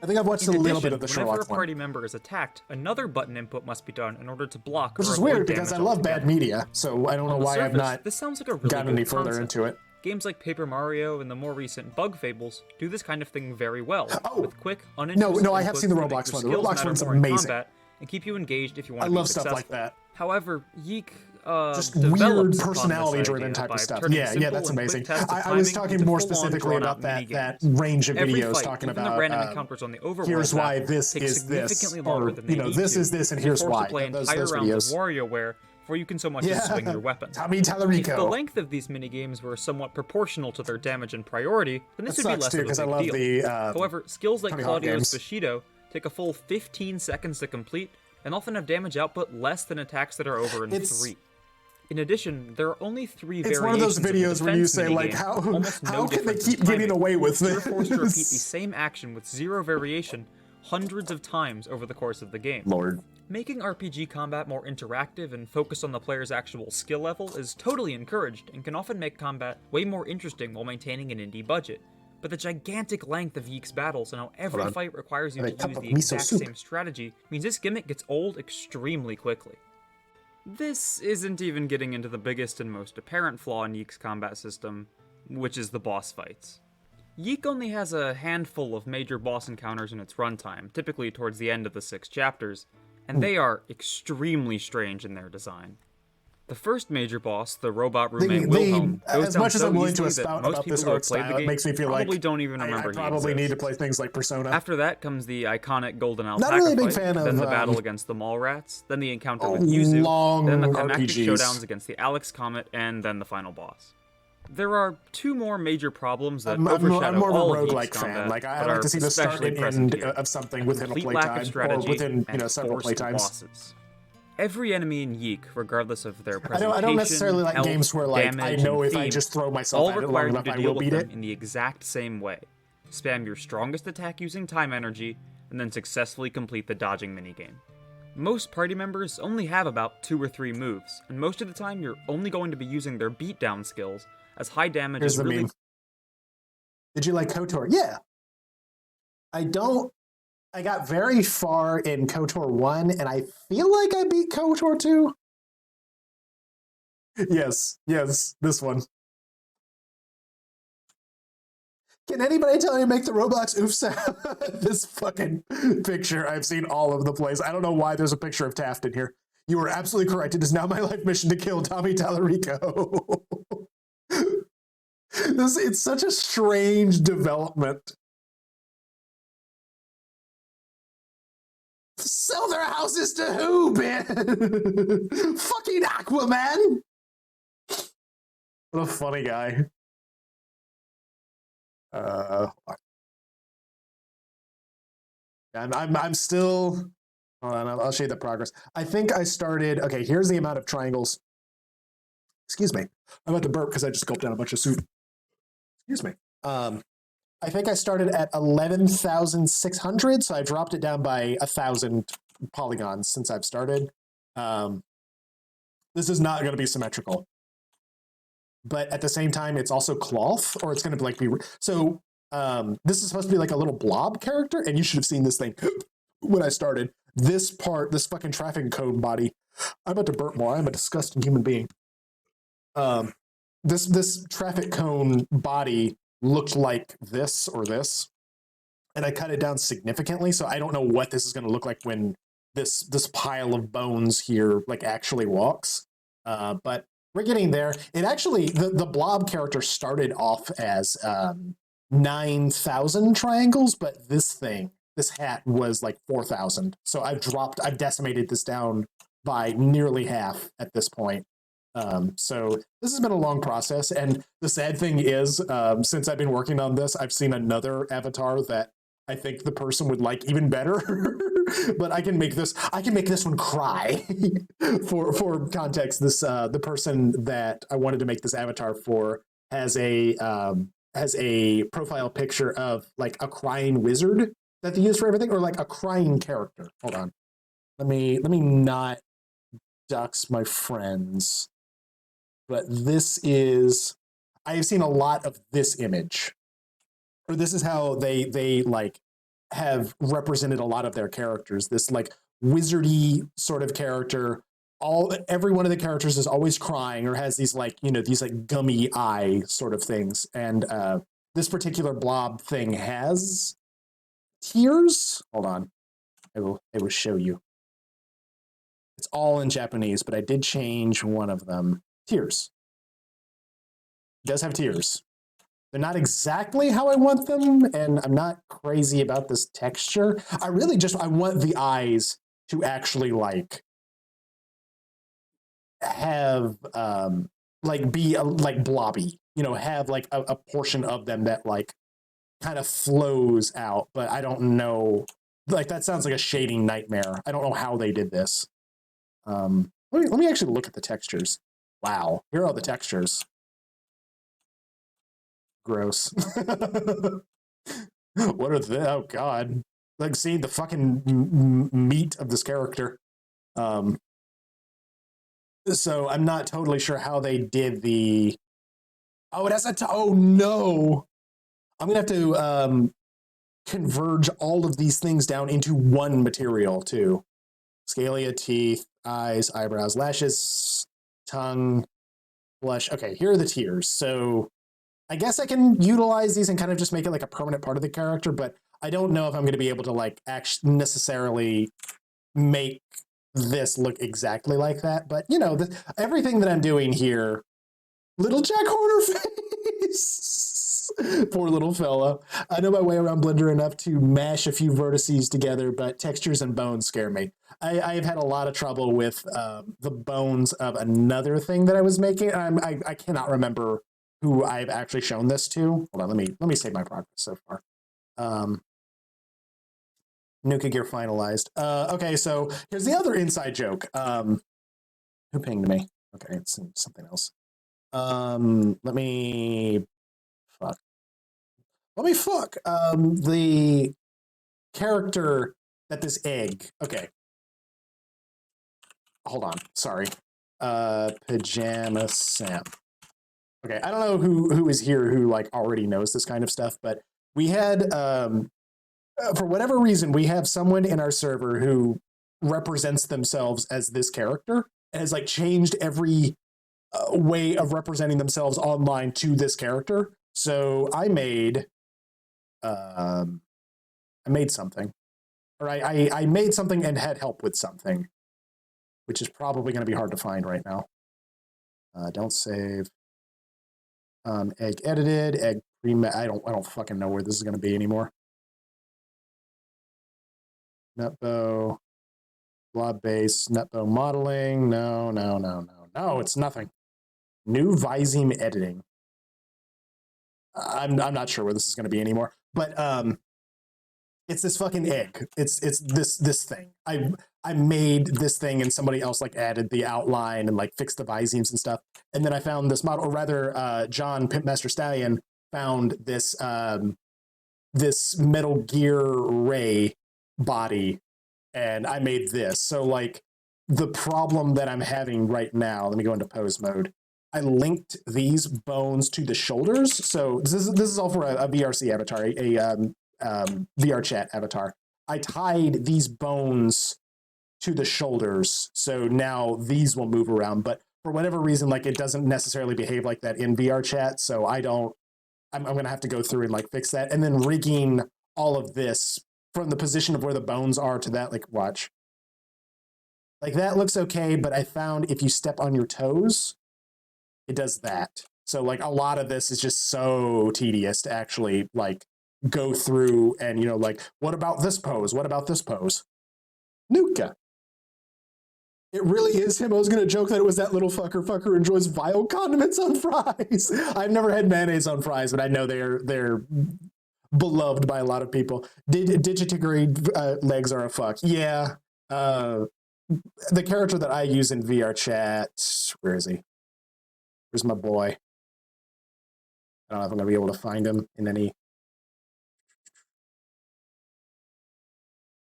I think I've watched a In little addition, bit of the whenever Sherlock a one. party member is attacked, another button input must be done in order to block Which or is avoid weird because I damage love bad altogether. media, so I don't know On the why I've surface, not this sounds like a really gotten good any further concept. into it. Games like Paper Mario and the more recent Bug Fables do this kind of thing very well, with quick, No, uninteresting I have inputs seen the that make Roblox your one. The skills Roblox matter one's more in amazing. combat and keep you engaged if you want I to be love stuff successful. like that. However, Yeek just develops weird upon this personality-driven idea type by of stuff. turning Yeah, simple that's and quick amazing. tests of I was timing talking into more full-on specifically about drawn-out that minigames. range of Every videos fight, talking even about the random encounters on the overworld here's why map this take is this, significantly longer or than they need this to. is this, and You're here's forced why. to play Those entire rounds videos. of WarioWare before you can so much as swing your weapon. Tommy If the Tallarico. length of these minigames were somewhat proportional to their damage and priority, then this That would be sucks, less too, of a 'cause I big love deal. the, However, skills like Tony Hawk Claudio's games. Bushido take a full 15 seconds to complete and often have damage output less than attacks that are over in 3. In addition, there are only 3 It's one of those variations of the videos where you defense say, like, minigame, how almost no can they difference in keep getting timing. away with You're forced to repeat the this? same action with 0 variation hundreds of times over the course of the game. Lord. Making RPG combat more interactive and focused on the player's actual skill level is totally encouraged and can often make combat way more interesting while maintaining an indie budget. But the gigantic length of Yeek's battles and how every on. fight requires you And a to cup use of the miso exact soup. same strategy means this gimmick gets old extremely quickly. This isn't even getting into the biggest and most apparent flaw in Yeek's combat system, which is the boss fights. Yeek only has a handful of major boss encounters in its runtime, typically towards the end of the 6 chapters, and they are extremely strange in their design. The first major boss, the robot roommate Wilhelm, goes as down much as so I'm willing to easily that spout most about people this who have art played the style, it game makes me feel like probably don't even I remember he probably need to exists. play things like Persona. After that comes the iconic golden alpaca really a big fight, fan then of, the battle against the mall rats, then the encounter with Yuzu, long then the climactic RPGs. showdowns against the Alex Comet, and then the final boss. There are 2 more major problems that I'm overshadow more all of a of Yeek's roguelike fan. combat, Like, I but like are to see the start especially and present end here. of something within a complete lack of playtime, or strategy within and several forced playtimes. bosses. Every enemy in Yeek, regardless of their I presentation, don't necessarily like health, games where, like, I damage, know and if I theme, just throw myself all at it long require you enough, to I deal will with beat them it. in the exact same way. Spam your strongest attack using time energy, and then successfully complete the dodging minigame. Most party members only have about 2 or 3 moves, and most of the time you're only going to be using their beatdown skills, as high damage Here's is the really meme. Did you like KOTOR? Yeah. I got very far in KOTOR 1, and I feel like I beat KOTOR 2. Yes, this one. Can anybody tell me to make the Roblox oof sound? This fucking picture, I've seen all over the place. I don't know why there's a picture of Taft in here. You are absolutely correct. It is now my life mission to kill Tommy Tallarico. It's such a strange development. Sell their houses to who, man? Fucking Aquaman! What a funny guy. I'm still. Hold on, I'll show you the progress. I think I started. Okay, here's the amount of triangles. Excuse me. I'm about to burp because I just gulped down a bunch of soup. Excuse me. I think I started at 11,600, so I dropped it down by 1,000 polygons since I've started. This is not going to be symmetrical. But at the same time, it's also cloth, or it's going to be like so. This is supposed to be like a little blob character, and you should have seen this thing when I started. This part, this fucking traffic cone body. I'm about to burp more. I'm a disgusting human being. This traffic cone body looked like this or this, and I cut it down significantly. So I don't know what this is going to look like when this pile of bones here like actually walks. But we're getting there. It actually, the blob character started off as 9,000 triangles, but this hat was like 4,000. So I've decimated this down by nearly half at this point. So this has been a long process. And the sad thing is, since I've been working on this, I've seen another avatar that I think the person would like even better. But I can make this one cry. for context, the person that I wanted to make this avatar for has a profile picture of like a crying wizard that they use for everything, or like a crying character. Hold on. Let me not dox my friends. But I have seen a lot of this image. Or this is how they like have represented a lot of their characters. This like wizardy sort of character. Every one of the characters is always crying or has these like, these like gummy eye sort of things. And this particular blob thing has tears. Hold on. I will show you. It's all in Japanese, but I did change one of them. Tears. It does have tears. They're not exactly how I want them, and I'm not crazy about this texture. I want the eyes to actually like have like be like blobby, have like a portion of them that like kind of flows out, but I don't know, like that sounds like a shading nightmare. I don't know how they did this. Let me actually look at the textures. Wow, here are all the textures. Gross. What are they? Oh God! Like, see the fucking meat of this character. So I'm not totally sure how they did the. Oh, it has oh no! I'm gonna have to converge all of these things down into one material too. Scalia, teeth, eyes, eyebrows, lashes, tongue, blush. Okay, here are the tears. So I guess I can utilize these and kind of just make it like a permanent part of the character, but I don't know if I'm going to be able to like actually necessarily make this look exactly like that. But everything that I'm doing here, little Jack Horner face. Poor little fella. I know my way around Blender enough to mash a few vertices together, but textures and bones scare me. I've had a lot of trouble with the bones of another thing that I was making. I cannot remember who I've actually shown this to. Hold on, let me save my progress so far. Nuka Gear finalized. Okay, so here's the other inside joke. Who pinged me? Okay, it's something else. Let me fuck. The character that this egg. Okay. Hold on. Sorry. Pajama Sam. Okay, I don't know who is here who like already knows this kind of stuff, but we had for whatever reason we have someone in our server who represents themselves as this character and has like changed every way of representing themselves online to this character. So I made something, or I made something and had help with something, which is probably going to be hard to find right now. Don't save. Egg edited, egg pre-met. I don't fucking know where this is going to be anymore. Netbow, blob base, netbow modeling. No, it's nothing. New Visime editing. I'm not sure where this is going to be anymore, but it's this fucking egg. It's this thing. I made this thing and somebody else like added the outline and like fixed the Visemes and stuff. And then I found this model, or rather, John Pimpmaster Stallion found this this Metal Gear Ray body, and I made this. So like the problem that I'm having right now, let me go into pose mode. I linked these bones to the shoulders. So this is all for a VRC avatar, a VR chat avatar. I tied these bones to the shoulders, so now these will move around. But for whatever reason, like it doesn't necessarily behave like that in VR chat. So I'm going to have to go through and like fix that, and then rigging all of this from the position of where the bones are to that. Like watch, like that looks okay. But I found if you step on your toes, it does that. So like a lot of this is just so tedious to actually like go through and, you know, like, what about this pose? What about this pose? Nuka. It really is him. I was going to joke that it was that little fucker enjoys vile condiments on fries. I've never had mayonnaise on fries, but I know they're beloved by a lot of people. Digitigrade legs are a fuck. Yeah. The character that I use in VR chat, where is he? Where's my boy? I don't know if I'm going to be able to find him in any.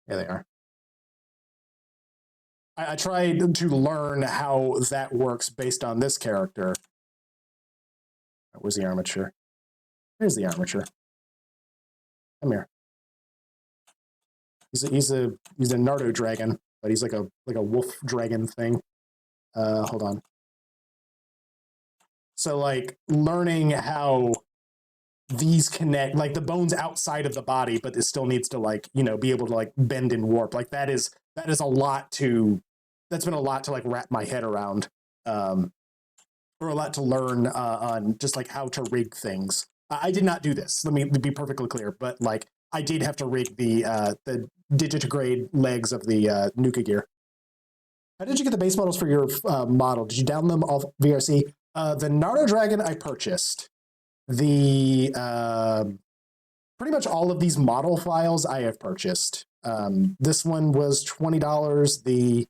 There they are. I tried to learn how that works based on this character. Where's the armature? Here's the armature. Come here. He's a Nardo dragon, but he's like a wolf dragon thing. Hold on. So like learning how these connect, like the bones outside of the body, but it still needs to like, you know, be able to like bend and warp. Like that is a lot to, that's been a lot to like wrap my head around, or a lot to learn on just like how to rig things. I did not do this. Let me be perfectly clear, but like I did have to rig the digitigrade legs of the Nuka gear. How did you get the base models for your model? Did you download them off VRC? The Nardo Dragon I purchased. The pretty much all of these model files I have purchased. This one was $20. The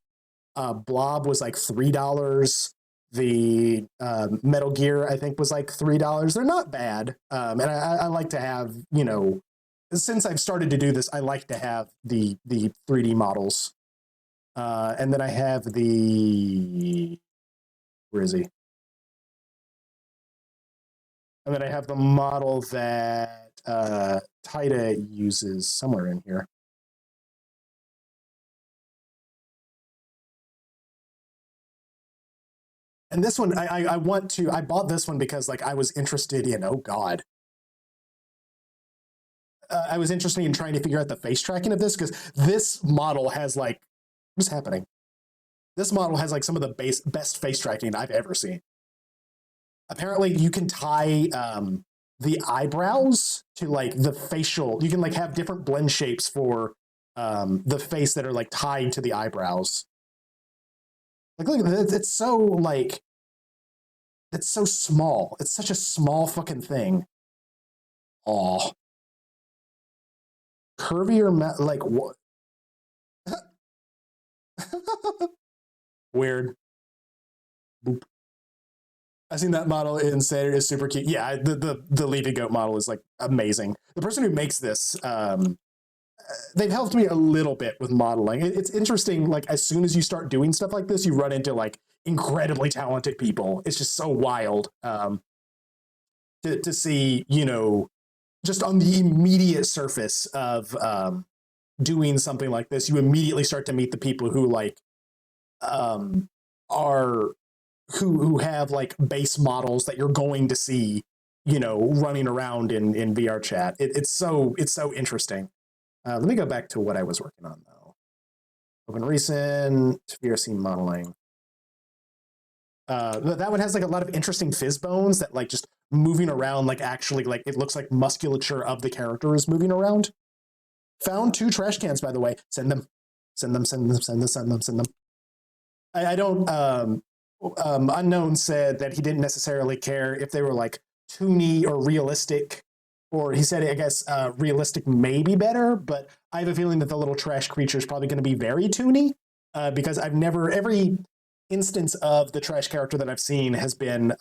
Blob was like $3. The Metal Gear I think was like $3. They're not bad, and I like to have, you know, since I've started to do this, I like to have the 3D models, and then I have the, where is he? And then I have the model that Taida uses somewhere in here. And this one, I bought this one because like I was interested in, oh God. I was interested in trying to figure out the face tracking of this, because this model has like, what's happening? This model has like some of the best face tracking I've ever seen. Apparently you can tie the eyebrows to like the facial, you can like have different blend shapes for the face that are like tied to the eyebrows. Like look at it, it's so like, it's so small. It's such a small fucking thing. Aw. Curvier, like what? Weird. Boop. I've seen that model in Saturday. It's super cute. Yeah, the Leafy Goat model is like amazing. The person who makes this, they've helped me a little bit with modeling. It's interesting, like as soon as you start doing stuff like this, you run into like incredibly talented people. It's just so wild to see, you know, just on the immediate surface of doing something like this, you immediately start to meet the people who like who have like base models that you're going to see, you know, running around in VR chat. It's so interesting. Let me go back to what I was working on though. Open recent VRC modeling. That one has like a lot of interesting fizz bones that like just moving around, like actually like it looks like musculature of the character is moving around. Found 2 trash cans, by the way. Send them. I don't, Unknown said that he didn't necessarily care if they were like toony or realistic, or he said, I guess, realistic may be better, but I have a feeling that the little trash creature is probably going to be very toony. because I've never, every instance of the trash character that I've seen has been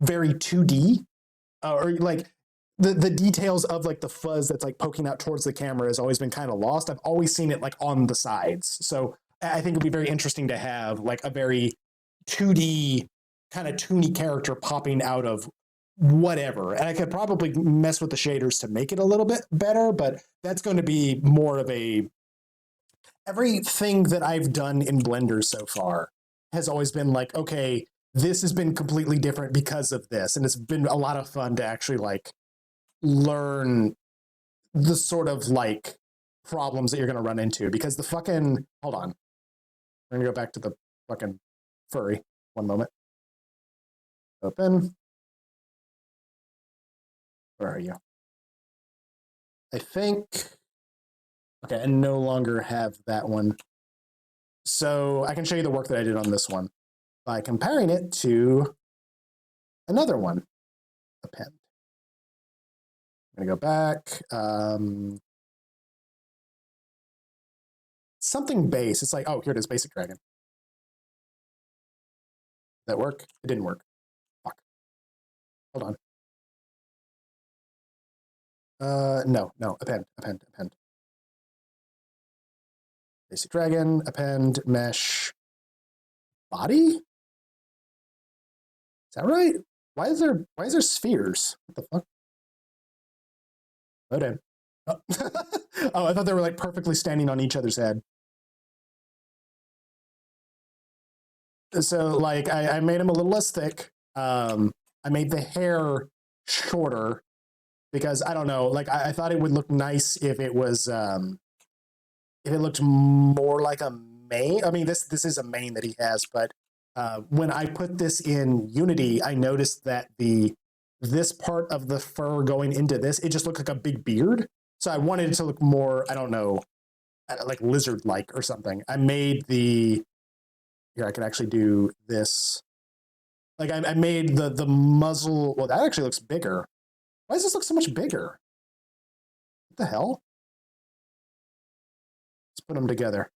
very 2D, or like the details of like the fuzz that's like poking out towards the camera has always been kind of lost. I've always seen it like on the sides. So I think it'd be very interesting to have like a very 2D kind of toony character popping out of whatever. And I could probably mess with the shaders to make it a little bit better, but that's going to be more of a, everything that I've done in Blender so far has always been like, okay, this has been completely different because of this. And it's been a lot of fun to actually like learn the sort of like problems that you're going to run into, because the fucking, hold on. I'm going to go back to the fucking furry. One moment. Open. Where are you? I think, okay, I no longer have that one. So I can show you the work that I did on this one by comparing it to another one, append. I'm gonna go back. Something base. It's like, oh, here it is, basic dragon. Did that work? It didn't work. Fuck. Hold on. No, append. Basic dragon, append, mesh, body? Is that right? Why is there spheres? What the fuck? Load in. Oh. Oh, I thought they were like perfectly standing on each other's head. So like I made him a little less thick. I made the hair shorter because I don't know, like I thought it would look nice if it was if it looked more like a mane. I mean, this is a mane that he has, but when I put this in Unity, I noticed that this part of the fur going into this, it just looked like a big beard. So I wanted it to look more, I don't know, like lizard-like or something. I made here, I can actually do this. Like I made the muzzle, well, that actually looks bigger. Why does this look so much bigger? What the hell? Let's put them together.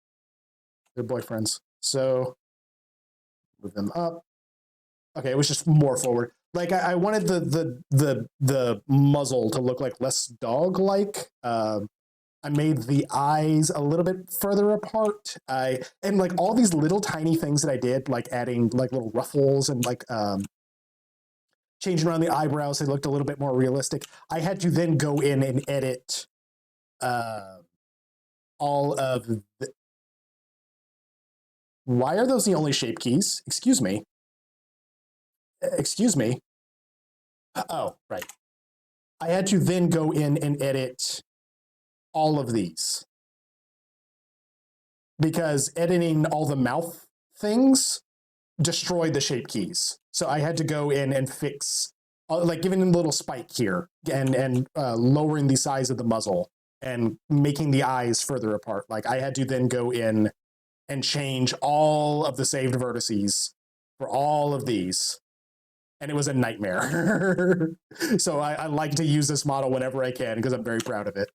They're boyfriends. So move them up. Okay, it was just more forward. Like I wanted the muzzle to look like less dog-like. I made the eyes a little bit further apart. And like all these little tiny things that I did, like adding like little ruffles and like changing around the eyebrows, they looked a little bit more realistic. I had to then go in and edit all of the. Why are those the only shape keys? Excuse me. Excuse me. Oh, right. I had to then go in and edit all of these because editing all the mouth things destroyed the shape keys. So I had to go in and fix, like giving them a little spike here and lowering the size of the muzzle and making the eyes further apart. Like I had to then go in and change all of the saved vertices for all of these. And it was a nightmare. So I like to use this model whenever I can because I'm very proud of it.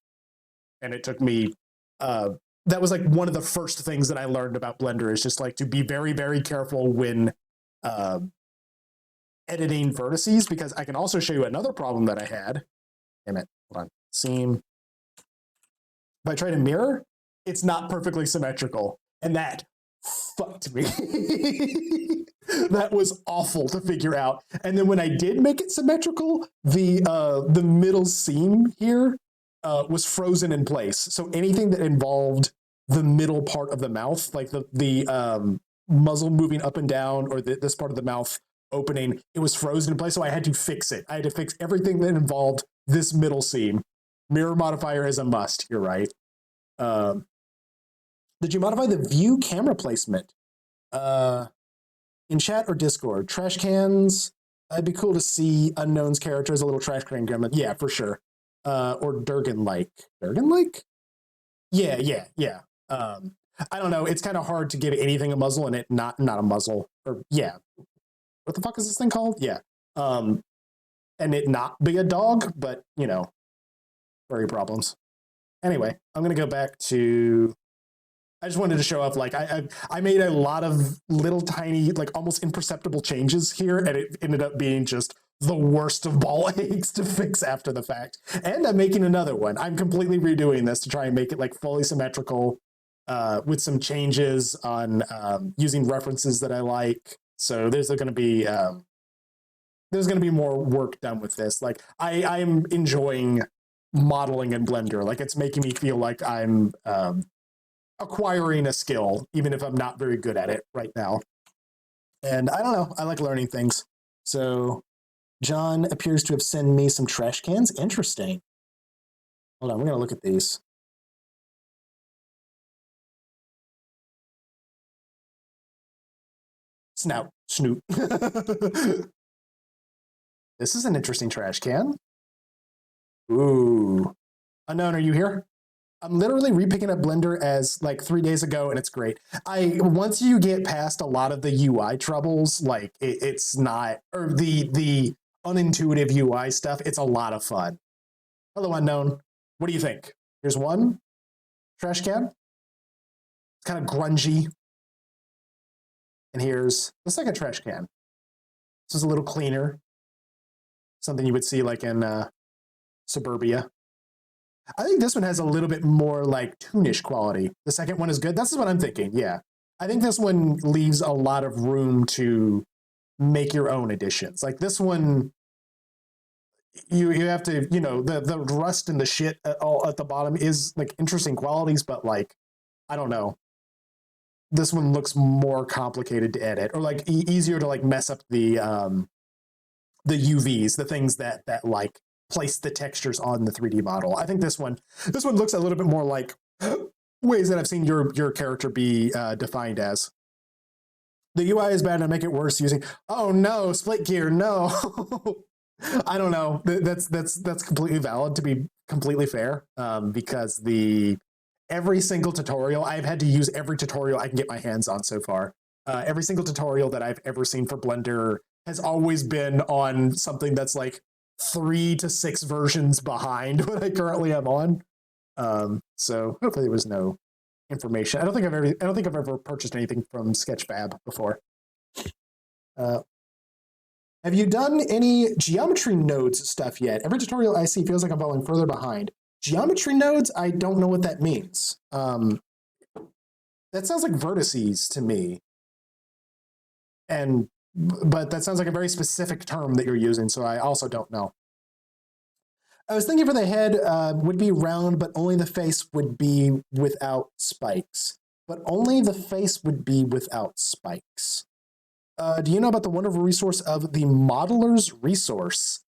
And it took me, that was like one of the first things that I learned about Blender is just like to be very, very careful when editing vertices, because I can also show you another problem that I had. Damn it, hold on, seam. If I try to mirror, it's not perfectly symmetrical. And that fucked me. That was awful to figure out. And then when I did make it symmetrical, the middle seam here was frozen in place. So anything that involved the middle part of the mouth, like the muzzle moving up and down, or this part of the mouth opening, it was frozen in place. So I had to fix it. I had to fix everything that involved this middle seam. Mirror modifier is a must. You're right. Did you modify the view camera placement? In chat or Discord? Trash cans? It'd be cool to see Unknown's character as a little trash can gremlin. Yeah, for sure. Or Durgan-like. Durgan-like? Yeah. I don't know. It's kind of hard to give anything a muzzle and it not a muzzle. Or yeah. What the fuck is this thing called? Yeah. And it not be a dog, but you know, furry problems. Anyway, I'm gonna go back to I just wanted to show up. Like I made a lot of little tiny, like almost imperceptible changes here, and it ended up being just the worst of ball aches to fix after the fact. And I'm making another one. I'm completely redoing this to try and make it like fully symmetrical, with some changes on using references that I like. So there's going to be more work done with this. Like I'm enjoying modeling in Blender. Like it's making me feel like I'm acquiring a skill, even if I'm not very good at it right now. And I don't know, I like learning things. So John appears to have sent me some trash cans. Interesting. Hold on, we're gonna look at these. Snoop. This is an interesting trash can. Ooh. Unknown, are you here? I'm literally repicking up Blender as like 3 days ago, and it's great. Once you get past a lot of the UI troubles, like it's not, or the unintuitive UI stuff, it's a lot of fun. Hello, Unknown. What do you think? Here's one trash can. It's kind of grungy. And here's the second trash can. This is a little cleaner. Something you would see like in suburbia. I think this one has a little bit more like toonish quality. The second one is good. That's what I'm thinking. Yeah. I think this one leaves a lot of room to make your own additions. Like this one, you have to, you know, the rust and the shit all at the bottom is like interesting qualities, but like, I don't know. This one looks more complicated to edit, or like easier to like mess up the UVs, the things that like place the textures on the 3D model. I think this one looks a little bit more like ways that I've seen your character be defined as. The UI is bad, and I make it worse using, oh no, split gear, no. I don't know. That's completely valid, to be completely fair, because every single tutorial, I've had to use every tutorial I can get my hands on so far. Every single tutorial that I've ever seen for Blender has always been on something that's like 3 to 6 versions behind what I currently am on. So hopefully there was no information. I don't think I've ever purchased anything from Sketchfab before. Have you done any geometry nodes stuff yet? Every tutorial I see feels like I'm falling further behind. Geometry nodes, I don't know what that means. That sounds like vertices to me. But that sounds like a very specific term that you're using, so I also don't know. I was thinking for the head would be round, but only the face would be without spikes. But only the face would be without spikes. Do you know about the wonderful resource of the modeler's resource?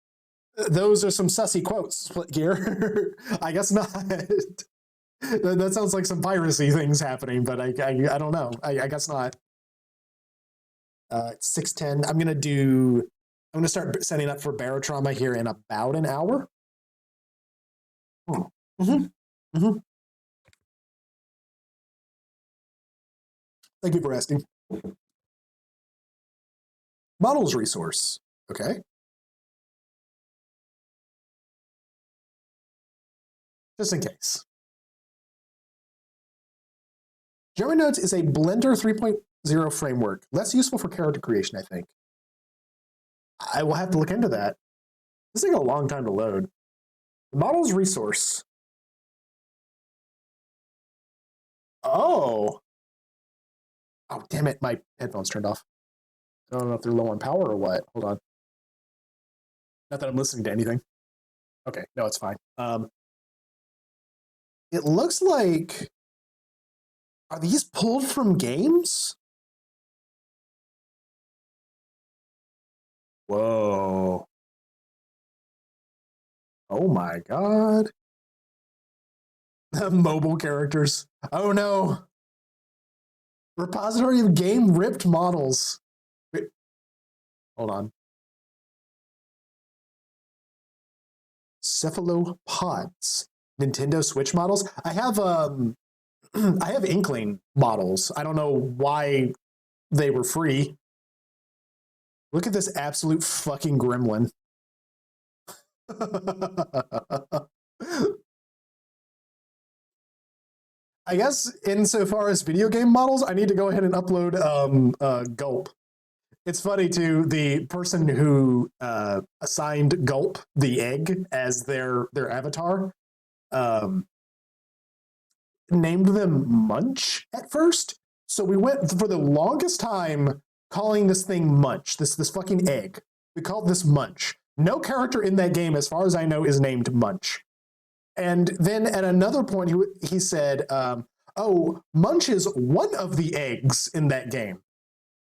Those are some sussy quotes, Split Gear. I guess not. That sounds like some piracy things happening, but I don't know. I guess not. 6:10. I'm gonna start setting up for barotrauma here in about an hour. Thank you for asking. Models resource. Okay. Just in case. Geometry Nodes is a Blender 3.0 framework. Less useful for character creation, I think. I will have to look into that. This is taking a long time to load. The models resource. Oh, damn it. My headphones turned off. I don't know if they're low on power or what. Hold on. Not that I'm listening to anything. Okay, no, it's fine. It looks like, are these pulled from games? Whoa. Oh my God. Mobile characters. Oh no. Repository of game ripped models. Wait. Hold on. Cephalopods. Nintendo Switch models. I have I have Inkling models. I don't know why they were free. Look at this absolute fucking gremlin. I guess insofar as video game models, I need to go ahead and upload Gulp. It's funny too. The person who assigned Gulp the egg as their avatar named them Munch at first. So we went for the longest time calling this thing Munch. This fucking egg. We called this Munch. No character in that game, as far as I know, is named Munch. And then at another point, he said, "Oh, Munch is one of the eggs in that game.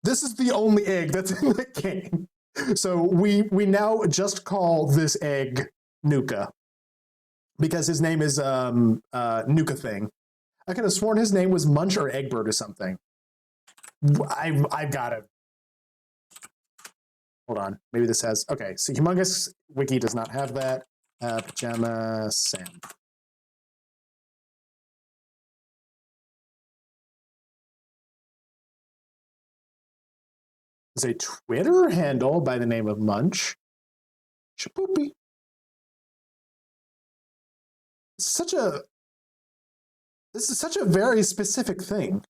This is the only egg that's in the game." So we now just call this egg Nuka because his name is Nuka Thing. I could have sworn his name was Munch or Eggbird or something. I've got it. Hold on. Maybe this has... Okay, so Humongous Wiki does not have that. Pajama Sam. There's a Twitter handle by the name of Munch. Shapoopy. This is such a very specific thing.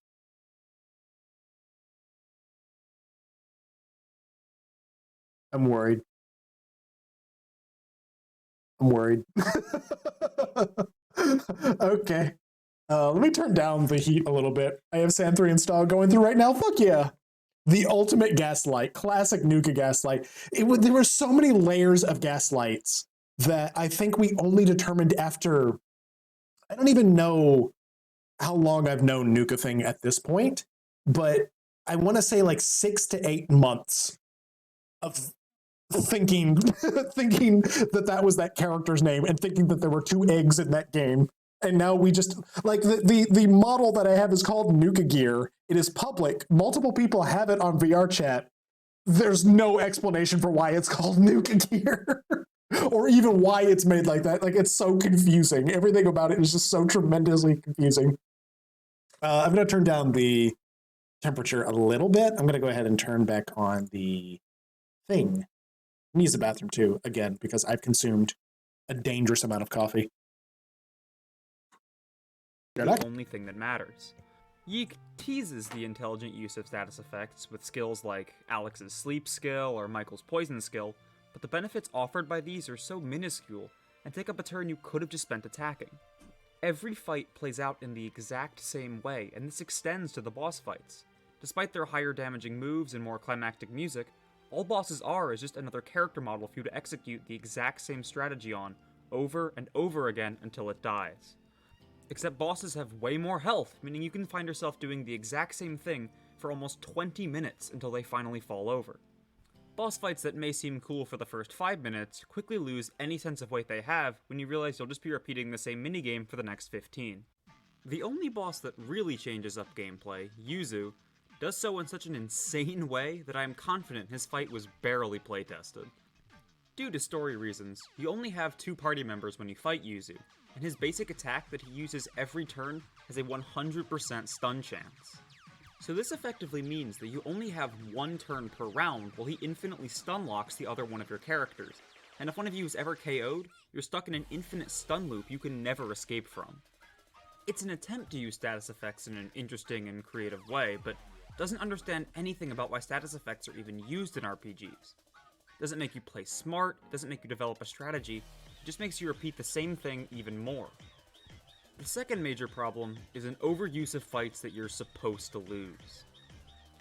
I'm worried. Okay. Let me turn down the heat a little bit. I have Sand 3 installed going through right now. Fuck yeah. The ultimate gaslight. Classic Nuka gaslight. There were so many layers of gaslights that I think we only determined after... I don't even know how long I've known Nuka Thing at this point, but I want to say like 6 to 8 months of thinking that was that character's name and thinking that there were 2 eggs in that game. And now we just, like, the model that I have is called Nuka Gear. It is public. Multiple people have it on VR chat. There's no explanation for why it's called Nuka Gear. Or even why it's made like that. Like, it's so confusing. Everything about it is just so tremendously confusing. I'm going to turn down the temperature a little bit. I'm going to go ahead and turn back on the thing. I use the bathroom too, again, because I've consumed a dangerous amount of coffee. The only thing that matters. Yeek teases the intelligent use of status effects with skills like Alex's sleep skill or Michael's poison skill, but the benefits offered by these are so minuscule and take up a turn you could have just spent attacking. Every fight plays out in the exact same way, and this extends to the boss fights. Despite their higher damaging moves and more climactic music, all bosses are is just another character model for you to execute the exact same strategy on, over and over again until it dies. Except bosses have way more health, meaning you can find yourself doing the exact same thing for almost 20 minutes until they finally fall over. Boss fights that may seem cool for the first 5 minutes quickly lose any sense of weight they have when you realize you'll just be repeating the same minigame for the next 15. The only boss that really changes up gameplay, Yuzu, does so in such an insane way that I am confident his fight was barely playtested. Due to story reasons, you only have 2 party members when you fight Yuzu, and his basic attack that he uses every turn has a 100% stun chance. So this effectively means that you only have 1 turn per round while he infinitely stun locks the other one of your characters, and if one of you is ever KO'd, you're stuck in an infinite stun loop you can never escape from. It's an attempt to use status effects in an interesting and creative way, but doesn't understand anything about why status effects are even used in RPGs. Doesn't make you play smart, doesn't make you develop a strategy, it just makes you repeat the same thing even more. The second major problem is an overuse of fights that you're supposed to lose.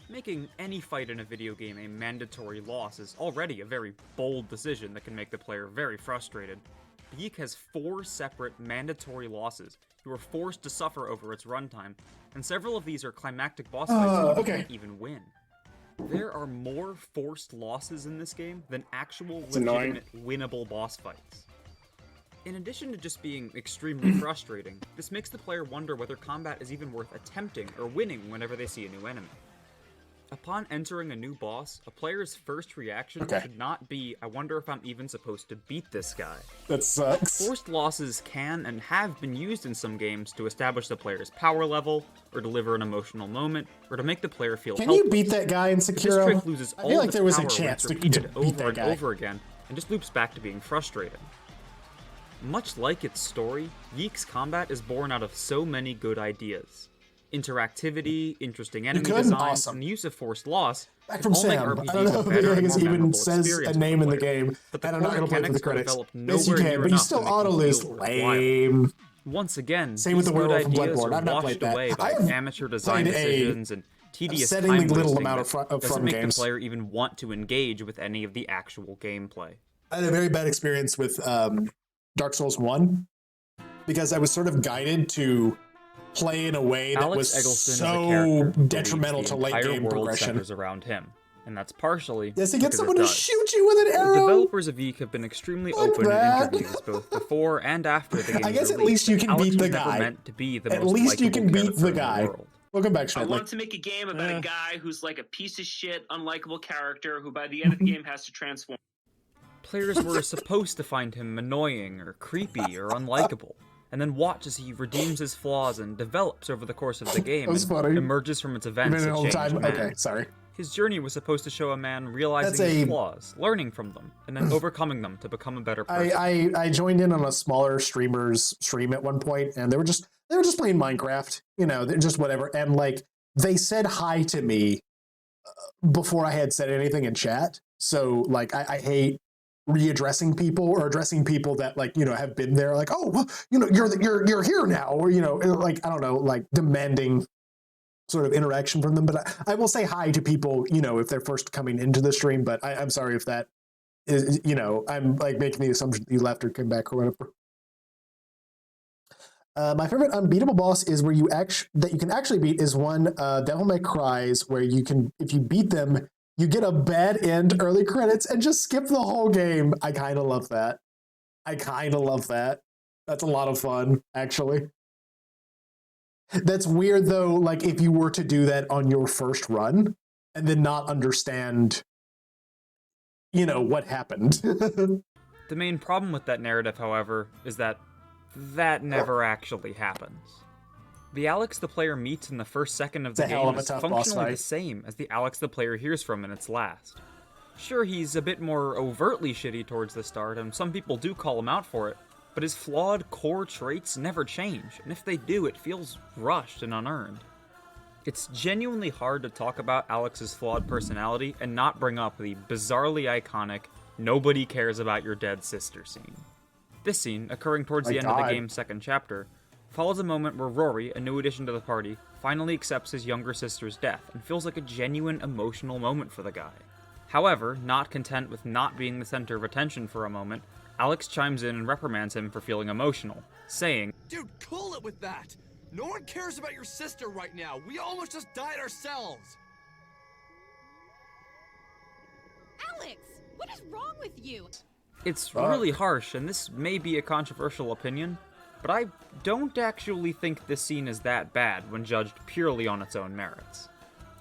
Making any fight in a video game a mandatory loss is already a very bold decision that can make the player very frustrated. Yeek has 4 separate mandatory losses you are forced to suffer over its runtime, and several of these are climactic boss fights that you can't even win. There are more forced losses in this game than actual legitimate winnable boss fights. In addition to just being extremely frustrating, this makes the player wonder whether combat is even worth attempting or winning whenever they see a new enemy. Upon entering a new boss, a player's first reaction should not be, I wonder if I'm even supposed to beat this guy. That sucks. Forced losses can and have been used in some games to establish the player's power level, or deliver an emotional moment, or to make the player feel helpless. Can you beat that guy in Sekiro? This trick loses I feel like there was a power chance when it's to repeated beat over that and guy. over again, and just loops back to being frustrating. Much like its story, Yeek's combat is born out of so many good ideas. Interactivity, interesting enemy designs, and the use of forced loss Back from all make Sam. RPGs I don't know a if better and Vegas more even memorable says experience a name in the player. game, But the and I'm not core going to play for the mechanics are credits. developed Yes, you nowhere can, near but you enough still to make them auto-list feel worthwhile. lame. Once again, Same with these the good werewolf from ideas Bloodborne. are I've not washed played that. away I by have amateur design played decisions and tedious upsettingly time little wasting amount that of doesn't From make games. the player even want to engage with any of the actual gameplay. I had a very bad experience with Dark Souls 1 because I was sort of guided to play in a way that Alex was Eggleston is a so character who detrimental believes to the late entire game world progression. centers around him, and that's partially Yes, he gets because someone it to does. shoot you with an The arrow. developers of Yeek have been extremely open that. in interviews both before and after the game's I guess at release. least you can Alex beat the was never guy. meant to be the At most least you likable can beat character the in guy. world. Welcome back, I Shredley. wanted to make a game about a guy who's like a piece of shit, unlikable character who by the end of the game has to transform. Players were supposed to find him annoying or creepy or unlikable, and then watch as he redeems his flaws and develops over the course of the game That was and funny. emerges from its events Been a all changed time. man. Okay, sorry. His journey was supposed to show a man realizing That's his a- flaws, learning from them, and then overcoming them to become a better person. I joined in on a smaller streamer's stream at one point, and they were just playing Minecraft, you know, they're just whatever, and like they said hi to me before I had said anything in chat. So like I hate readdressing people or addressing people that like, you know, have been there, like, oh, well, you know, you're here now, or you know, like I don't know, like demanding sort of interaction from them. But I will say hi to people, you know, if they're first coming into the stream. But I'm sorry if that is, you know, I'm like making the assumption that you left or came back or whatever. My favorite unbeatable boss is where you that you can actually beat is one Devil May Cry's, where you can, if you beat them, you get a bad end, early credits, and just skip the whole game. I kind of love that. That's a lot of fun, actually. That's weird though, like if you were to do that on your first run and then not understand, you know, what happened. The main problem with that narrative, however, is that never actually happens. The Alex the player meets in the first second of the game is functionally the same as the Alex the player hears from in its last. Sure, he's a bit more overtly shitty towards the start, and some people do call him out for it, but his flawed core traits never change, and if they do, it feels rushed and unearned. It's genuinely hard to talk about Alex's flawed personality and not bring up the bizarrely iconic "nobody cares about your dead sister" scene. This scene, occurring towards the end of the game's second chapter, follows a moment where Rory, a new addition to the party, finally accepts his younger sister's death and feels like a genuine emotional moment for the guy. However, not content with not being the center of attention for a moment, Alex chimes in and reprimands him for feeling emotional, saying, "Dude, cool it with that! No one cares about your sister right now! We almost just died ourselves!" Alex, what is wrong with you? It's really harsh, and this may be a controversial opinion, but I don't actually think this scene is that bad when judged purely on its own merits.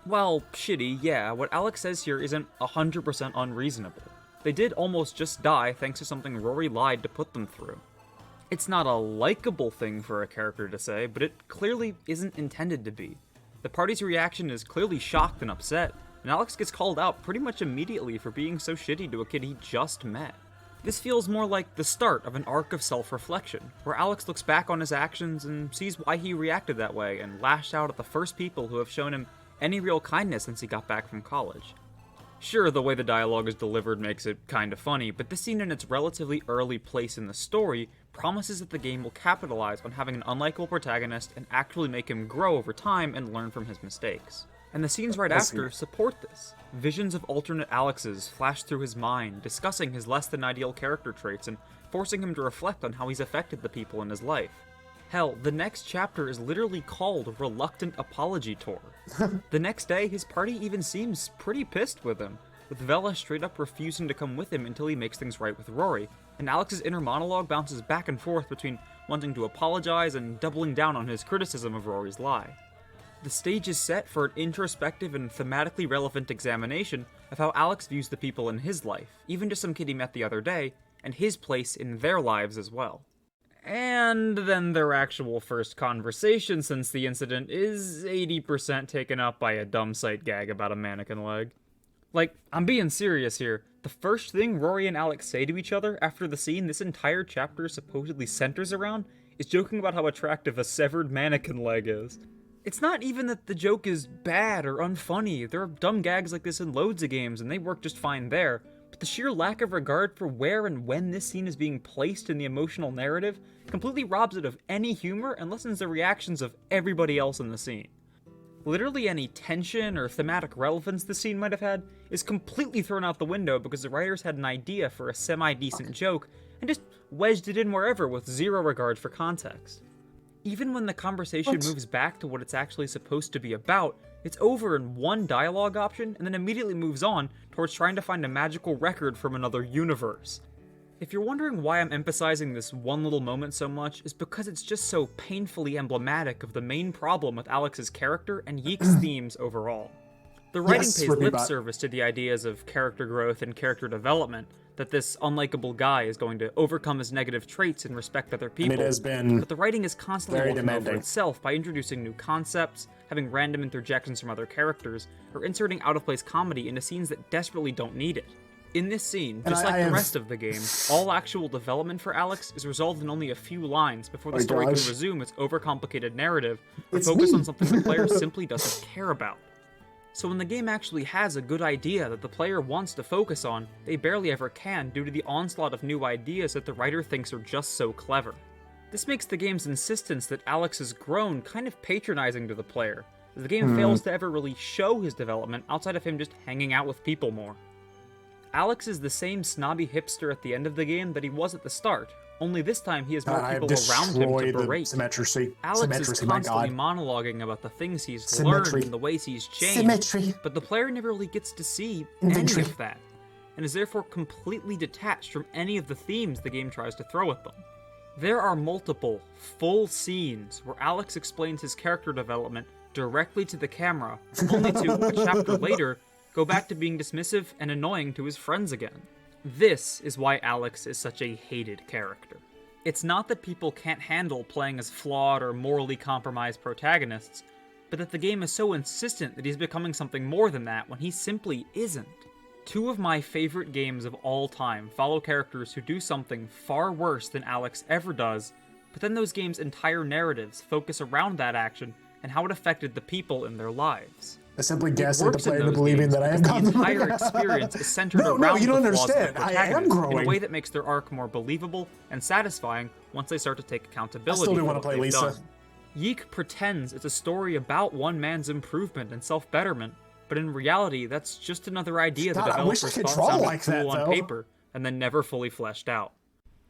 Well, shitty, yeah, what Alex says here isn't 100% unreasonable. They did almost just die thanks to something Rory lied to put them through. It's not a likable thing for a character to say, but it clearly isn't intended to be. The party's reaction is clearly shocked and upset, and Alex gets called out pretty much immediately for being so shitty to a kid he just met. This feels more like the start of an arc of self-reflection, where Alex looks back on his actions and sees why he reacted that way and lashed out at the first people who have shown him any real kindness since he got back from college. Sure, the way the dialogue is delivered makes it kinda funny, but this scene in its relatively early place in the story promises that the game will capitalize on having an unlikable protagonist and actually make him grow over time and learn from his mistakes. And the scenes right after support this. Visions of alternate Alexes flash through his mind, discussing his less than ideal character traits and forcing him to reflect on how he's affected the people in his life. Hell, the next chapter is literally called Reluctant Apology Tour. The next day, his party even seems pretty pissed with him, with Vela straight up refusing to come with him until he makes things right with Rory, and Alex's inner monologue bounces back and forth between wanting to apologize and doubling down on his criticism of Rory's lie. The stage is set for an introspective and thematically relevant examination of how Alex views the people in his life, even just some kid he met the other day, and his place in their lives as well. And then their actual first conversation since the incident is 80% taken up by a dumb sight gag about a mannequin leg. Like, I'm being serious here. The first thing Rory and Alex say to each other after the scene this entire chapter supposedly centers around is joking about how attractive a severed mannequin leg is. It's not even that the joke is bad or unfunny. There are dumb gags like this in loads of games, and they work just fine there. But the sheer lack of regard for where and when this scene is being placed in the emotional narrative completely robs it of any humor and lessens the reactions of everybody else in the scene. Literally any tension or thematic relevance the scene might have had is completely thrown out the window because the writers had an idea for a semi-decent joke and just wedged it in wherever with zero regard for context. Even when the conversation moves back to what it's actually supposed to be about, it's over in one dialogue option and then immediately moves on towards trying to find a magical record from another universe. If you're wondering why I'm emphasizing this one little moment so much, it's because it's just so painfully emblematic of the main problem with Alex's character and Yeek's themes overall. The writing pays lip service to the ideas of character growth and character development, that this unlikable guy is going to overcome his negative traits and respect other people, and it has been but the writing is constantly very looking over demanding. itself by introducing new concepts, having random interjections from other characters, or inserting out-of-place comedy into scenes that desperately don't need it. In this scene, just like the rest of the game, all actual development for Alex is resolved in only a few lines before the story can resume its overcomplicated narrative or focus on something the player simply doesn't care about. So when the game actually has a good idea that the player wants to focus on, they barely ever can due to the onslaught of new ideas that the writer thinks are just so clever. This makes the game's insistence that Alex has grown kind of patronizing to the player, as the game fails to ever really show his development outside of him just hanging out with people more. Alex is the same snobby hipster at the end of the game that he was at the start, only this time he has more people around him to berate. Alex is constantly monologuing about the things he's learned and the ways he's changed, but the player never really gets to see any of that, and is therefore completely detached from any of the themes the game tries to throw at them. There are multiple, full scenes where Alex explains his character development directly to the camera, only to, a chapter later, go back to being dismissive and annoying to his friends again. This is why Alex is such a hated character. It's not that people can't handle playing as flawed or morally compromised protagonists, but that the game is so insistent that he's becoming something more than that when he simply isn't. Two of my favorite games of all time follow characters who do something far worse than Alex ever does, but then those games' entire narratives focus around that action and how it affected the people in their lives. I simply gaslit the player into believing that I have gone the entire experience is centered around you don't the flaws understand. of the I am protagonist growing. in a way that makes their arc more believable and satisfying once they start to take accountability. I still do for want to what play they've Lisa. done. Yeek pretends it's a story about one man's improvement and self-betterment, but in reality, that's just another idea God, the I wish I developers could thought draw sounded like cool that, on though. paper, and then never fully fleshed out.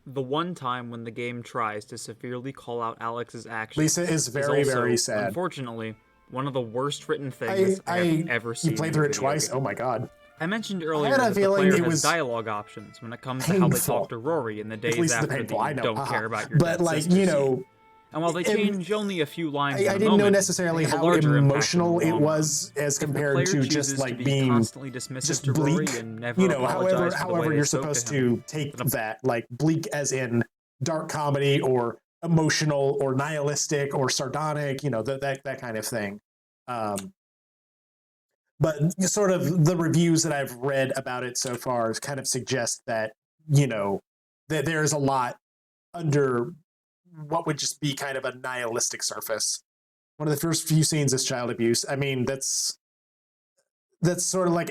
The one time when the game tries to severely call out Alex's actions, Lisa is very, also, very sad. Unfortunately, one of the worst written things I have ever seen. You played through it twice? Oh my god. I mentioned earlier had a that the feeling player it has was dialogue options when it comes to how they painful. talk to Rory in the At days least the after painful, the I know, don't haha. care about your But dead like, sister you know, scene. And while they change only a few lines in I the didn't know moment, necessarily they have a how larger impact in emotional the it long was as If the compared player to chooses just to like be being constantly dismissive just to Rory bleak. and never You know, apologize for the way however they you're spoke supposed him, to take that, like bleak as in dark comedy or emotional or nihilistic or sardonic, you know, that kind of thing. But sort of the reviews that I've read about it so far kind of suggest that, you know, that there's a lot under what would just be kind of a nihilistic surface. One of the first few scenes is child abuse. I mean, that's sort of like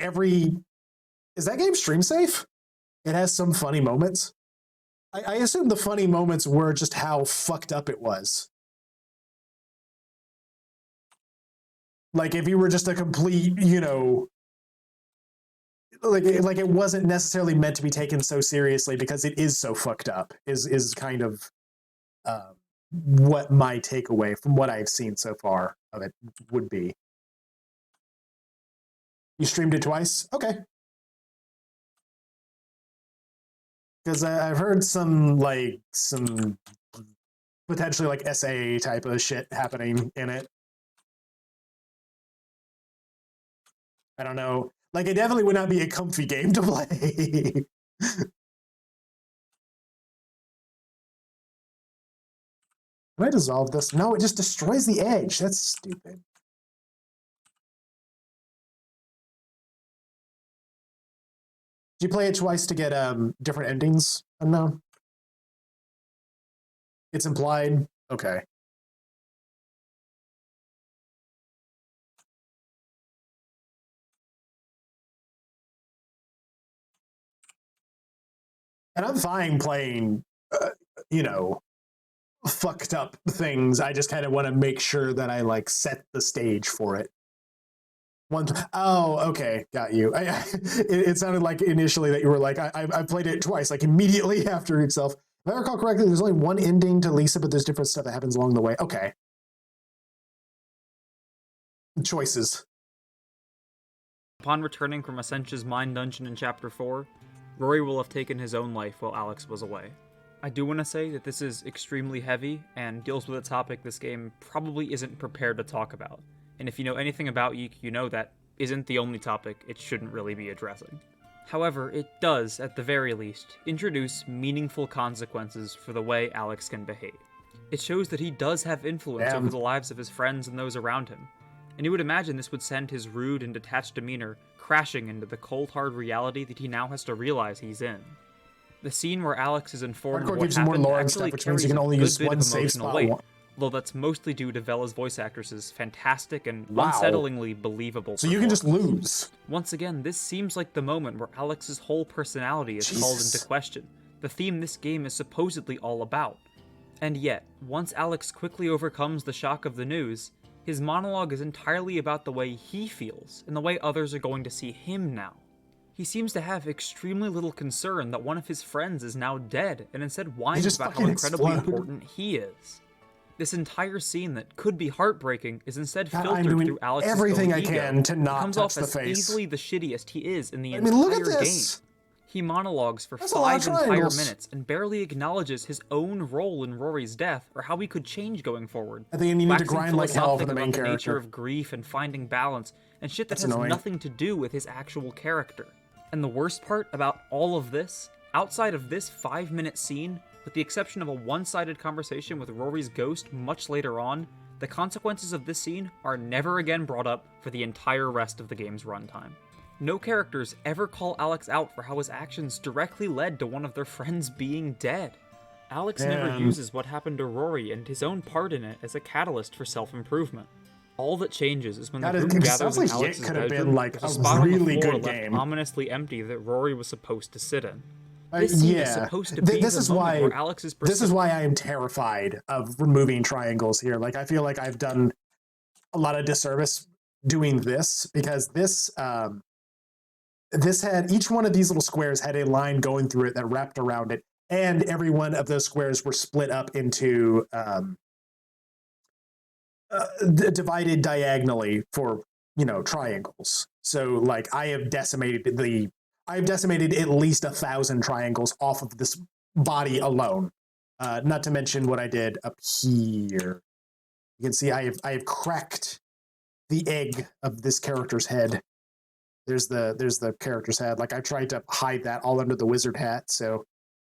is that game stream safe? It has some funny moments. I assume the funny moments were just how fucked up it was. Like if you were just a complete, you know, like it wasn't necessarily meant to be taken so seriously because it is so fucked up. Is kind of what my takeaway from what I've seen so far of it would be. You streamed it twice? Okay. Because I've heard some potentially like SA type of shit happening in it. I don't know. Like, it definitely would not be a comfy game to play. Can I dissolve this? No, it just destroys the edge. That's stupid. Do you play it twice to get different endings? No. It's implied. Okay. And I'm fine playing, fucked up things. I just kind of want to make sure that I like set the stage for it. Oh, okay, got you. It sounded like initially that you were like, I played it twice, like immediately after itself. If I recall correctly, there's only one ending to Lisa, but there's different stuff that happens along the way. Okay. Choices. Upon returning from Ascension's mine dungeon in Chapter 4, Rory will have taken his own life while Alex was away. I do want to say that this is extremely heavy and deals with a topic this game probably isn't prepared to talk about. And if you know anything about Yeek, you know that isn't the only topic it shouldn't really be addressing. However, it does, at the very least, introduce meaningful consequences for the way Alex can behave. It shows that he does have influence over the lives of his friends and those around him, and you would imagine this would send his rude and detached demeanor crashing into the cold hard reality that he now has to realize he's in. The scene where Alex is informed of what happened actually carries a good bit of emotional weight, though that's mostly due to Vela's voice actress's fantastic and unsettlingly believable So you can just lose. Once again, this seems like the moment where Alex's whole personality is called into question, the theme this game is supposedly all about. And yet, once Alex quickly overcomes the shock of the news, his monologue is entirely about the way he feels and the way others are going to see him now. He seems to have extremely little concern that one of his friends is now dead, and instead whines about how incredibly important he is. This entire scene that could be heartbreaking is instead filtered through Alex's everything own I ego. can to not comes touch off the as face. easily the shittiest he is in the look at entire this. game. He monologues for That's a lot of 5 entire triangles. minutes and barely acknowledges his own role in Rory's death or how he could change going forward. I think you need to Waxing grind like hell for the philosophic main about the nature character. of grief and finding balance, and shit that That's has annoying. nothing to do with his actual character. And the worst part about all of this, outside of this 5-minute scene, with the exception of a one-sided conversation with Rory's ghost much later on, the consequences of this scene are never again brought up for the entire rest of the game's runtime. No characters ever call Alex out for how his actions directly led to one of their friends being dead. Alex never uses what happened to Rory and his own part in it as a catalyst for self-improvement. All that changes is when the group gathers in Alex's bedroom with a spot on the floor left ominously empty that Rory was supposed to sit in. This scene is supposed to be the moment where Alex is this is why I am terrified of removing triangles here. Like, I feel like I've done a lot of disservice doing this, because this had, each one of these little squares had a line going through it that wrapped around it, and every one of those squares were split up into divided diagonally for, triangles. So like I have decimated at least 1,000 triangles off of this body alone. Not to mention what I did up here. You can see I have cracked the egg of this character's head. There's the character's head. Like, I tried to hide that all under the wizard hat. So,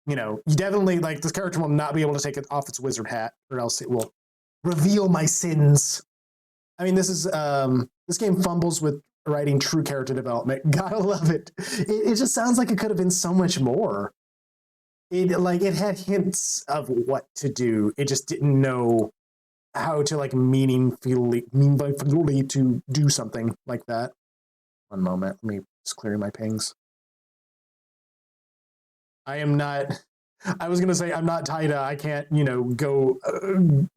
you definitely, like, this character will not be able to take it off its wizard hat, or else it will reveal my sins. I mean, this game fumbles with writing true character development. Gotta love it. It just sounds like it could have been so much more. It had hints of what to do. It just didn't know how to meaningfully to do something like that. One moment, let me just clear my pings. I was gonna say I'm not Taida. I can't, go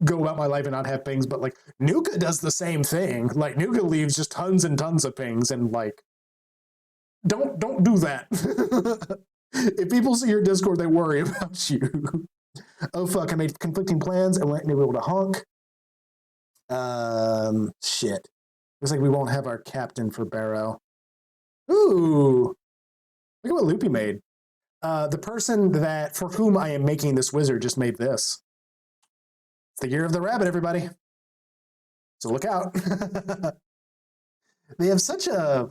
about my life and not have pings. But Nuka does the same thing. Like, Nuka leaves just tons and tons of pings, and don't do that. If people see your Discord, they worry about you. Oh fuck! I made conflicting plans and went able to honk. Shit. Looks like we won't have our captain for Barrow. Ooh, look at what Loopy made. The person for whom I am making this wizard just made this. It's the year of the rabbit, everybody. So look out. They have such a,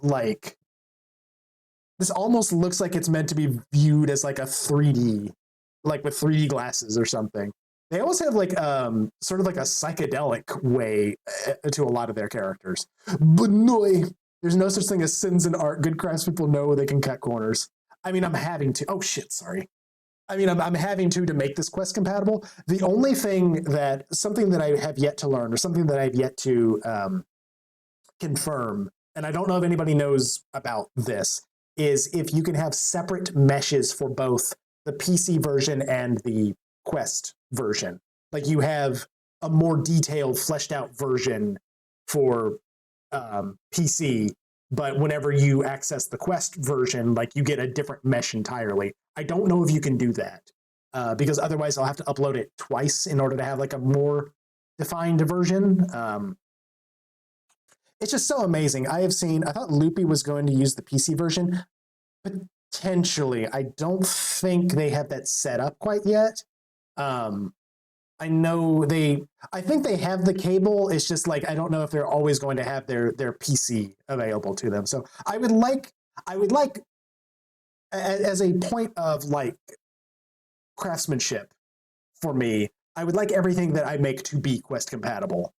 this almost looks like it's meant to be viewed as a 3D, with 3D glasses or something. They always have sort of a psychedelic way to a lot of their characters. But no, there's no such thing as sins in art. Good craftspeople know they can cut corners. I mean, I'm having to. Oh shit, sorry. I mean, I'm having to make this Quest compatible. The only thing something that I have yet to learn, or something that I've yet to confirm, and I don't know if anybody knows about this, is if you can have separate meshes for both the PC version and the Quest version. Like you have a more detailed, fleshed out version for PC, but whenever you access the Quest version, like you get a different mesh entirely. I don't know if you can do that because otherwise I'll have to upload it twice in order to have like a more defined version. It's just so amazing. I thought Loopy was going to use the PC version. Potentially. I don't think they have that set up quite yet. I think they have the cable. It's just like, I don't know if they're always going to have their PC available to them. So I would like, as a point of like craftsmanship for me, I would like everything that I make to be Quest compatible.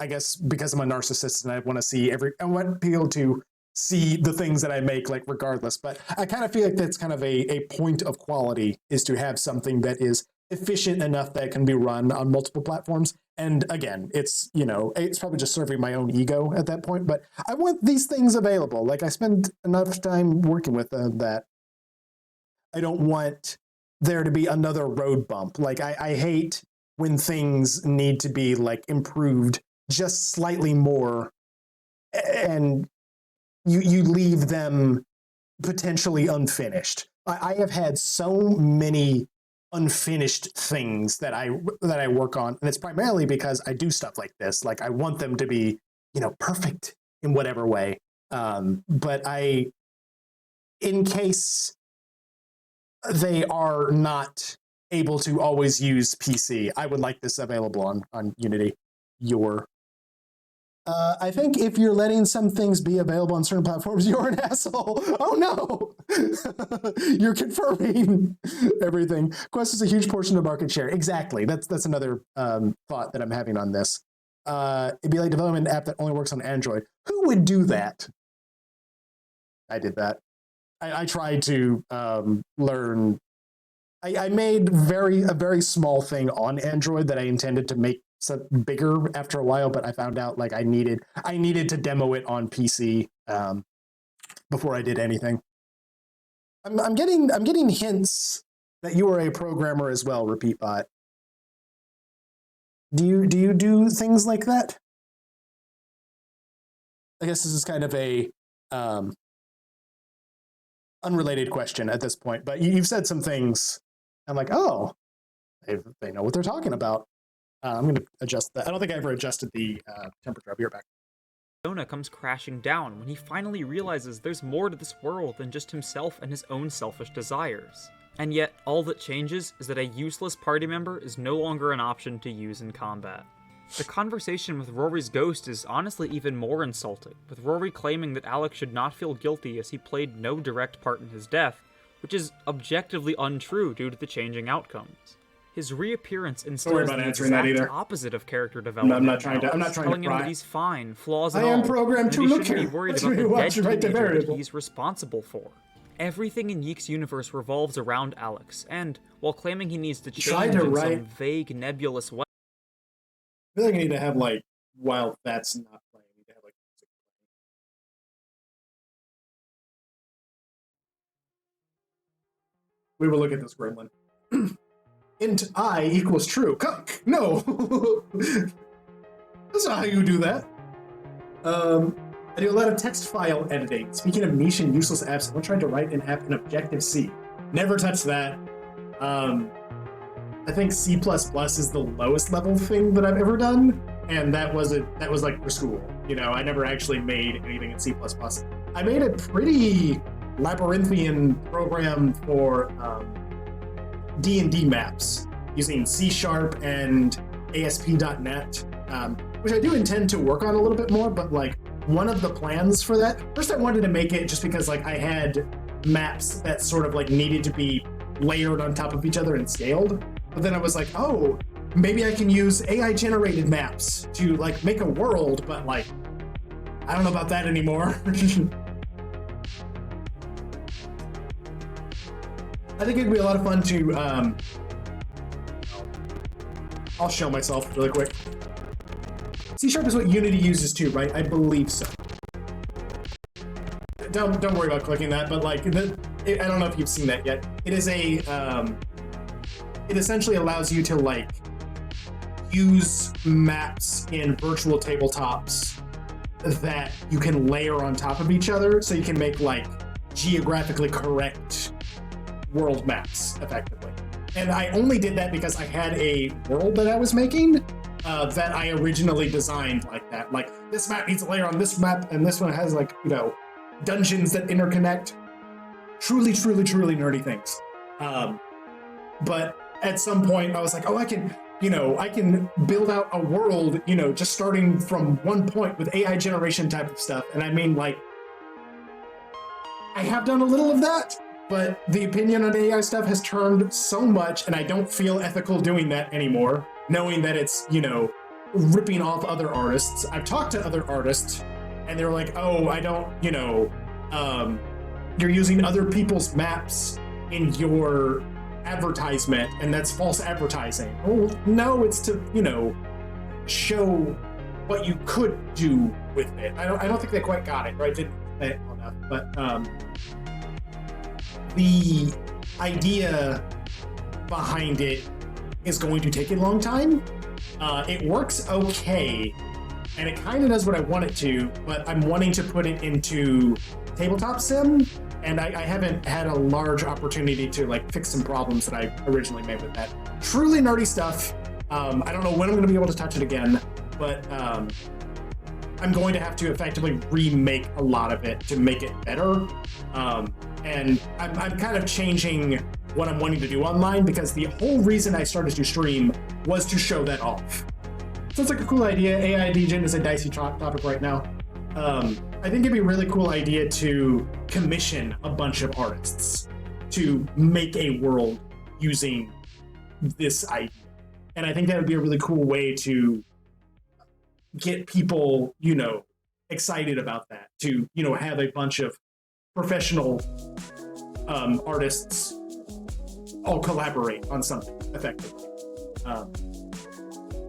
I guess because I'm a narcissist and I want people to see the things that I make, like regardless. But I kind of feel like that's kind of a point of quality, is to have something that is efficient enough that it can be run on multiple platforms. And again, it's probably just serving my own ego at that point, but I want these things available. Like I spend enough time working with that I don't want there to be another road bump. Like I hate when things need to be like improved just slightly more and you leave them potentially unfinished. I have had so many unfinished things that I work on, and it's primarily because I do stuff like this. Like I want them to be, perfect in whatever way. But in case they are not able to always use PC, I would like this available on Unity. I think if you're letting some things be available on certain platforms, you're an asshole. Oh no! You're confirming everything. Quest is a huge portion of market share. Exactly. That's another thought that I'm having on this. It'd be like a development app that only works on Android. Who would do that? I did that. I tried to learn. I made a very small thing on Android that I intended to make bigger after a while, but I found out like I needed to demo it on PC before I did anything. I'm getting hints that you are a programmer as well, RepeatBot. Do you do things like that? I guess this is kind of a unrelated question at this point, but you've said some things. I'm like, oh, they know what they're talking about. I'm going to adjust that. I don't think I ever adjusted the temperature. I'll be right back. Jonah comes crashing down when he finally realizes there's more to this world than just himself and his own selfish desires. And yet, all that changes is that a useless party member is no longer an option to use in combat. The conversation with Rory's ghost is honestly even more insulting, with Rory claiming that Alex should not feel guilty as he played no direct part in his death, which is objectively untrue due to the changing outcomes. His reappearance instills the exact opposite of character development. I'm not trying to telling him pry. that he's fine, flaws and I all, am programmed to and he look shouldn't here. be worried Let's about the rewatch dead right to teenager that variable. he's responsible for. Everything in Yeek's universe revolves around Alex, and while claiming he needs to change in some vague, nebulous way, I feel like I need to have like while that's not playing, I need to have like music playing. We will look at this gremlin. Int I equals true. Cuck! No! That's not how you do that. I do a lot of text file editing. Speaking of niche and useless apps, I'm trying to write an app in Objective-C. Never touched that. I think C++ is the lowest level thing that I've ever done, and that was like for school. I never actually made anything in C++. I made a pretty labyrinthian program for D&D maps using C# and ASP.NET, which I do intend to work on a little bit more, but like one of the plans for that, first I wanted to make it just because like I had maps that sort of like needed to be layered on top of each other and scaled. But then I was like, oh, maybe I can use AI generated maps to like make a world, but like, I don't know about that anymore. I think it'd be a lot of fun to, I'll show myself really quick. C# is what Unity uses too, right? I believe so. Don't worry about clicking that, but like, I don't know if you've seen that yet. It is a, it essentially allows you to like use maps in virtual tabletops that you can layer on top of each other, so you can make like geographically correct world maps effectively. And I only did that because I had a world that I was making that I originally designed like that. Like, this map needs a layer on this map, and this one has like, you know, dungeons that interconnect. Truly, truly, truly nerdy things. But at some point I was like, oh, I can build out a world, you know, just starting from one point with AI generation type of stuff. And I mean, like, I have done a little of that, but the opinion on AI stuff has turned so much, and I don't feel ethical doing that anymore, knowing that it's, you know, ripping off other artists. I've talked to other artists, and they're like, oh, I don't, you know, you're using other people's maps in your advertisement, and that's false advertising. Oh, no, it's to, you know, show what you could do with it. I don't think they quite got it, right? Didn't say it well enough, but the idea behind it is going to take a long time. It works okay, and it kind of does what I want it to, but I'm wanting to put it into tabletop sim, and I haven't had a large opportunity to like fix some problems that I originally made with that. Truly nerdy stuff. I don't know when I'm going to be able to touch it again, but I'm going to have to effectively remake a lot of it to make it better. And I'm kind of changing what I'm wanting to do online, because the whole reason I started to stream was to show that off. So it's like a cool idea. AI degen is a dicey topic right now. I think it'd be a really cool idea to commission a bunch of artists to make a world using this idea. And I think that would be a really cool way to get people, you know, excited about that, to, you know, have a bunch of professional artists all collaborate on something effectively.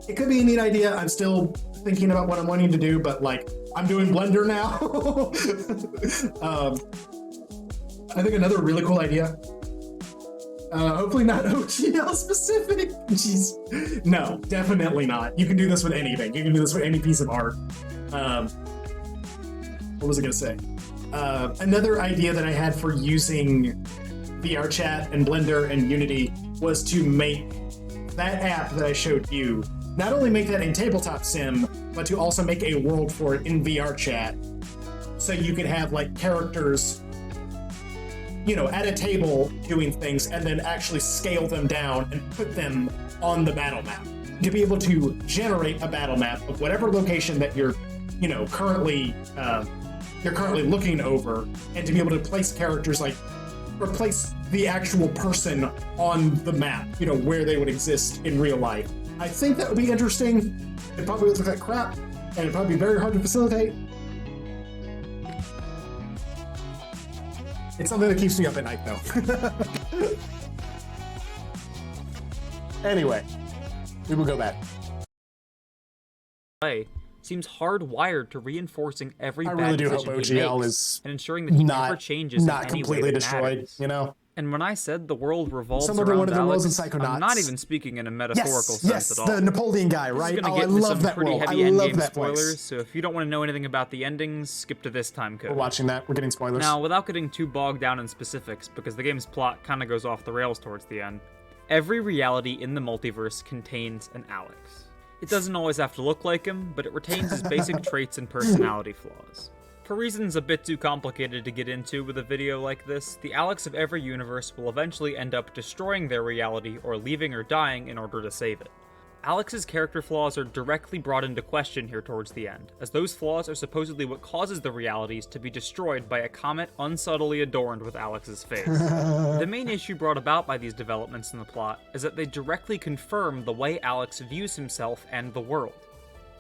It could be a neat idea. I'm still thinking about what I'm wanting to do, but like, I'm doing Blender now. I think another really cool idea, hopefully not OGL specific. Jeez. No, definitely not. You can do this with anything. You can do this with any piece of art. What was I gonna say? Another idea that I had for using VR chat and Blender and Unity was to make that app that I showed you, not only make that in tabletop sim, but to also make a world for it in VR chat. So you could have like characters, you know, at a table doing things, and then actually scale them down and put them on the battle map. To be able to generate a battle map of whatever location that you're, you know, currently looking over, and to be able to place characters like, or place the actual person on the map, you know, where they would exist in real life. I think that would be interesting. It probably would look like crap, and it'd probably be very hard to facilitate. It's something that keeps me up at night, though. Anyway, we will go back. Seems hardwired to reinforcing every I bad really do hope decision he OGL makes, is and ensuring that he never changes not in any completely way that destroyed, matters. you know? And when I said the world revolves Some of around one of the Alex, worlds in Psychonauts. I'm not even speaking in a metaphorical sense yes, at all. the Napoleon guy, This right? is gonna Oh, get I into love some that pretty world. heavy I love endgame that place. spoilers, so if you don't want to know anything about the endings, skip to this time code. We're watching that. We're getting spoilers. Now, without getting too bogged down in specifics, because the game's plot kind of goes off the rails towards the end, every reality in the multiverse contains an Alex. It doesn't always have to look like him, but it retains his basic traits and personality flaws. For reasons a bit too complicated to get into with a video like this, the Alex of every universe will eventually end up destroying their reality or leaving or dying in order to save it. Alex's character flaws are directly brought into question here towards the end, as those flaws are supposedly what causes the realities to be destroyed by a comet unsubtly adorned with Alex's face. The main issue brought about by these developments in the plot is that they directly confirm the way Alex views himself and the world.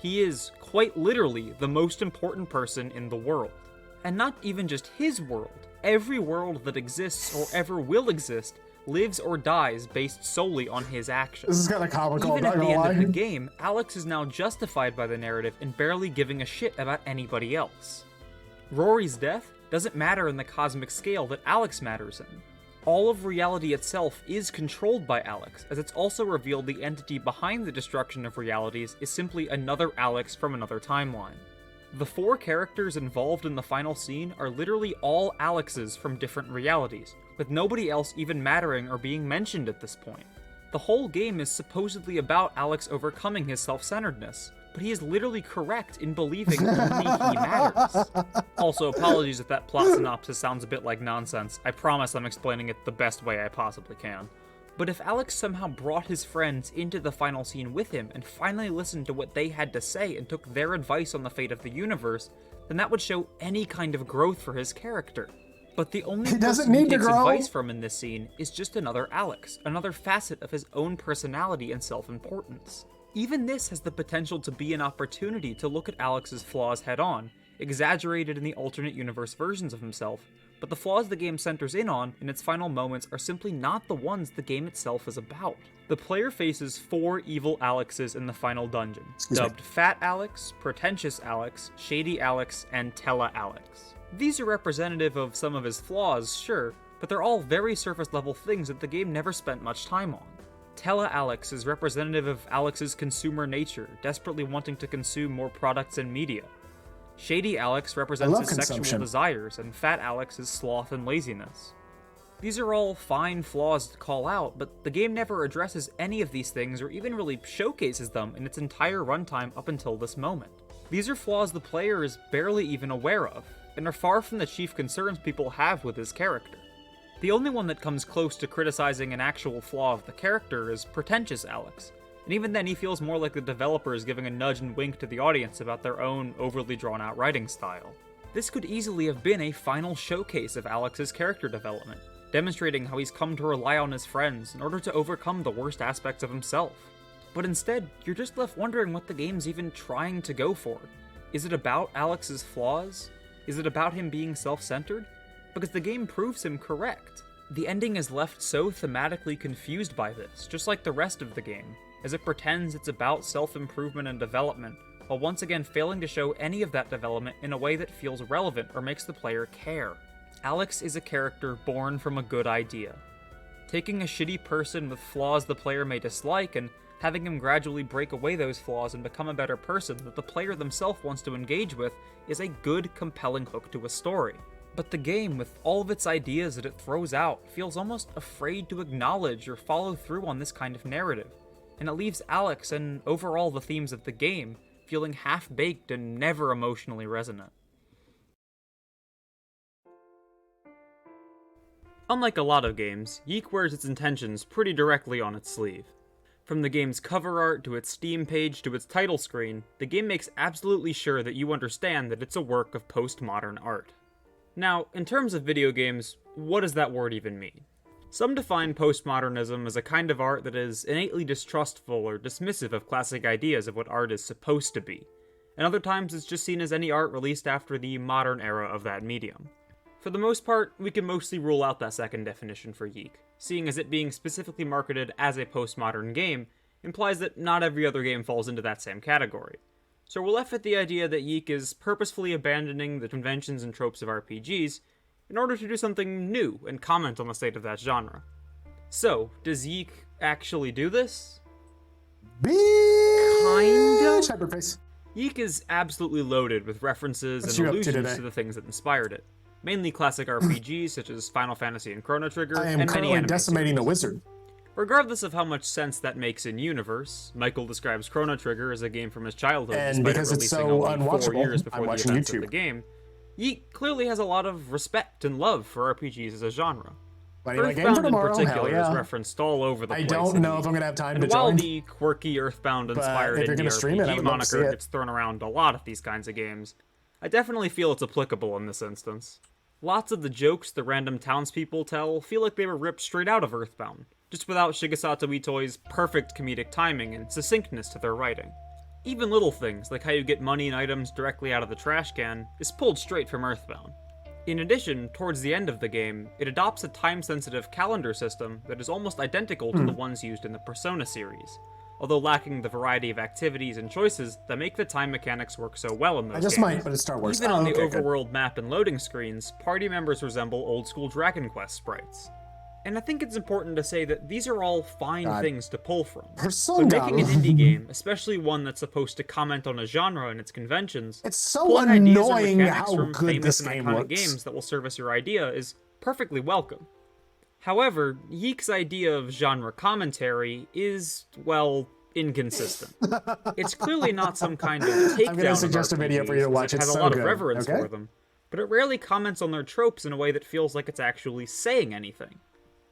He is, quite literally, the most important person in the world. And not even just his world. Every world that exists or ever will exist lives or dies based solely on his actions. This is kind of comical, Even I'm at not the gonna end lie. of the game, Alex is now justified by the narrative and barely giving a shit about anybody else. Rory's death doesn't matter in the cosmic scale that Alex matters in. All of reality itself is controlled by Alex, as it's also revealed the entity behind the destruction of realities is simply another Alex from another timeline. The 4 characters involved in the final scene are literally all Alexes from different realities, with nobody else even mattering or being mentioned at this point. The whole game is supposedly about Alex overcoming his self-centeredness, but he is literally correct in believing only he matters. Also, apologies if that plot synopsis sounds a bit like nonsense. I promise I'm explaining it the best way I possibly can. But if Alex somehow brought his friends into the final scene with him and finally listened to what they had to say and took their advice on the fate of the universe, then that would show any kind of growth for his character. But the only person he takes advice from in this scene is just another Alex, another facet of his own personality and self-importance. Even this has the potential to be an opportunity to look at Alex's flaws head-on, exaggerated in the alternate universe versions of himself, but the flaws the game centers in on in its final moments are simply not the ones the game itself is about. The player faces 4 evil Alexes in the final dungeon, dubbed Fat Alex, Pretentious Alex, Shady Alex, and Tella Alex. These are representative of some of his flaws, sure, but they're all very surface-level things that the game never spent much time on. Tella Alex is representative of Alex's consumer nature, desperately wanting to consume more products and media. Shady Alex represents his sexual desires, and Fat Alex is sloth and laziness. These are all fine flaws to call out, but the game never addresses any of these things or even really showcases them in its entire runtime up until this moment. These are flaws the player is barely even aware of, and are far from the chief concerns people have with his character. The only one that comes close to criticizing an actual flaw of the character is Pretentious Alex, and even then he feels more like the developers giving a nudge and wink to the audience about their own overly drawn-out writing style. This could easily have been a final showcase of Alex's character development, demonstrating how he's come to rely on his friends in order to overcome the worst aspects of himself. But instead, you're just left wondering what the game's even trying to go for. Is it about Alex's flaws? Is it about him being self-centered? Because the game proves him correct. The ending is left so thematically confused by this, just like the rest of the game, as it pretends it's about self-improvement and development, while once again failing to show any of that development in a way that feels relevant or makes the player care. Alex is a character born from a good idea. Taking a shitty person with flaws the player may dislike and having him gradually break away those flaws and become a better person that the player themselves wants to engage with is a good, compelling hook to a story. But the game, with all of its ideas that it throws out, feels almost afraid to acknowledge or follow through on this kind of narrative, and it leaves Alex and overall the themes of the game feeling half-baked and never emotionally resonant. Unlike a lot of games, Yeek wears its intentions pretty directly on its sleeve. From the game's cover art to its Steam page to its title screen, the game makes absolutely sure that you understand that it's a work of postmodern art. Now, in terms of video games, what does that word even mean? Some define postmodernism as a kind of art that is innately distrustful or dismissive of classic ideas of what art is supposed to be, and other times it's just seen as any art released after the modern era of that medium. For the most part, we can mostly rule out that second definition for Yeek, seeing as it being specifically marketed as a postmodern game implies that not every other game falls into that same category. So we're left with the idea that Yeek is purposefully abandoning the conventions and tropes of RPGs in order to do something new and comment on the state of that genre. So, does Yeek actually do this? Kinda? Yeek is absolutely loaded with references and allusions to the things that inspired it. Mainly classic RPGs such as Final Fantasy and Chrono Trigger, I am and many currently anime decimating series. the wizard. Regardless of how much sense that makes in universe, Michael describes Chrono Trigger as a game from his childhood, And despite because it it's releasing so only 4 unwatchable, years I'm before the watching events YouTube. of the game. Yeek clearly has a lot of respect and love for RPGs as a genre. Playing my game for Earthbound in tomorrow, particular hell is yeah. referenced all over the I place. don't in know Yeek. if I'm gonna have time And to while join, the quirky Earthbound-inspired if you're indie gonna stream it, I RPG would love to see moniker it. gets thrown around a lot of these kinds of games, I definitely feel it's applicable in this instance. Lots of the jokes the random townspeople tell feel like they were ripped straight out of Earthbound, just without Shigesato Itoi's perfect comedic timing and succinctness to their writing. Even little things, like how you get money and items directly out of the trash can, is pulled straight from Earthbound. In addition, towards the end of the game, it adopts a time-sensitive calendar system that is almost identical to the ones used in the Persona series, although lacking the variety of activities and choices that make the time mechanics work so well in those I just games. might, but it's Star Wars. Even on the okay, overworld map and loading screens, party members resemble old-school Dragon Quest sprites. And I think it's important to say that these are all fine things to pull from. Persona. But making an indie game, especially one that's supposed to comment on a genre and its conventions, It's so pulling ideas or annoying mechanics how from good famous this and game iconic looks. games that will service your idea is perfectly welcome. However, Yeek's idea of genre commentary is, well, inconsistent. It's clearly not some kind of takedown I'm gonna suggest a video for you to watch. It It's has so a lot good. of reverence Okay? for them, but it rarely comments on their tropes in a way that feels like it's actually saying anything.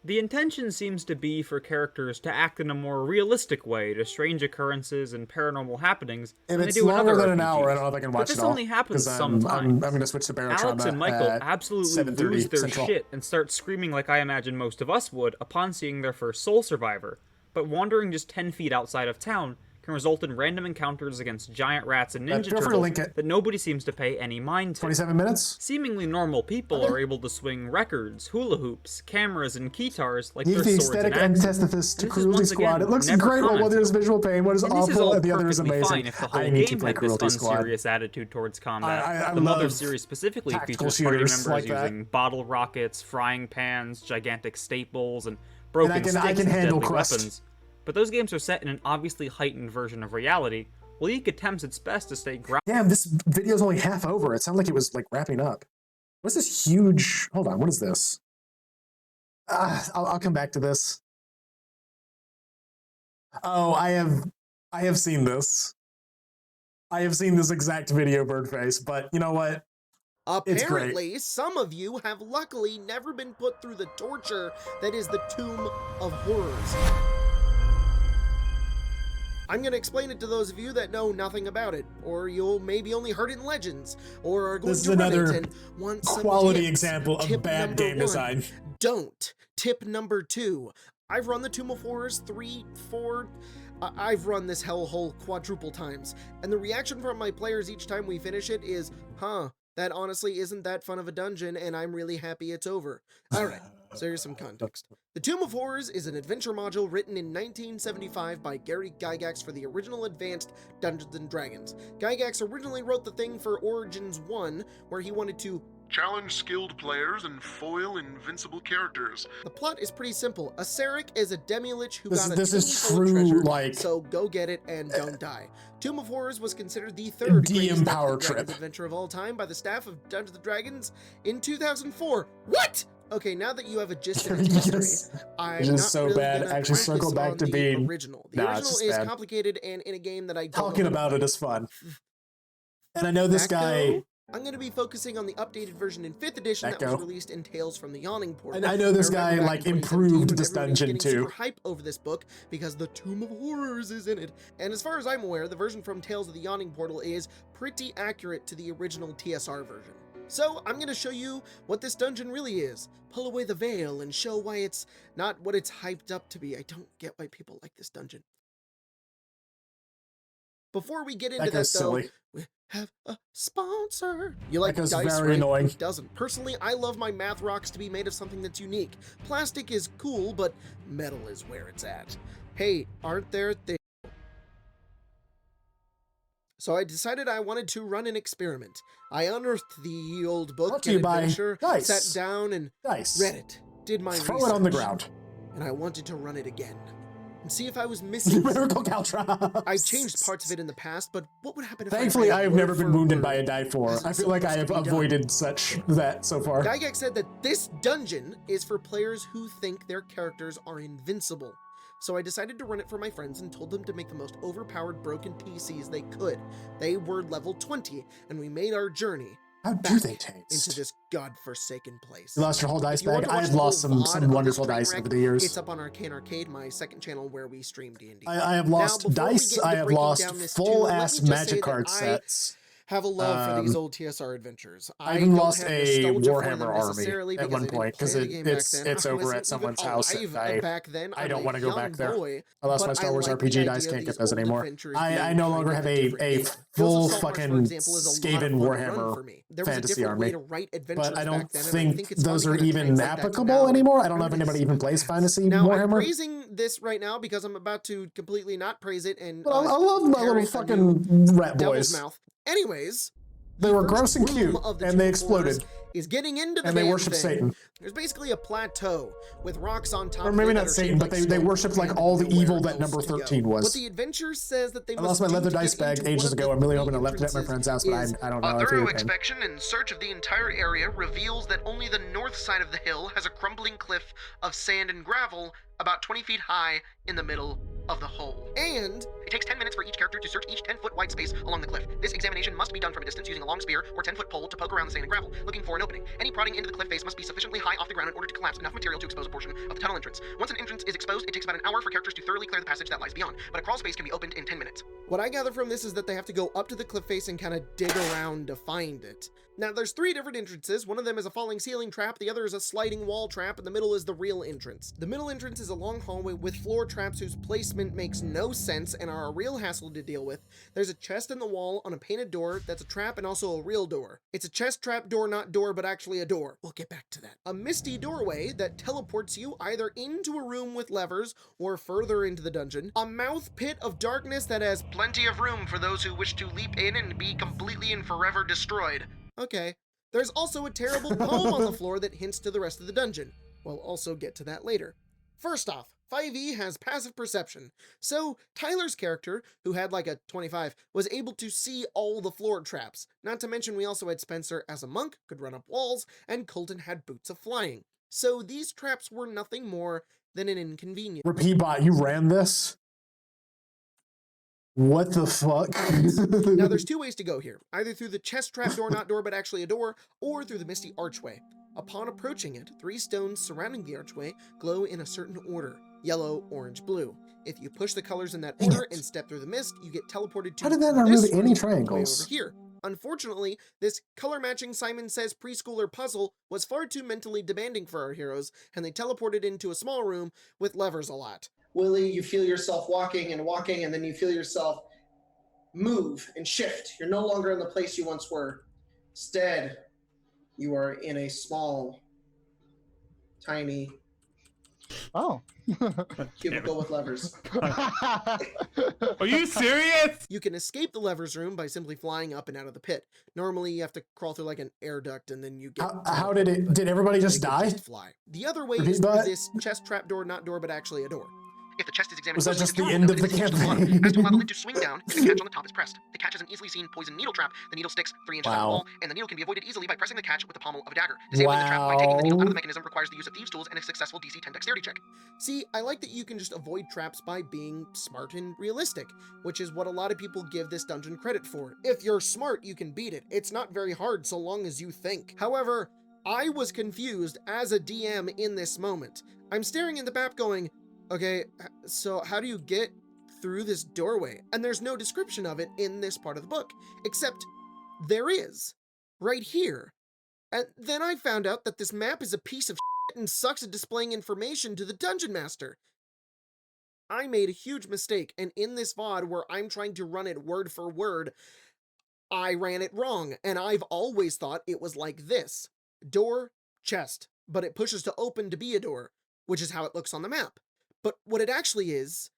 The intention seems to be for characters to act in a more realistic way to strange occurrences and paranormal happenings If than they it's do in longer other than an RPGs. hour, I don't know if I can watch But this it all. only happens 'cause sometimes. I'm gonna switch to Barotrauma Alex and Michael at absolutely 7:30 lose their Central. shit and start screaming like I imagine most of us would upon seeing their first Soul Survivor, but wandering just 10 feet outside of town can result in random encounters against giant rats and ninja feel free to link turtles it. that nobody seems to pay any mind to. 27 minutes? Seemingly normal people are able to swing records, hula hoops, cameras, and guitars like Use they're the swords aesthetic and axes. antithesis to This is Cruelty once Squad. again It looks never great while commented there's visual pain. One is And this is awful all and the other is perfectly amazing. fine if the whole I need to game play had this Cruelty Squad. unserious attitude towards combat. I the Mother love series specifically tactical features party shooters members like that. using bottle rockets, frying pans, gigantic staples, and broken I can sticks as handle deadly crust. weapons. But those games are set in an obviously heightened version of reality, while Yeek attempts its best to stay grounded. Damn, this video's only half over. It sounded like it was like wrapping up. What's this huge? Hold on, what is this? I'll come back to this. Oh, I have seen this. I have seen this exact video, Birdface. But you know what? It's great. Apparently, some of you have luckily never been put through the torture that is the Tomb of Horrors. I'm going to explain it to those of you that know nothing about it, or you'll maybe only heard it in legends, or are going This is to run another it and want some quality tips. example of Tip bad number game 1, design. Don't. Tip number 2. I've run the Tomb of Horrors 3, 4... I've run this hellhole quadruple times, and the reaction from my players each time we finish it is, huh, that honestly isn't that fun of a dungeon, and I'm really happy it's over. Alright, so here's some context. The Tomb of Horrors is an adventure module written in 1975 by Gary Gygax for the original advanced Dungeons & Dragons. Gygax originally wrote the thing for Origins 1, where he wanted to challenge skilled players and foil invincible characters. The plot is pretty simple. A Sarek is a demi-lich who This got a is tomb full of true, treasure, like- so go get it and don't die. Tomb of Horrors was considered the third greatest power Dungeons & trip. Dragons adventure of all time by the staff of Dungeons & Dragons in 2004. What? Okay, now that you have a gist of its history, I'm It's not just so really bad. gonna Actually, circle focus back on to the being original. The Nah, it's original just is bad. complicated and in a game that I don't Talking know about it is fun. And I know this guy. Echo? I'm going to be focusing on the updated version in 5th edition that Echo. was released in Tales from the Yawning Portal. And I know this remember guy, back like, in 2017 improved when this everybody was dungeon, getting too. super hype over this book because the Tomb of Horrors is in it. And as far as I'm aware, the version from Tales of the Yawning Portal is pretty accurate to the original TSR version. So I'm going to show you what this dungeon really is, pull away the veil, and show why it's not what it's hyped up to be. I don't get why people like this dungeon. Before we get into that, though, silly. we have a sponsor. You like Echo's dice, very right? annoying. Who doesn't? Personally, I love my math rocks to be made of something that's unique. Plastic is cool, but metal is where it's at. Hey, aren't there things? So I decided I wanted to run an experiment. I unearthed the old book Brought to you and by adventure, Dice. sat down and Dice. read it, did my Throw research. it on the ground. And I wanted to run it again. And see if I was missing Miracle something. Caltrops. I've changed parts of it in the past, but what would happen if Thankfully, I have word never been for wounded word by a die for. as I it's feel like I have supposed to be done? avoided such that so far. Gygax said that this dungeon is for players who think their characters are invincible. So I decided to run it for my friends and told them to make the most overpowered broken PCs they could. They were level 20, and we made our journey How do they taste? into this godforsaken place. You lost your whole dice If you want bag? to watch I have the lost whole VOD some of wonderful this train dice wreck, over the years. It's up on Arcane Arcade, my second channel where we stream D&D. I have Now, lost before we dice. get into I have breaking lost down this full tune, let ass me just say magic that card I sets. have a love for these old TSR adventures. I even don't lost have a nostalgia for Warhammer them army necessarily at because one I didn't point because play the game back it's then. I over wasn't at someone's house. alive back then. I I'm don't a want to go young back there. boy, I lost but my Star Wars like the RPG idea dice. of Can't these get those old anymore. adventures I being no longer kind of have a a different game. full Ghost of Saltmarsh, for fucking example, is a lot of Skaven fun to run Warhammer for me. There was a fantasy different way army. to write adventures But I don't back then, and I think think it's those fun are to kinda even translate that to applicable now anymore. I don't and know if do this. anybody even plays fantasy Now, I'm Warhammer. praising this right now because I'm about to completely not praise it and But I love my little fucking rat Devil's boys. Mouth. Anyways, They were gross and cute, and they exploded. Is getting into the And they damn worship thing. Satan. There's basically a plateau with rocks on top Or of maybe it not that are Satan, shaped but like they skulls worshipped like and all the nowhere evil that else number to go. 13 What was. the adventure says that they I must lost my do leather to dice get bag into ages one of ago. the I'm really three hoping I left it at my friend's house, but entrances I don't know. A I thorough feel pain. inspection and search of the entire area reveals that only the north side of the hill has a crumbling cliff of sand and gravel about 20 feet high in the middle of the hole. And it takes 10 minutes for each character to search each 10-foot wide space along the cliff. This examination must be done from a distance using a long spear or 10-foot pole to poke around the sand and gravel, looking for an opening. Any prodding into the cliff face must be sufficiently high off the ground in order to collapse enough material to expose a portion of the tunnel entrance. Once an entrance is exposed, it takes about an hour for characters to thoroughly clear the passage that lies beyond, but a crawl space can be opened in 10 minutes. what I gather from this is that they have to go up to the cliff face and kind of dig around to find it. Now, there's 3 different entrances. One of them is a falling ceiling trap, the other is a sliding wall trap, and the middle is the real entrance. The middle entrance is a long hallway with floor traps whose placement makes no sense and are a real hassle to deal with. There's a chest in the wall on a painted door that's a trap and also a real door. It's a chest trap door, not door, but actually a door. We'll get back to that. A misty doorway that teleports you either into a room with levers or further into the dungeon. A mouth pit of darkness that has Plenty of room for those who wish to leap in and be completely and forever destroyed. Okay. There's also a terrible poem on the floor that hints to the rest of the dungeon. We'll also get to that later. First off, 5e has passive perception. So Tyler's character, who had like a 25, was able to see all the floor traps. Not to mention we also had Spencer as a monk, could run up walls, and Colton had boots of flying. So these traps were nothing more than an inconvenience. Repeat bot, you ran this? What the fuck? Now there's 2 ways to go here, either through the chest trap door, not door, but actually a door, or through the misty archway. Upon approaching it, 3 stones surrounding the archway glow in a certain order: yellow, orange, blue. If you push the colors in that order and step through the mist, you get teleported to How did that not this move any room triangles? way over here. Unfortunately, this color-matching Simon Says preschooler puzzle was far too mentally demanding for our heroes, and they teleported into a small room with levers a lot. Willie, you feel yourself walking, and then you feel yourself move and shift. You're no longer in the place you once were. Instead, you are in a small, tiny cubicle with levers. Are you serious? You can escape the levers room by simply flying up and out of the pit. Normally, you have to crawl through like an air duct, and then you get... How did it... Did everybody just die? Fly. The other way is through this chest trap door, not door, but actually a door. If the chest is examined Was that closely, just the door will end know of that the it is used to campaign? flood. As to allow the lid to swing down if the catch on the top is pressed. The catch is an easily seen poison needle trap. The needle sticks 3 inches out of the wall, and the needle can be avoided easily by pressing the catch with the pommel of a dagger. Disabling the trap by taking the needle out of the mechanism requires the use of thieves' tools and a successful DC 10 dexterity check. See, I like that you can just avoid traps by being smart and realistic, which is what a lot of people give this dungeon credit for. If you're smart, you can beat it. It's not very hard so long as you think. However, I was confused as a DM in this moment. I'm staring in the map going, okay, so how do you get through this doorway? And there's no description of it in this part of the book, except there is, right here. And then I found out that this map is a piece of shit and sucks at displaying information to the Dungeon Master. I made a huge mistake, and in this VOD where I'm trying to run it word for word, I ran it wrong, and I've always thought it was like this. Door, chest, but it pushes to open to be a door, which is how it looks on the map. But what it actually is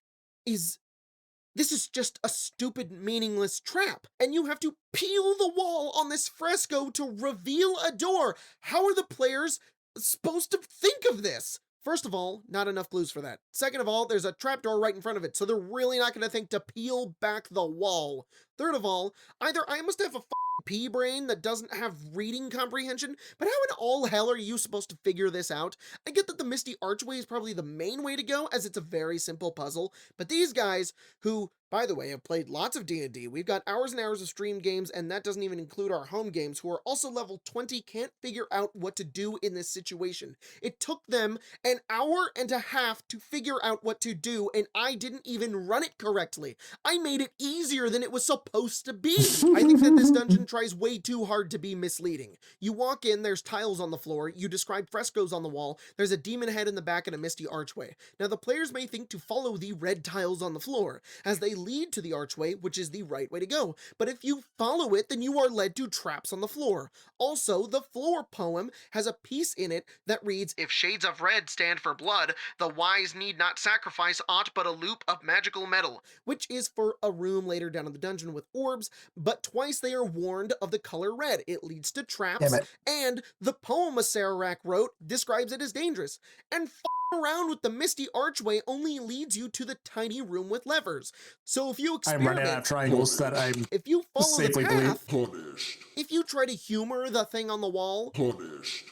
this is just a stupid, meaningless trap. And you have to peel the wall on this fresco to reveal a door. How are the players supposed to think of this? First of all, not enough clues for that. Second of all, there's a trapdoor right in front of it, so they're really not going to think to peel back the wall. Third of all, either I must have a pea brain that doesn't have reading comprehension, but how in all hell are you supposed to figure this out? I get that the Misty Archway is probably the main way to go, as it's a very simple puzzle, but these guys, who By the way, I've played lots of D&D. We've got hours and hours of stream games, and that doesn't even include our home games, who are also level 20, can't figure out what to do in this situation. It took them an hour and a half to figure out what to do, and I didn't even run it correctly. I made it easier than it was supposed to be. I think that this dungeon tries way too hard to be misleading. You walk in, there's tiles on the floor, you describe frescoes on the wall, there's a demon head in the back and a misty archway. Now the players may think to follow the red tiles on the floor, as they lead to the archway, which is the right way to go. But if you follow it, then you are led to traps on the floor. Also, the floor poem has a piece in it that reads, "If shades of red stand for blood, the wise need not sacrifice aught but a loop of magical metal," which is for a room later down in the dungeon with orbs, but twice they are warned of the color red. It leads to traps, and the poem Sararak wrote describes it as dangerous. And around with the misty archway only leads you to the tiny room with levers. So if you experiment, I'm running out of triangles that I'm if you follow safely the path, punished. If you try to humor the thing on the wall,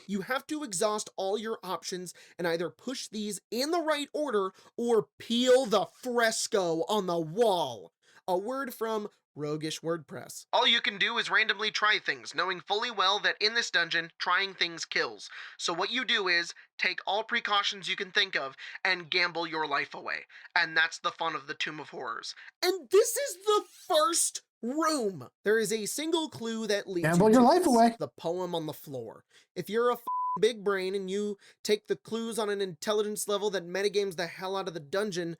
you have to exhaust all your options and either push these in the right order or peel the fresco on the wall. A word from Roguish WordPress. All you can do is randomly try things, knowing fully well that in this dungeon, trying things kills. So what you do is take all precautions you can think of and gamble your life away. And that's the fun of the Tomb of Horrors. And this is the first room. There is a single clue that leads Gamble you your to life this, away. the poem on the floor. If you're a big brain and you take the clues on an intelligence level that metagames the hell out of the dungeon,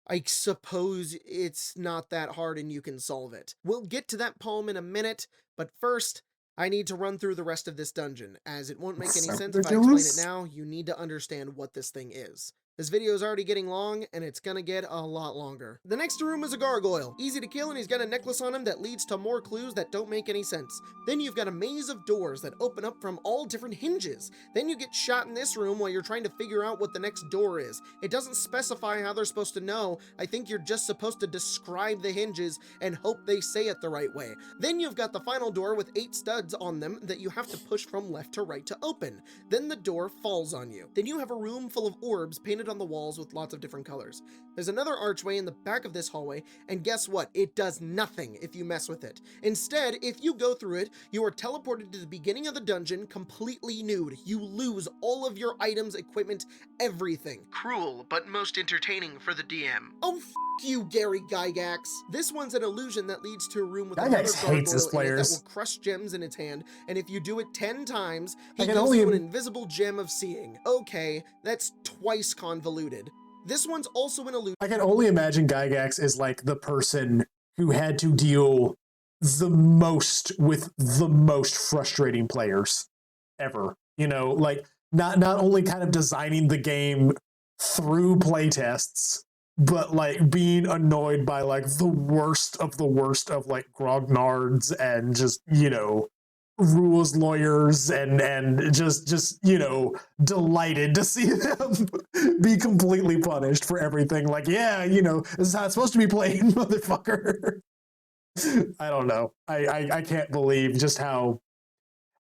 I suppose it's not that hard and you can solve it. We'll get to that poem in a minute, but first, I need to run through the rest of this dungeon, as it won't make any sense if I explain it now. You need to understand what this thing is. This video is already getting long, and it's gonna get a lot longer. The next room is a gargoyle. Easy to kill, and he's got a necklace on him that leads to more clues that don't make any sense. Then you've got a maze of doors that open up from all different hinges. Then you get shot in this room while you're trying to figure out what the next door is. It doesn't specify how they're supposed to know. I think you're just supposed to describe the hinges and hope they say it the right way. Then you've got the final door with 8 studs on them that you have to push from left to right to open. Then the door falls on you. Then you have a room full of orbs painted on the walls with lots of different colors. There's another archway in the back of this hallway, and guess what? It does nothing if you mess with it. Instead, if you go through it, you are teleported to the beginning of the dungeon completely nude. You lose all of your items, equipment, everything. Cruel, but most entertaining for the DM. Oh, you, Gary Gygax. This one's an illusion that leads to a room with another hates his gargoyle in it that players. will crush gems in its hand, and if you do it 10 times, I he can gives only- you an invisible gem of seeing. Okay, that's twice convoluted. This one's also an illusion. I can only imagine Gygax is like the person who had to deal the most with the most frustrating players ever. You know, like not only kind of designing the game through playtests, but like being annoyed by like the worst of like grognards and just, you know, rules lawyers and just you know, delighted to see them be completely punished for everything. Like, yeah, you know, this is how it's supposed to be played, motherfucker. I don't know. I can't believe just how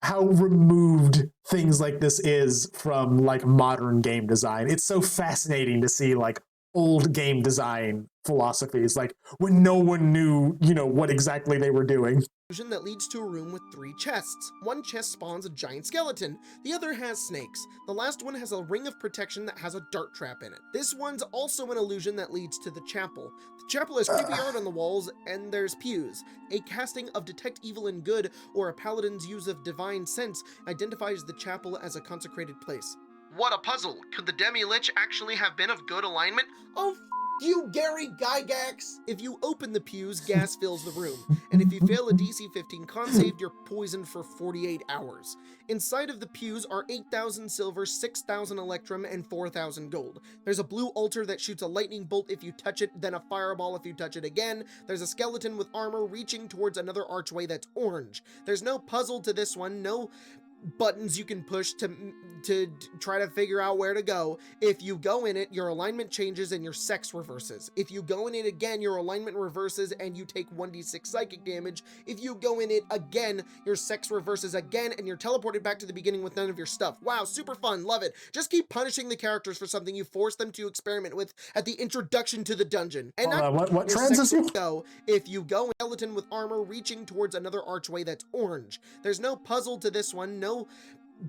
removed things like this is from like modern game design. It's so fascinating to see like old game design philosophies, like when no one knew, you know, what exactly they were doing. That leads to a room with 3 chests. One chest spawns a giant skeleton. The other has snakes. The last one has a ring of protection that has a dart trap in it. This one's also an illusion that leads to the chapel. The chapel has creepy art on the walls, and there's pews. A casting of Detect Evil and Good, or a paladin's use of divine sense, identifies the chapel as a consecrated place. What a puzzle! Could the Demi-Lich actually have been of good alignment? Oh, you, Gary Gygax! If you open the pews, gas fills the room, and if you fail a DC 15 con save, you're poisoned for 48 hours. Inside of the pews are 8,000 silver, 6,000 electrum, and 4,000 gold. There's a blue altar that shoots a lightning bolt if you touch it, then a fireball if you touch it again. There's a skeleton with armor reaching towards another archway that's orange. There's no puzzle to this one, no buttons you can push to try to figure out where to go. If you go in it, your alignment changes and your sex reverses. If you go in it again, your alignment reverses and you take 1d6 psychic damage. If you go in it again, your sex reverses again and you're teleported back to the beginning with none of your stuff. Wow, super fun, love it. Just keep punishing the characters for something you force them to experiment with at the introduction to the dungeon. And what transes you? Go if you go skeleton with armor reaching towards another archway that's orange. There's no puzzle to this one, no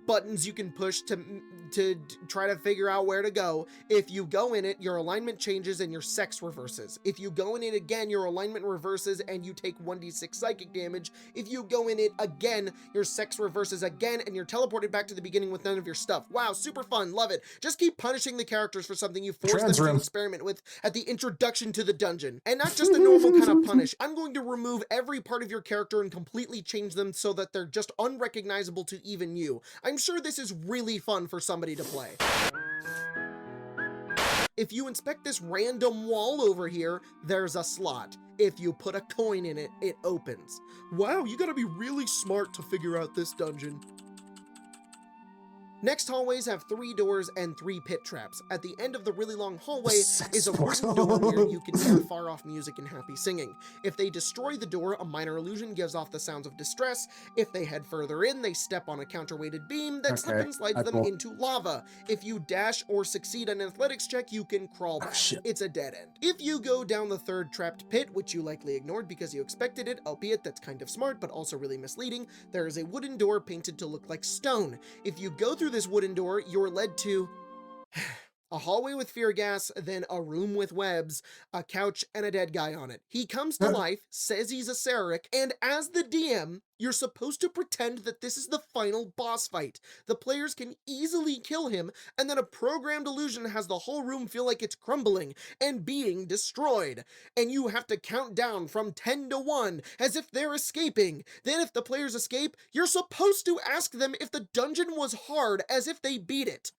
buttons you can push to try to figure out where to go. If you go in it, your alignment changes and your sex reverses. If you go in it again, your alignment reverses and you take 1d6 psychic damage. If you go in it again, your sex reverses again and you're teleported back to the beginning with none of your stuff. Wow, super fun, love it. Just keep punishing the characters for something you force them to experiment with at the introduction to the dungeon. And not just the normal kind of punish. I'm going to remove every part of your character and completely change them so that they're just unrecognizable to even you. I'm sure this is really fun for somebody to play. If you inspect this random wall over here, there's a slot. If you put a coin in it, it opens. Wow, you gotta be really smart to figure out this dungeon. Next hallways have 3 doors and 3 pit traps. At the end of the really long hallway is a wooden door where you can hear far-off music and happy singing. If they destroy the door, a minor illusion gives off the sounds of distress. If they head further in, they step on a counterweighted beam that slip and slides them into lava. If you dash or succeed an athletics check, you can crawl back. It's a dead end. If you go down the 3rd trapped pit, which you likely ignored because you expected it, albeit that's kind of smart but also really misleading, there is a wooden door painted to look like stone. If you go through this wooden door, you're led to a hallway with fear gas, then a room with webs, a couch, and a dead guy on it. He comes to life, says he's a Sarek, and as the DM, you're supposed to pretend that this is the final boss fight. The players can easily kill him, and then a programmed illusion has the whole room feel like it's crumbling and being destroyed. And you have to count down from 10 to 1 as if they're escaping. Then if the players escape, you're supposed to ask them if the dungeon was hard as if they beat it.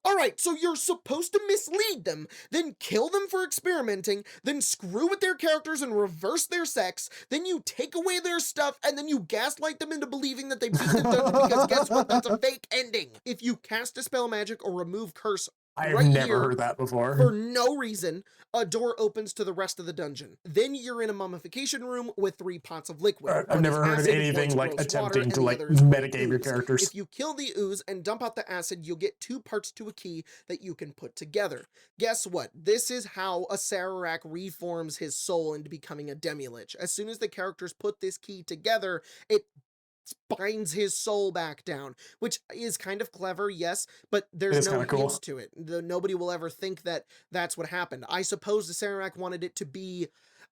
Alright, so you're supposed to mislead them, then kill them for experimenting, then screw with their characters and reverse their sex, then you take away their stuff, and then you gaslight them into believing that they beat the dungeon because guess what? That's a fake ending. If you cast a spell magic or remove curse I've never heard that before. For no reason, a door opens to the rest of the dungeon. Then you're in a mummification room with 3 pots of liquid. I've never heard of anything like attempting to like metagame your characters. If you kill the ooze and dump out the acid, you'll get 2 parts to a key that you can put together. Guess what? This is how a Sararak reforms his soul into becoming a demi-lich. As soon as the characters put this key together, it binds his soul back down, which is kind of clever, yes, but there's no hints to it. Nobody will ever think that that's what happened. I suppose the Sararak wanted it to be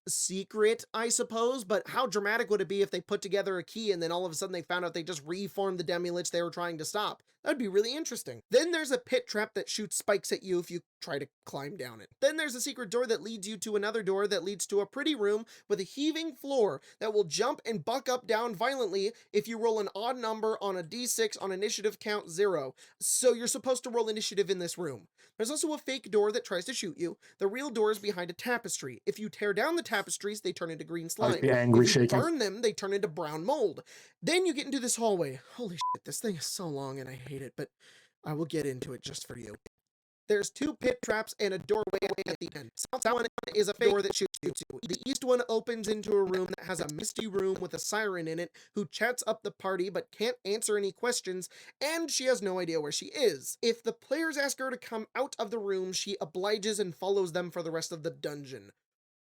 secret, I suppose, but how dramatic would it be if they put together a key and then all of a sudden they found out they just reformed the demi-lich they were trying to stop? That'd be really interesting. Then there's a pit trap that shoots spikes at you if you try to climb down it. Then there's a secret door that leads you to another door that leads to a pretty room with a heaving floor that will jump and buck up down violently if you roll an odd number on a d6 on initiative count 0. So you're supposed to roll initiative in this room. There's also a fake door that tries to shoot you. The real door is behind a tapestry. If you tear down the tapestries, they turn into green slime. I'd be angry if you shaking. burn them, they turn into brown mold. Then you get into this hallway. Holy shit, this thing is so long and I hate it, but I will get into it just for you. There's 2 pit traps and a doorway at the end. South one is a fake door that shoots you. The east one opens into a room that has a misty room with a siren in it who chats up the party but can't answer any questions, and she has no idea where she is. If the players ask her to come out of the room, she obliges and follows them for the rest of the dungeon.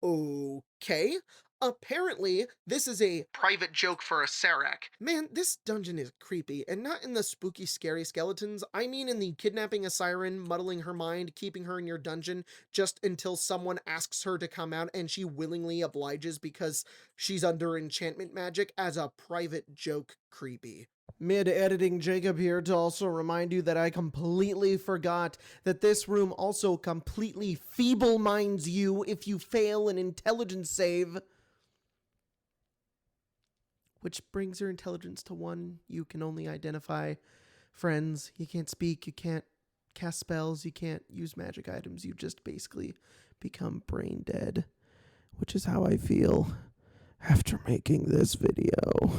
Okay. Apparently, this is a private joke for a Sararak. Man, this dungeon is creepy, and not in the spooky, scary skeletons. I mean in the kidnapping a siren, muddling her mind, keeping her in your dungeon just until someone asks her to come out and she willingly obliges because she's under enchantment magic as a private joke creepy. Mid-editing Jacob here to also remind you that I completely forgot that this room also completely feeble-minds you if you fail an intelligence save. Which brings your intelligence to 1. You can only identify friends. You can't speak. You can't cast spells. You can't use magic items. You just basically become brain dead. Which is how I feel after making this video.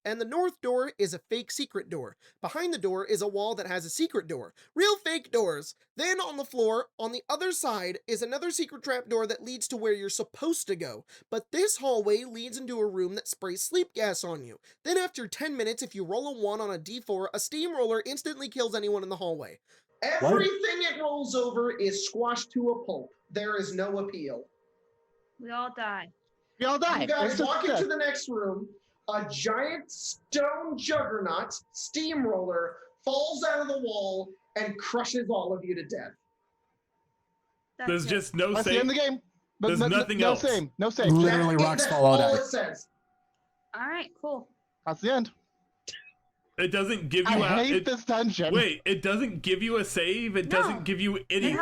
And the north door is a fake secret door. Behind the door is a wall that has a secret door. Real fake doors. Then on the floor, on the other side, is another secret trap door that leads to where you're supposed to go. But this hallway leads into a room that sprays sleep gas on you. Then after 10 minutes, if you roll a 1 on a d4, a steamroller instantly kills anyone in the hallway. Everything it rolls over is squashed to a pulp. There is no appeal. We all die. We all die. You guys It's just walk death. into the next room, a giant stone juggernaut, steamroller, falls out of the wall and crushes all of you to death. There's just no That's the save. end of the game. There's nothing else. No save. Literally rocks fall out. All it says. All right, cool. That's the end. It doesn't give you I hate this dungeon. Wait, it doesn't give you a save. It doesn't give you anything.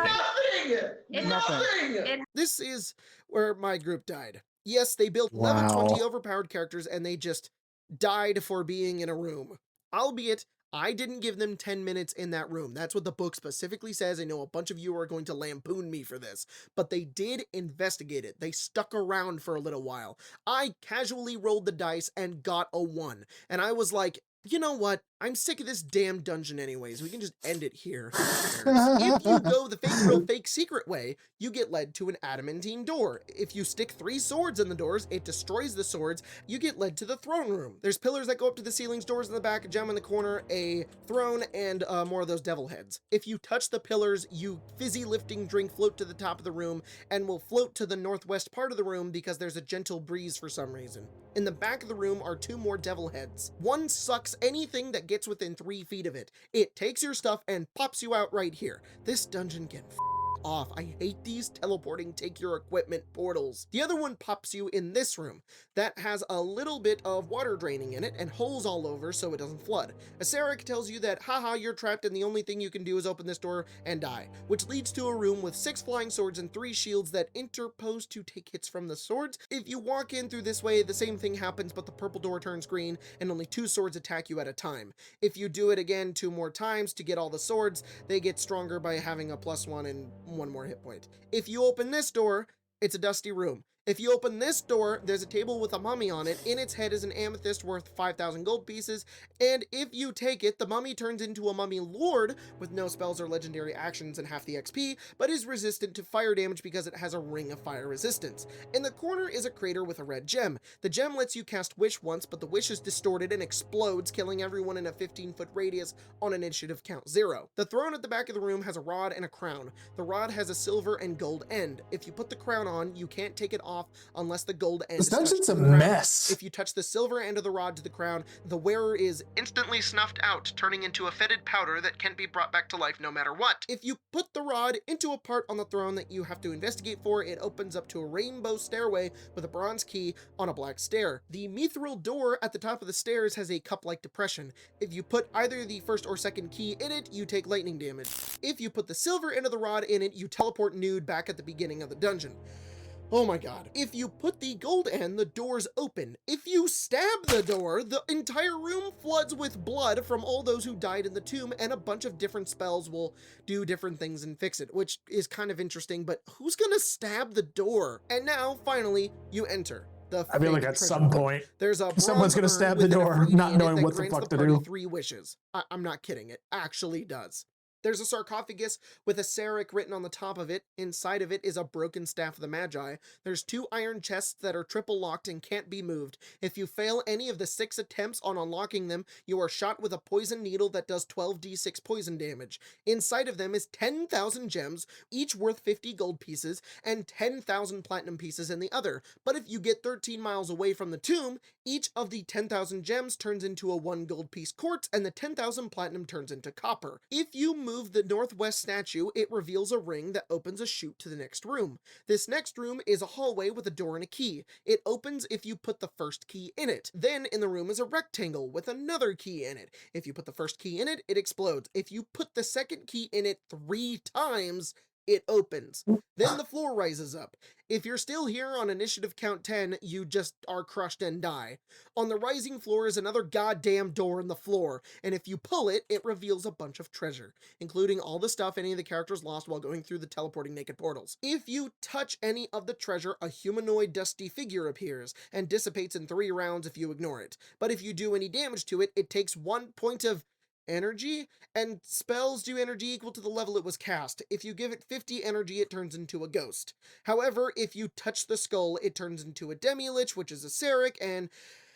Nothing! This is where my group died. Yes, they built Wow. level 20 overpowered characters and they just died for being in a room. Albeit, I didn't give them 10 minutes in that room. That's what the book specifically says. I know a bunch of you are going to lampoon me for this, but they did investigate it. They stuck around for a little while. I casually rolled the dice and got a 1. And I was like, you know what? I'm sick of this damn dungeon anyways. We can just end it here. If you go the fake real fake secret way, you get led to an adamantine door. If you stick 3 swords in the doors, it destroys the swords. You get led to the throne room. There's pillars that go up to the ceilings, doors in the back, a gem in the corner, a throne, and more of those devil heads. If you touch the pillars, you fizzy lifting drink float to the top of the room and will float to the northwest part of the room because there's a gentle breeze for some reason. In the back of the room are 2 more devil heads. One sucks anything that gets within 3 feet of it. It takes your stuff and pops you out right here. This dungeon can off. I hate these teleporting take your equipment portals. The other one pops you in this room that has a little bit of water draining in it and holes all over so it doesn't flood. Aseric tells you that haha, you're trapped and the only thing you can do is open this door and die, which leads to a room with 6 flying swords and 3 shields that interpose to take hits from the swords. If you walk in through this way, the same thing happens, but the purple door turns green and only 2 swords attack you at a time. If you do it again 2 more times to get all the swords, they get stronger by having a +1 and 1 more hit point. If you open this door, it's a dusty room. If you open this door, there's a table with a mummy on it. In its head is an amethyst worth 5,000 gold pieces, and if you take it, the mummy turns into a mummy lord with no spells or legendary actions and half the XP, but is resistant to fire damage because it has a ring of fire resistance. In the corner is a crater with a red gem. The gem lets you cast wish once, but the wish is distorted and explodes, killing everyone in a 15-foot radius on initiative count 0. The throne at the back of the room has a rod and a crown. The rod has a silver and gold end. If you put the crown on, you can't take it off unless the gold end This is touched dungeon's to a the crown. mess. If you touch the silver end of the rod to the crown, the wearer is instantly snuffed out, turning into a fetid powder that can't be brought back to life no matter what. If you put the rod into a part on the throne that you have to investigate for, it opens up to a rainbow stairway with a bronze key on a black stair. The mithril door at the top of the stairs has a cup-like depression. If you put either the first or second key in it, you take lightning damage. If you put the silver end of the rod in it, you teleport nude back at the beginning of the dungeon. Oh my god. If you put the gold end, the doors open. If you stab the door, the entire room floods with blood from all those who died in the tomb, and a bunch of different spells will do different things and fix it, which is kind of interesting, but who's gonna stab the door? And now, finally, you enter. I feel like at some point, there's a someone's gonna bronze stab urn the with an door, effigy not in it knowing that what the grants fuck to party do. 3 wishes. I'm not kidding, it actually does. There's a sarcophagus with a Sarek written on the top of it. Inside of it is a broken staff of the Magi. There's 2 iron chests that are triple locked and can't be moved. If you fail any of the 6 attempts on unlocking them, you are shot with a poison needle that does 12d6 poison damage. Inside of them is 10,000 gems, each worth 50 gold pieces, and 10,000 platinum pieces in the other. But if you get 13 miles away from the tomb, each of the 10,000 gems turns into a 1 gold piece quartz, and the 10,000 platinum turns into copper. If you move the northwest statue, it reveals a ring that opens a chute to the next room. This next room is a hallway with a door and a key. It opens if you put the first key in it. Then in the room is a rectangle with another key in it. If you put the first key in it, it explodes. If you put the second key in it 3 times, it opens. Then the floor rises up. If you're still here on initiative count 10, you just are crushed and die. On the rising floor is another goddamn door in the floor, and if you pull it, it reveals a bunch of treasure, including all the stuff any of the characters lost while going through the teleporting naked portals. If you touch any of the treasure, a humanoid dusty figure appears, and dissipates in 3 rounds if you ignore it. But if you do any damage to it, it takes 1 point of energy, and spells do energy equal to the level it was cast. If you give it 50 energy, it turns into a ghost. However, if you touch the skull, it turns into a demi-lich, which is a Seric, and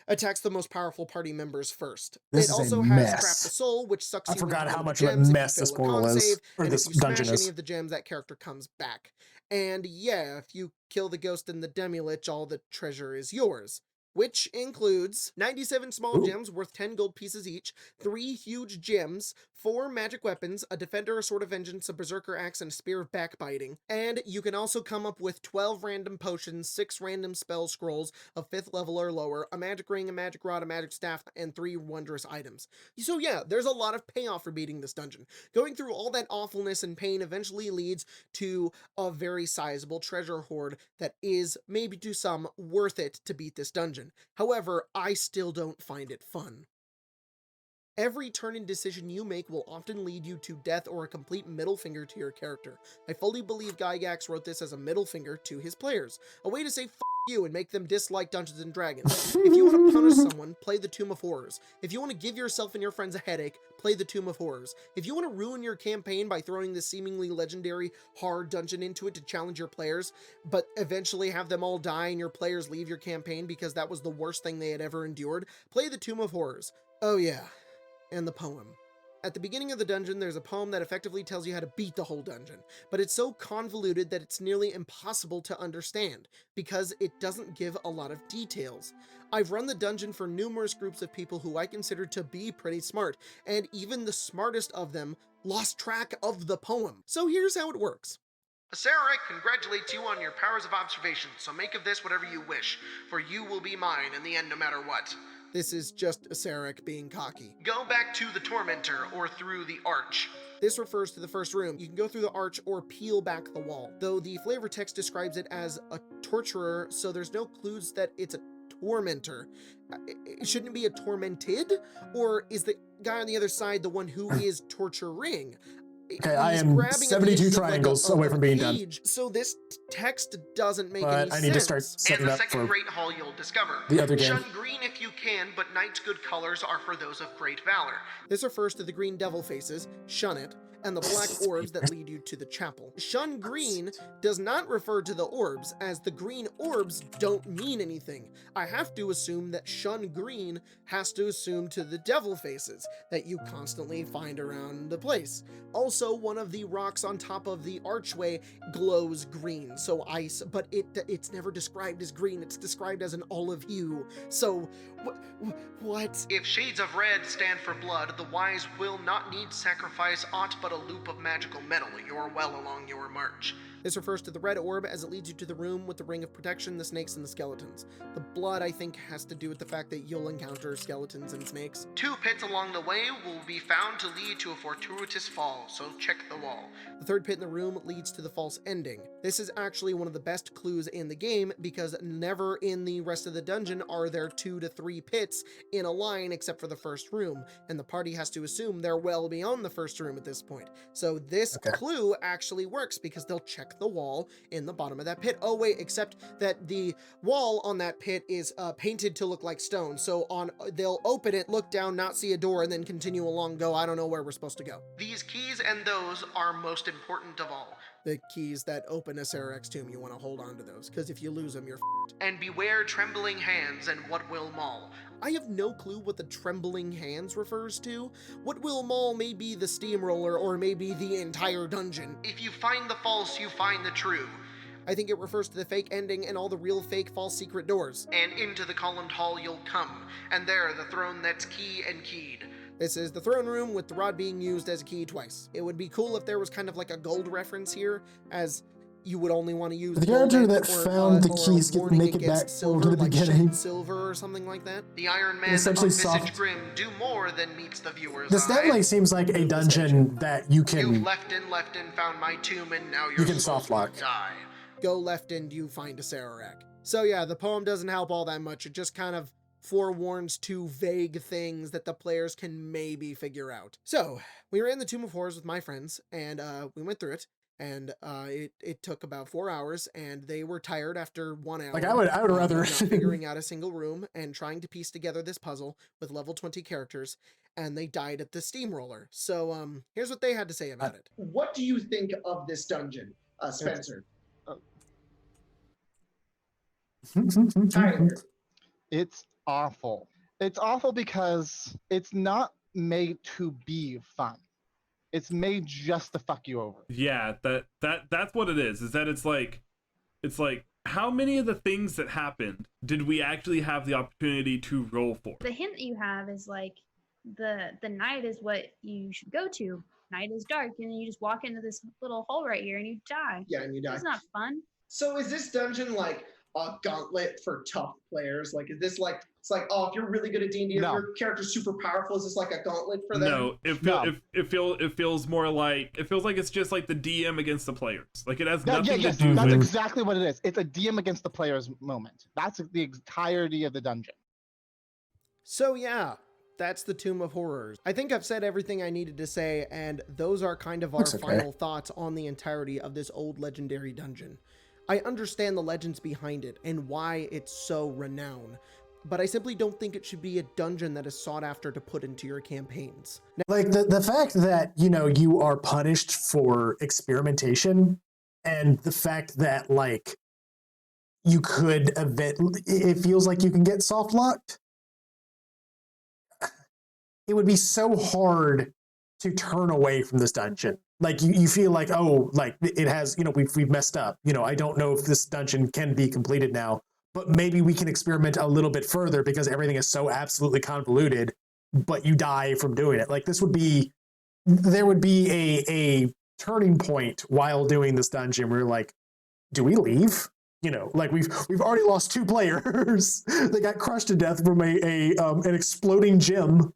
attacks the most powerful party members first. It also has Trap the Soul, which sucks you into forgot how the much of a gems mess if you this fail a portal con is, save, or and this if you dungeon smash is. any of the gems, that character comes back. And yeah, if you kill the ghost and the demi-lich, all the treasure is yours. Which includes 97 small gems worth 10 gold pieces each, 3 huge gems, 4 magic weapons, a defender, a sword of vengeance, a berserker axe, and a spear of backbiting. And you can also come up with 12 random potions, 6 random spell scrolls of 5th level or lower, a magic ring, a magic rod, a magic staff, and 3 wondrous items. So yeah, there's a lot of payoff for beating this dungeon. Going through all that awfulness and pain eventually leads to a very sizable treasure hoard that is, maybe to some, worth it to beat this dungeon. However, I still don't find it fun. Every turn and decision you make will often lead you to death or a complete middle finger to your character. I fully believe Gygax wrote this as a middle finger to his players, a way to say f*** you and make them dislike Dungeons & Dragons. If you want to punish someone, play the Tomb of Horrors. If you want to give yourself and your friends a headache, play the Tomb of Horrors. If you want to ruin your campaign by throwing this seemingly legendary hard dungeon into it to challenge your players, but eventually have them all die and your players leave your campaign because that was the worst thing they had ever endured, play the Tomb of Horrors. Oh yeah, and the poem. At the beginning of the dungeon, there's a poem that effectively tells you how to beat the whole dungeon, but it's so convoluted that it's nearly impossible to understand, because it doesn't give a lot of details. I've run the dungeon for numerous groups of people who I consider to be pretty smart, and even the smartest of them lost track of the poem. So here's how it works. Sarek congratulates you on your powers of observation, so make of this whatever you wish, for you will be mine in the end no matter what. This is just Sarek being cocky. Go back to the Tormentor, or through the Arch. This refers to the first room. You can go through the arch or peel back the wall, though the flavor text describes it as a torturer, so there's no clues that it's a tormentor. Shouldn't it be a tormented? Or is the guy on the other side the one who is torturing? Okay, I am 72 triangles away from being done. So this text doesn't make any sense. But I need to start setting up for second great hall you'll discover. the other game. Shun green if you can, but knight's good colors are for those of great valor. This refers to the green devil faces, shun it, and the black orbs that lead you to the chapel. Shun green does not refer to the orbs, as the green orbs don't mean anything. I have to assume that shun green has to assume to the devil faces that you constantly find around the place. Also, one of the rocks on top of the archway glows green, so ice, but it's never described as green, it's described as an olive hue. So, what? If shades of red stand for blood, the wise will not need sacrifice aught but a loop of magical metal. You're well along your march. This refers to the red orb as it leads you to the room with the ring of protection, the snakes, and the skeletons. The blood, I think, has to do with the fact that you'll encounter skeletons and snakes. 2 pits along the way will be found to lead to a fortuitous fall, so check the wall. The 3rd pit in the room leads to the false ending. This is actually one of the best clues in the game, because never in the rest of the dungeon are there 2 to 3 pits in a line except for the first room, and the party has to assume they're well beyond the first room at this point. So this clue actually works, because they'll check the wall in the bottom of that pit. Oh wait, except that the wall on that pit is painted to look like stone, so they'll open it, look down, not see a door, and then continue along, go, I don't know where we're supposed to go. These keys and those are most important of all. The keys that open a Sarek's tomb, you want to hold on to those, because if you lose them, you're f***ed. And beware trembling hands and what will maul. I have no clue what the trembling hands refers to. What will maul may be the steamroller, or maybe the entire dungeon. If you find the false, you find the true. I think it refers to the fake ending and all the real fake false secret doors. And into the columned hall you'll come, and there the throne that's key and keyed. This is the throne room with the rod being used as a key twice. It would be cool if there was kind of like a gold reference here, as you would only want to use The character golden that or, found the or keys get warning make it against back silver, over to the like beginning. shed silver or something like that. The Iron Man essentially of Visage soft. Grim do more than meets the viewer's This eye. definitely seems like a dungeon that you can. You've left and found my tomb, and now You can soft lock. die. Go left and you find a Sararak. So yeah, the poem doesn't help all that much. It just kind of forewarns two vague things that the players can maybe figure out. So we were in the Tomb of Horrors with my friends, and we went through it. And it took about 4 hours, and they were tired after 1 hour. Like I would rather not figuring out a single room and trying to piece together this puzzle with level 20 characters, and they died at the steamroller. So here's what they had to say about it. What do you think of this dungeon, Spencer? Tyler. It's awful. It's awful because it's not made to be fun. It's made just to fuck you over. Yeah, that's what it is that it's like how many of the things that happened did we actually have the opportunity to roll for? The hint that you have is like the night is what you should go to. Night is dark, and then you just walk into this little hole right here and you die. Yeah, and you die. It's not fun. So is this dungeon like a gauntlet for tough players? Like, is this like, it's like, oh, if you're really good at D&D, if your character's super powerful, is this like a gauntlet for them? No, it feels more like, it feels like it's just like the DM against the players. Like it has nothing to do that's with... exactly what it is. It's a DM against the players moment. That's the entirety of the dungeon. So yeah, that's the Tomb of Horrors. I think I've said everything I needed to say, and those are kind of our final thoughts on the entirety of this old legendary dungeon. I understand the legends behind it and why it's so renowned, but I simply don't think it should be a dungeon that is sought after to put into your campaigns. Now, like the fact that, you know, you are punished for experimentation, and the fact that like you could it feels like you can get soft locked. It would be so hard to turn away from this dungeon. Like you feel like, oh, like it has, you know, we've messed up. You know, I don't know if this dungeon can be completed now, but maybe we can experiment a little bit further because everything is so absolutely convoluted, but you die from doing it. Like there would be a turning point while doing this dungeon where you're like, do we leave? You know, like we've already lost 2 players. They got crushed to death from an exploding gym.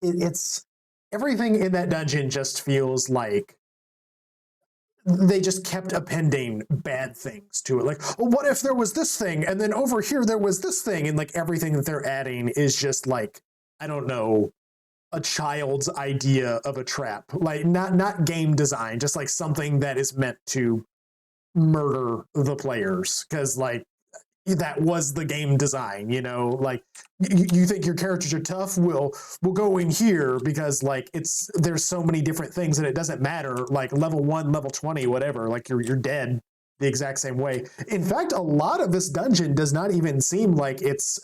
It's everything in that dungeon just feels like they just kept appending bad things to it. Like, well, what if there was this thing, and then over here there was this thing, and like everything that they're adding is just like, I don't know, a child's idea of a trap. Like not game design, just like something that is meant to murder the players, because like that was the game design, you know, like you think your characters are tough, we'll go in here because like there's so many different things that it doesn't matter, like level 1, level 20, whatever, like you're dead the exact same way. In fact, a lot of this dungeon does not even seem like it's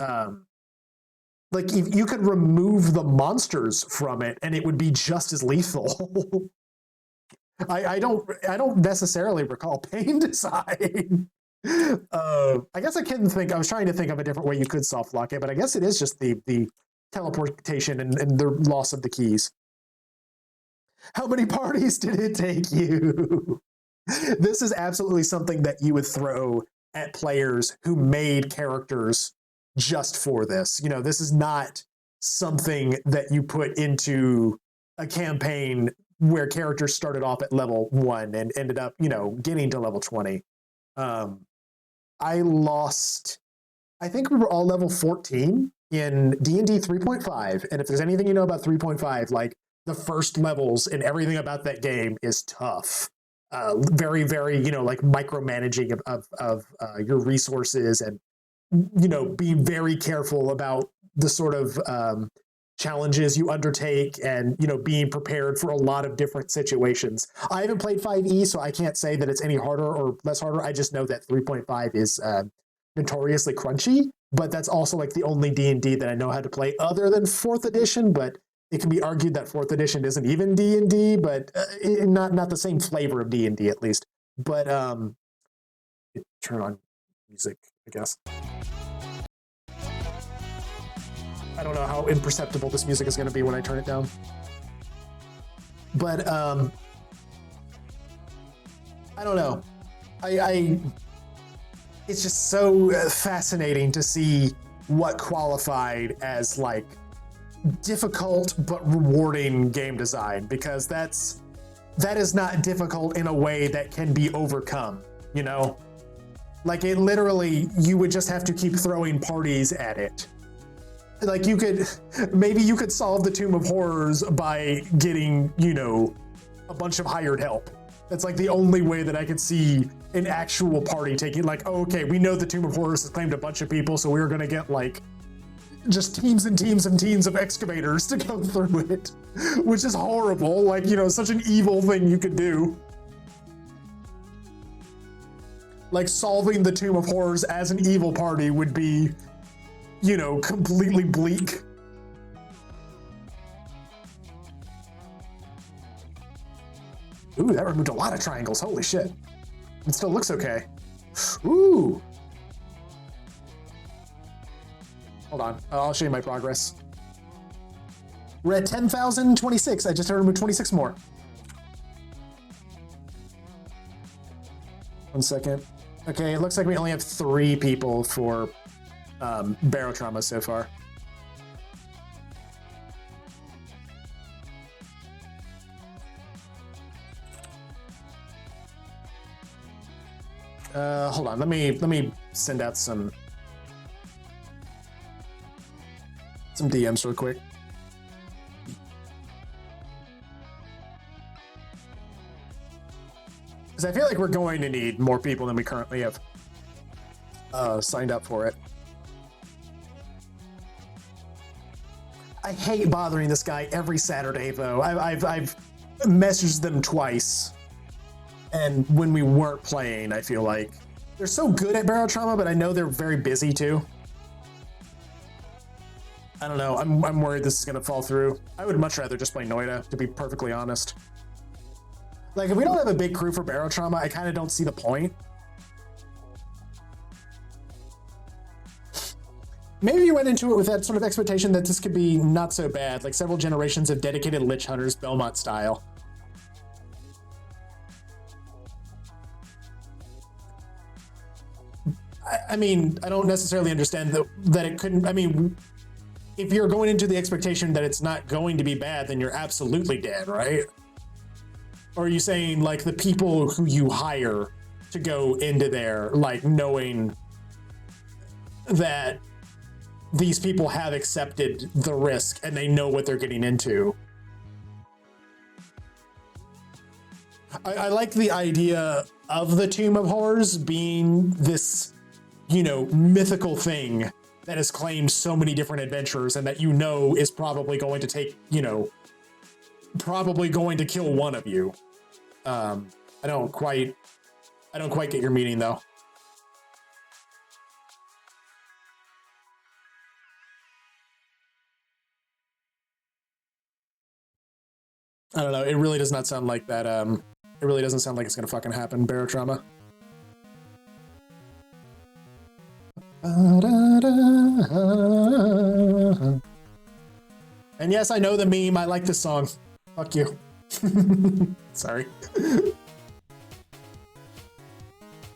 like if you could remove the monsters from it and it would be just as lethal. I don't necessarily recall pain design. I guess I was trying to think of a different way you could soft lock it, but I guess it is just the teleportation and the loss of the keys. How many parties did it take you? This is absolutely something that you would throw at players who made characters just for this. You know, this is not something that you put into a campaign where characters started off at level 1 and ended up, you know, getting to level 20. I think we were all level 14 in D&D 3.5. And if there's anything you know about 3.5, like the first levels and everything about that game is tough. Very, very, you know, like micromanaging of your resources and, you know, being very careful about the sort of challenges you undertake and, you know, being prepared for a lot of different situations. I haven't played 5e, so I can't say that it's any harder or less harder. I just know that 3.5 is notoriously crunchy, but that's also like the only D&D that I know how to play other than 4th edition, but it can be argued that 4th edition isn't even D&D, but not the same flavor of D&D at least. But turn on music, I guess. I don't know how imperceptible this music is going to be when I turn it down. But I don't know. It's just so fascinating to see what qualified as like difficult but rewarding game design, because that is not difficult in a way that can be overcome, you know? Like it literally, you would just have to keep throwing parties at it. Like maybe you could solve the Tomb of Horrors by getting, you know, a bunch of hired help. That's like the only way that I could see an actual party taking, like, oh, okay, we know the Tomb of Horrors has claimed a bunch of people, so we're gonna get like just teams and teams and teams of excavators to go through it, which is horrible. Like, you know, such an evil thing you could do. Like solving the Tomb of Horrors as an evil party would be, you know, completely bleak. Ooh, that removed a lot of triangles. Holy shit. It still looks okay. Ooh. Hold on. I'll show you my progress. We're at 10,026. I just removed 26 more. 1 second. Okay, it looks like we only have 3 people for barotrauma so far. Hold on. Let me send out some DMs real quick. Because I feel like we're going to need more people than we currently have signed up for it. I hate bothering this guy every Saturday, though. I've messaged them twice. And when we weren't playing, I feel like they're so good at barotrauma, but I know they're very busy too. I don't know. I'm worried this is gonna fall through. I would much rather just play Noida, to be perfectly honest. Like, if we don't have a big crew for barotrauma, I kind of don't see the point. Maybe you went into it with that sort of expectation that this could be not so bad, like several generations of dedicated Lich Hunters, Belmont style. I mean, I don't necessarily understand that it couldn't. I mean, if you're going into the expectation that it's not going to be bad, then you're absolutely dead, right? Or are you saying, like, the people who you hire to go into there, like, knowing that these people have accepted the risk and they know what they're getting into? I like the idea of the Tomb of Horrors being this, you know, mythical thing that has claimed so many different adventurers and that you know is probably going to take, you know, probably going to kill one of you. I don't quite get your meaning though. I don't know. It really does not sound like that. It really doesn't sound like it's gonna fucking happen. Barotrauma. And yes, I know the meme. I like this song. Fuck you. Sorry.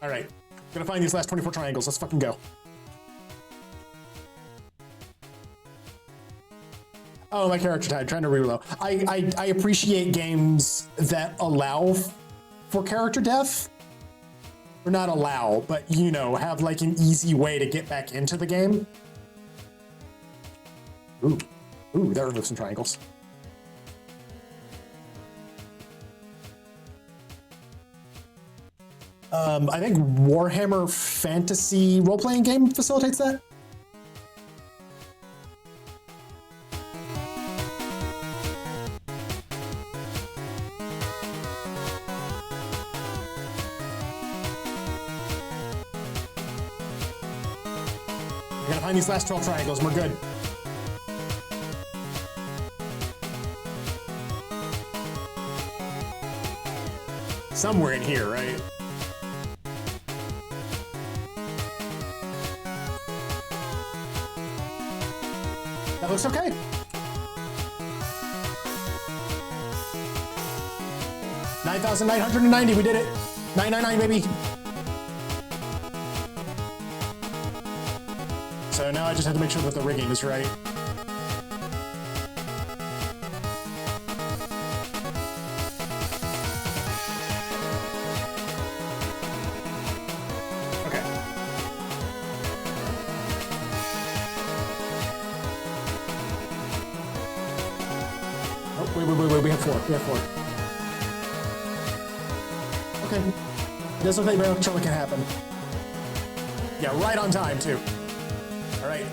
All right, gonna find these last 24 triangles. Let's fucking go. Oh, my character died. Trying to reload. I appreciate games that allow for character death. Or not allow, but, you know, have like an easy way to get back into the game. Ooh, that removes some triangles. I think Warhammer Fantasy role-playing game facilitates that. We gotta find these last 12 triangles and we're good. Somewhere in here, right? That looks okay. $9,990, we did it. 999, baby. So now I just have to make sure that the rigging is right. Okay. Oh, wait, we have four. Okay. This looks like my controller can happen. Yeah, right on time, too. Alright,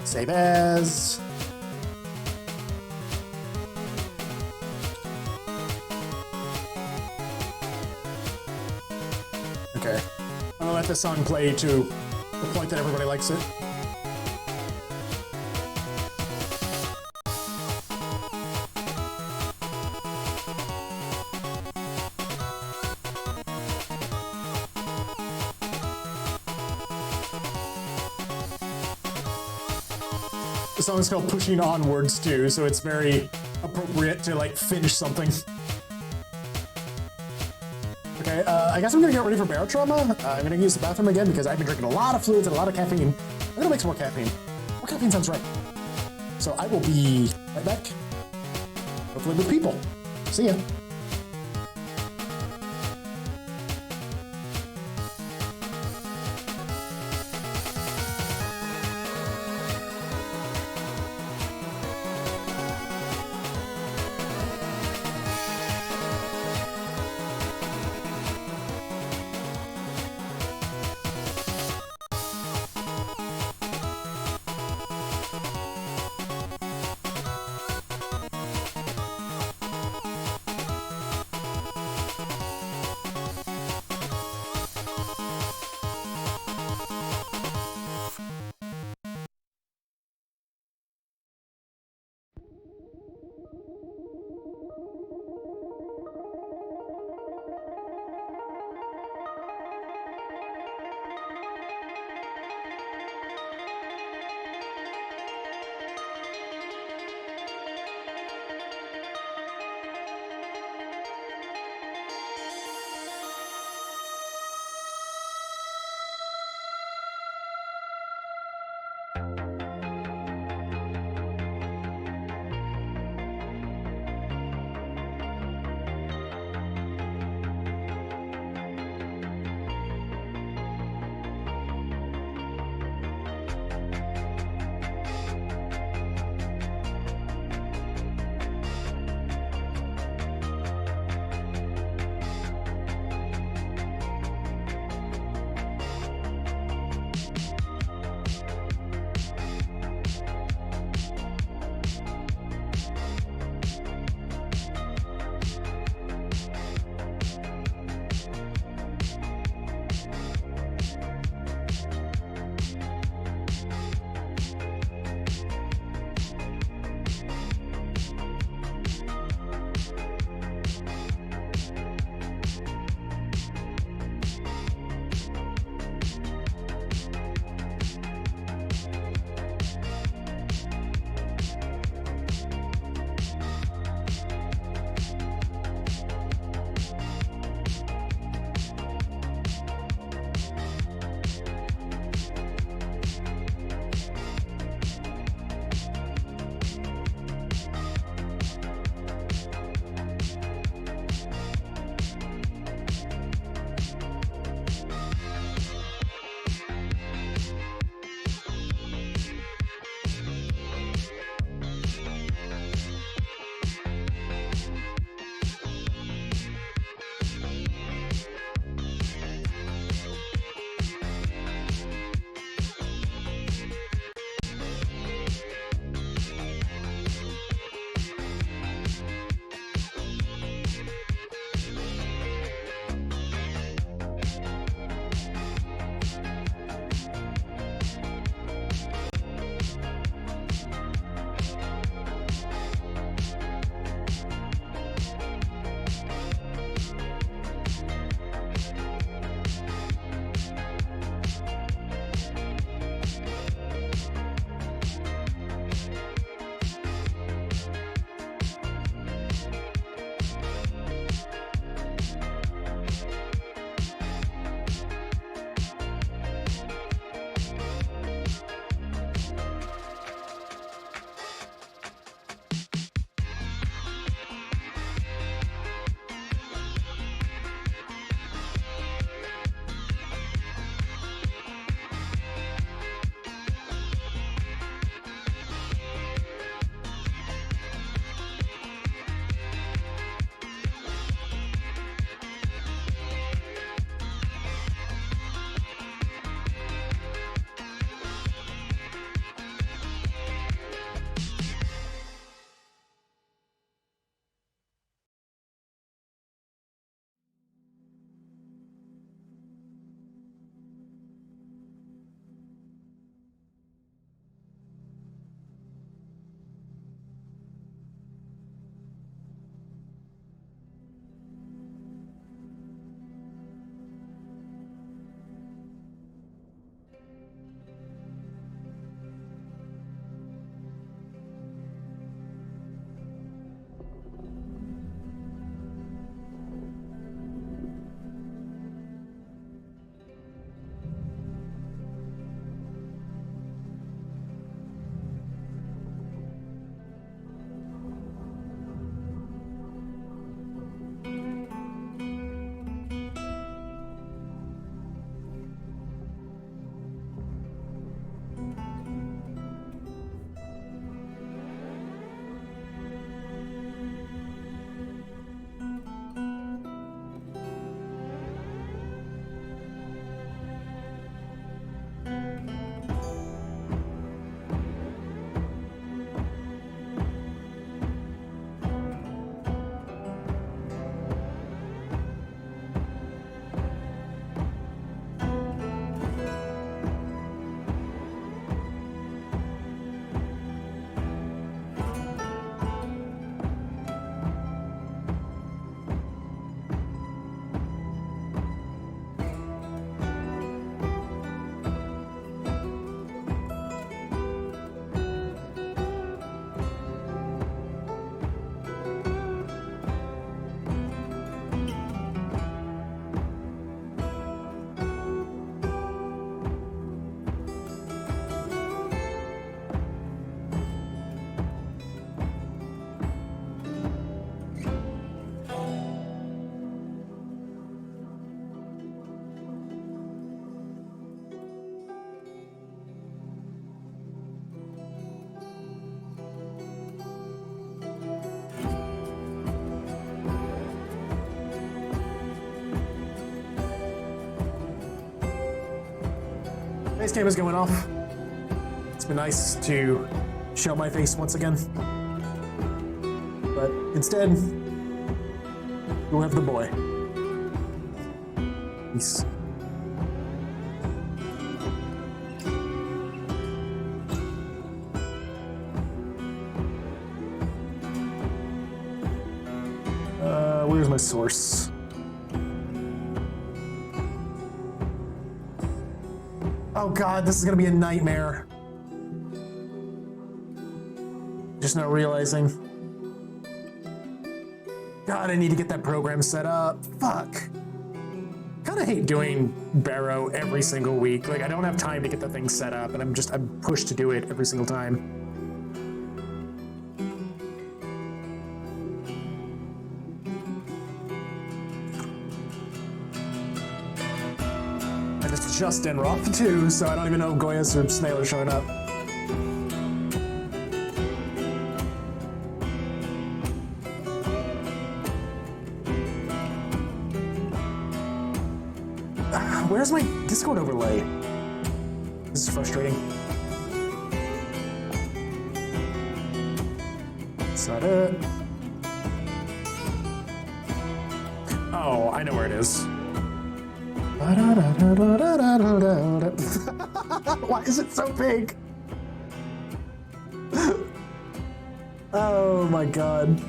save as. Okay. I'm gonna let the song play to the point that everybody likes it. The song is called Pushing Onwards too, so it's very appropriate to like finish something. Okay, I guess I'm gonna get ready for bear trauma. I'm gonna use the bathroom again because I've been drinking a lot of fluids and a lot of caffeine. I'm gonna make some more caffeine. More caffeine sounds right. So I will be right back. Hopefully with people. See ya. face cam is going off. It's been nice to show my face once again. But instead, we'll have the boy. Peace. Where's my source? Oh god, this is gonna be a nightmare. Just not realizing. God, I need to get that program set up. Fuck. Kinda hate doing Barrow every single week. Like, I don't have time to get the thing set up, and I'm pushed to do it every single time. And it's just in Roth too, so I don't even know if Goyas or Snail are showing up. Where's my Discord overlay? This is frustrating. That's not it. Oh, I know where it is. Why is it so big? Oh my god.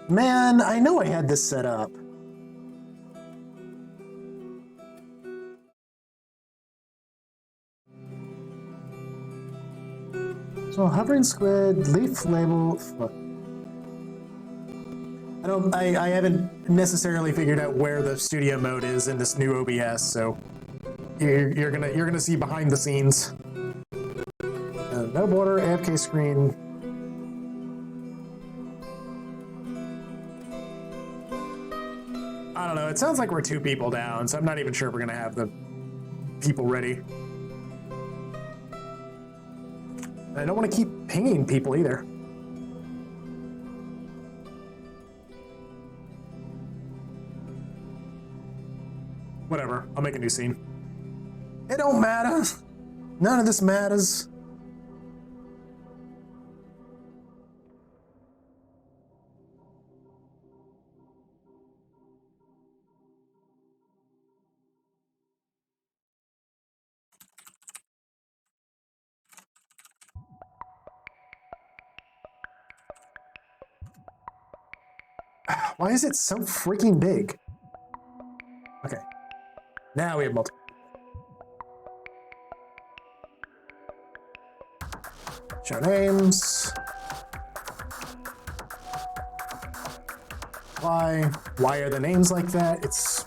Man, I know I had this set up. So hovering squid, leaf label. Fuck. I haven't necessarily figured out where the studio mode is in this new OBS, so you're gonna see behind the scenes. No border, AFK screen. I don't know, it sounds like we're 2 people down, so I'm not even sure if we're gonna have the people ready. I don't want to keep pinging people either. Whatever, I'll make a new scene. It don't matter. None of this matters. Why is it so freaking big? Okay. Now we have multiple. Show names. Why? Why are the names like that? It's...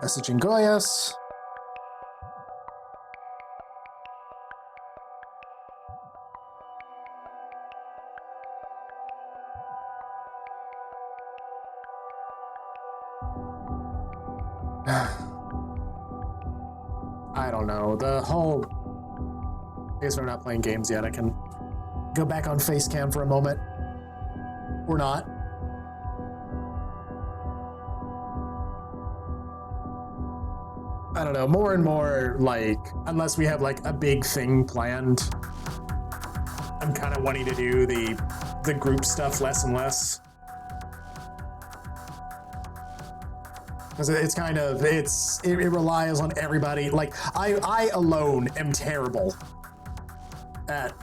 Messaging Goyas. I don't know. The whole... I guess we're not playing games yet. I can go back on Facecam for a moment. Or not. I don't know, more and more, like, unless we have, like, a big thing planned, I'm kind of wanting to do the group stuff less and less. Because it's kind of, it relies on everybody. Like, I alone am terrible at...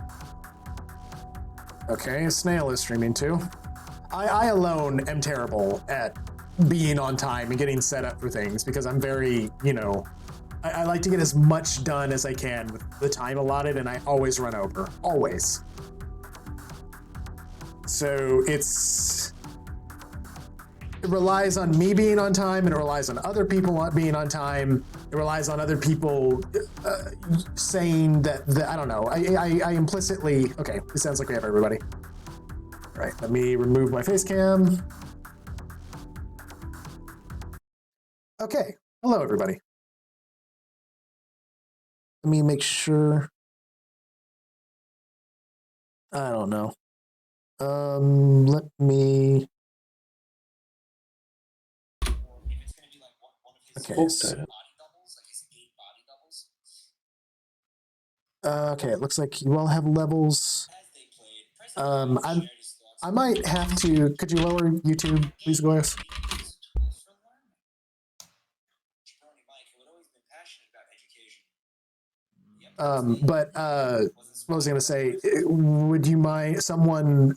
Okay, Snail is streaming too. I alone am terrible at being on time and getting set up for things because I'm very, you know, I like to get as much done as I can with the time allotted, and I always run over. Always. So it relies on me being on time, and it relies on other people being on time. It relies on other people saying that I don't know. I implicitly, okay, it sounds like we have everybody. All right, let me remove my face cam. Okay, hello everybody. Let me make sure. I don't know. Let me. Okay. Okay, it looks like you all have levels. I might have to. Could you lower YouTube, please, Goyas? But what was I going to say? Would you mind someone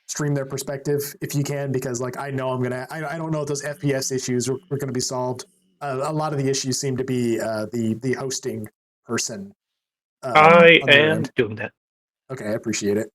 stream their perspective if you can? Because like I know I'm gonna. I don't know if those FPS issues are going to be solved. A lot of the issues seem to be the hosting person. I am doing that. Okay, I appreciate it.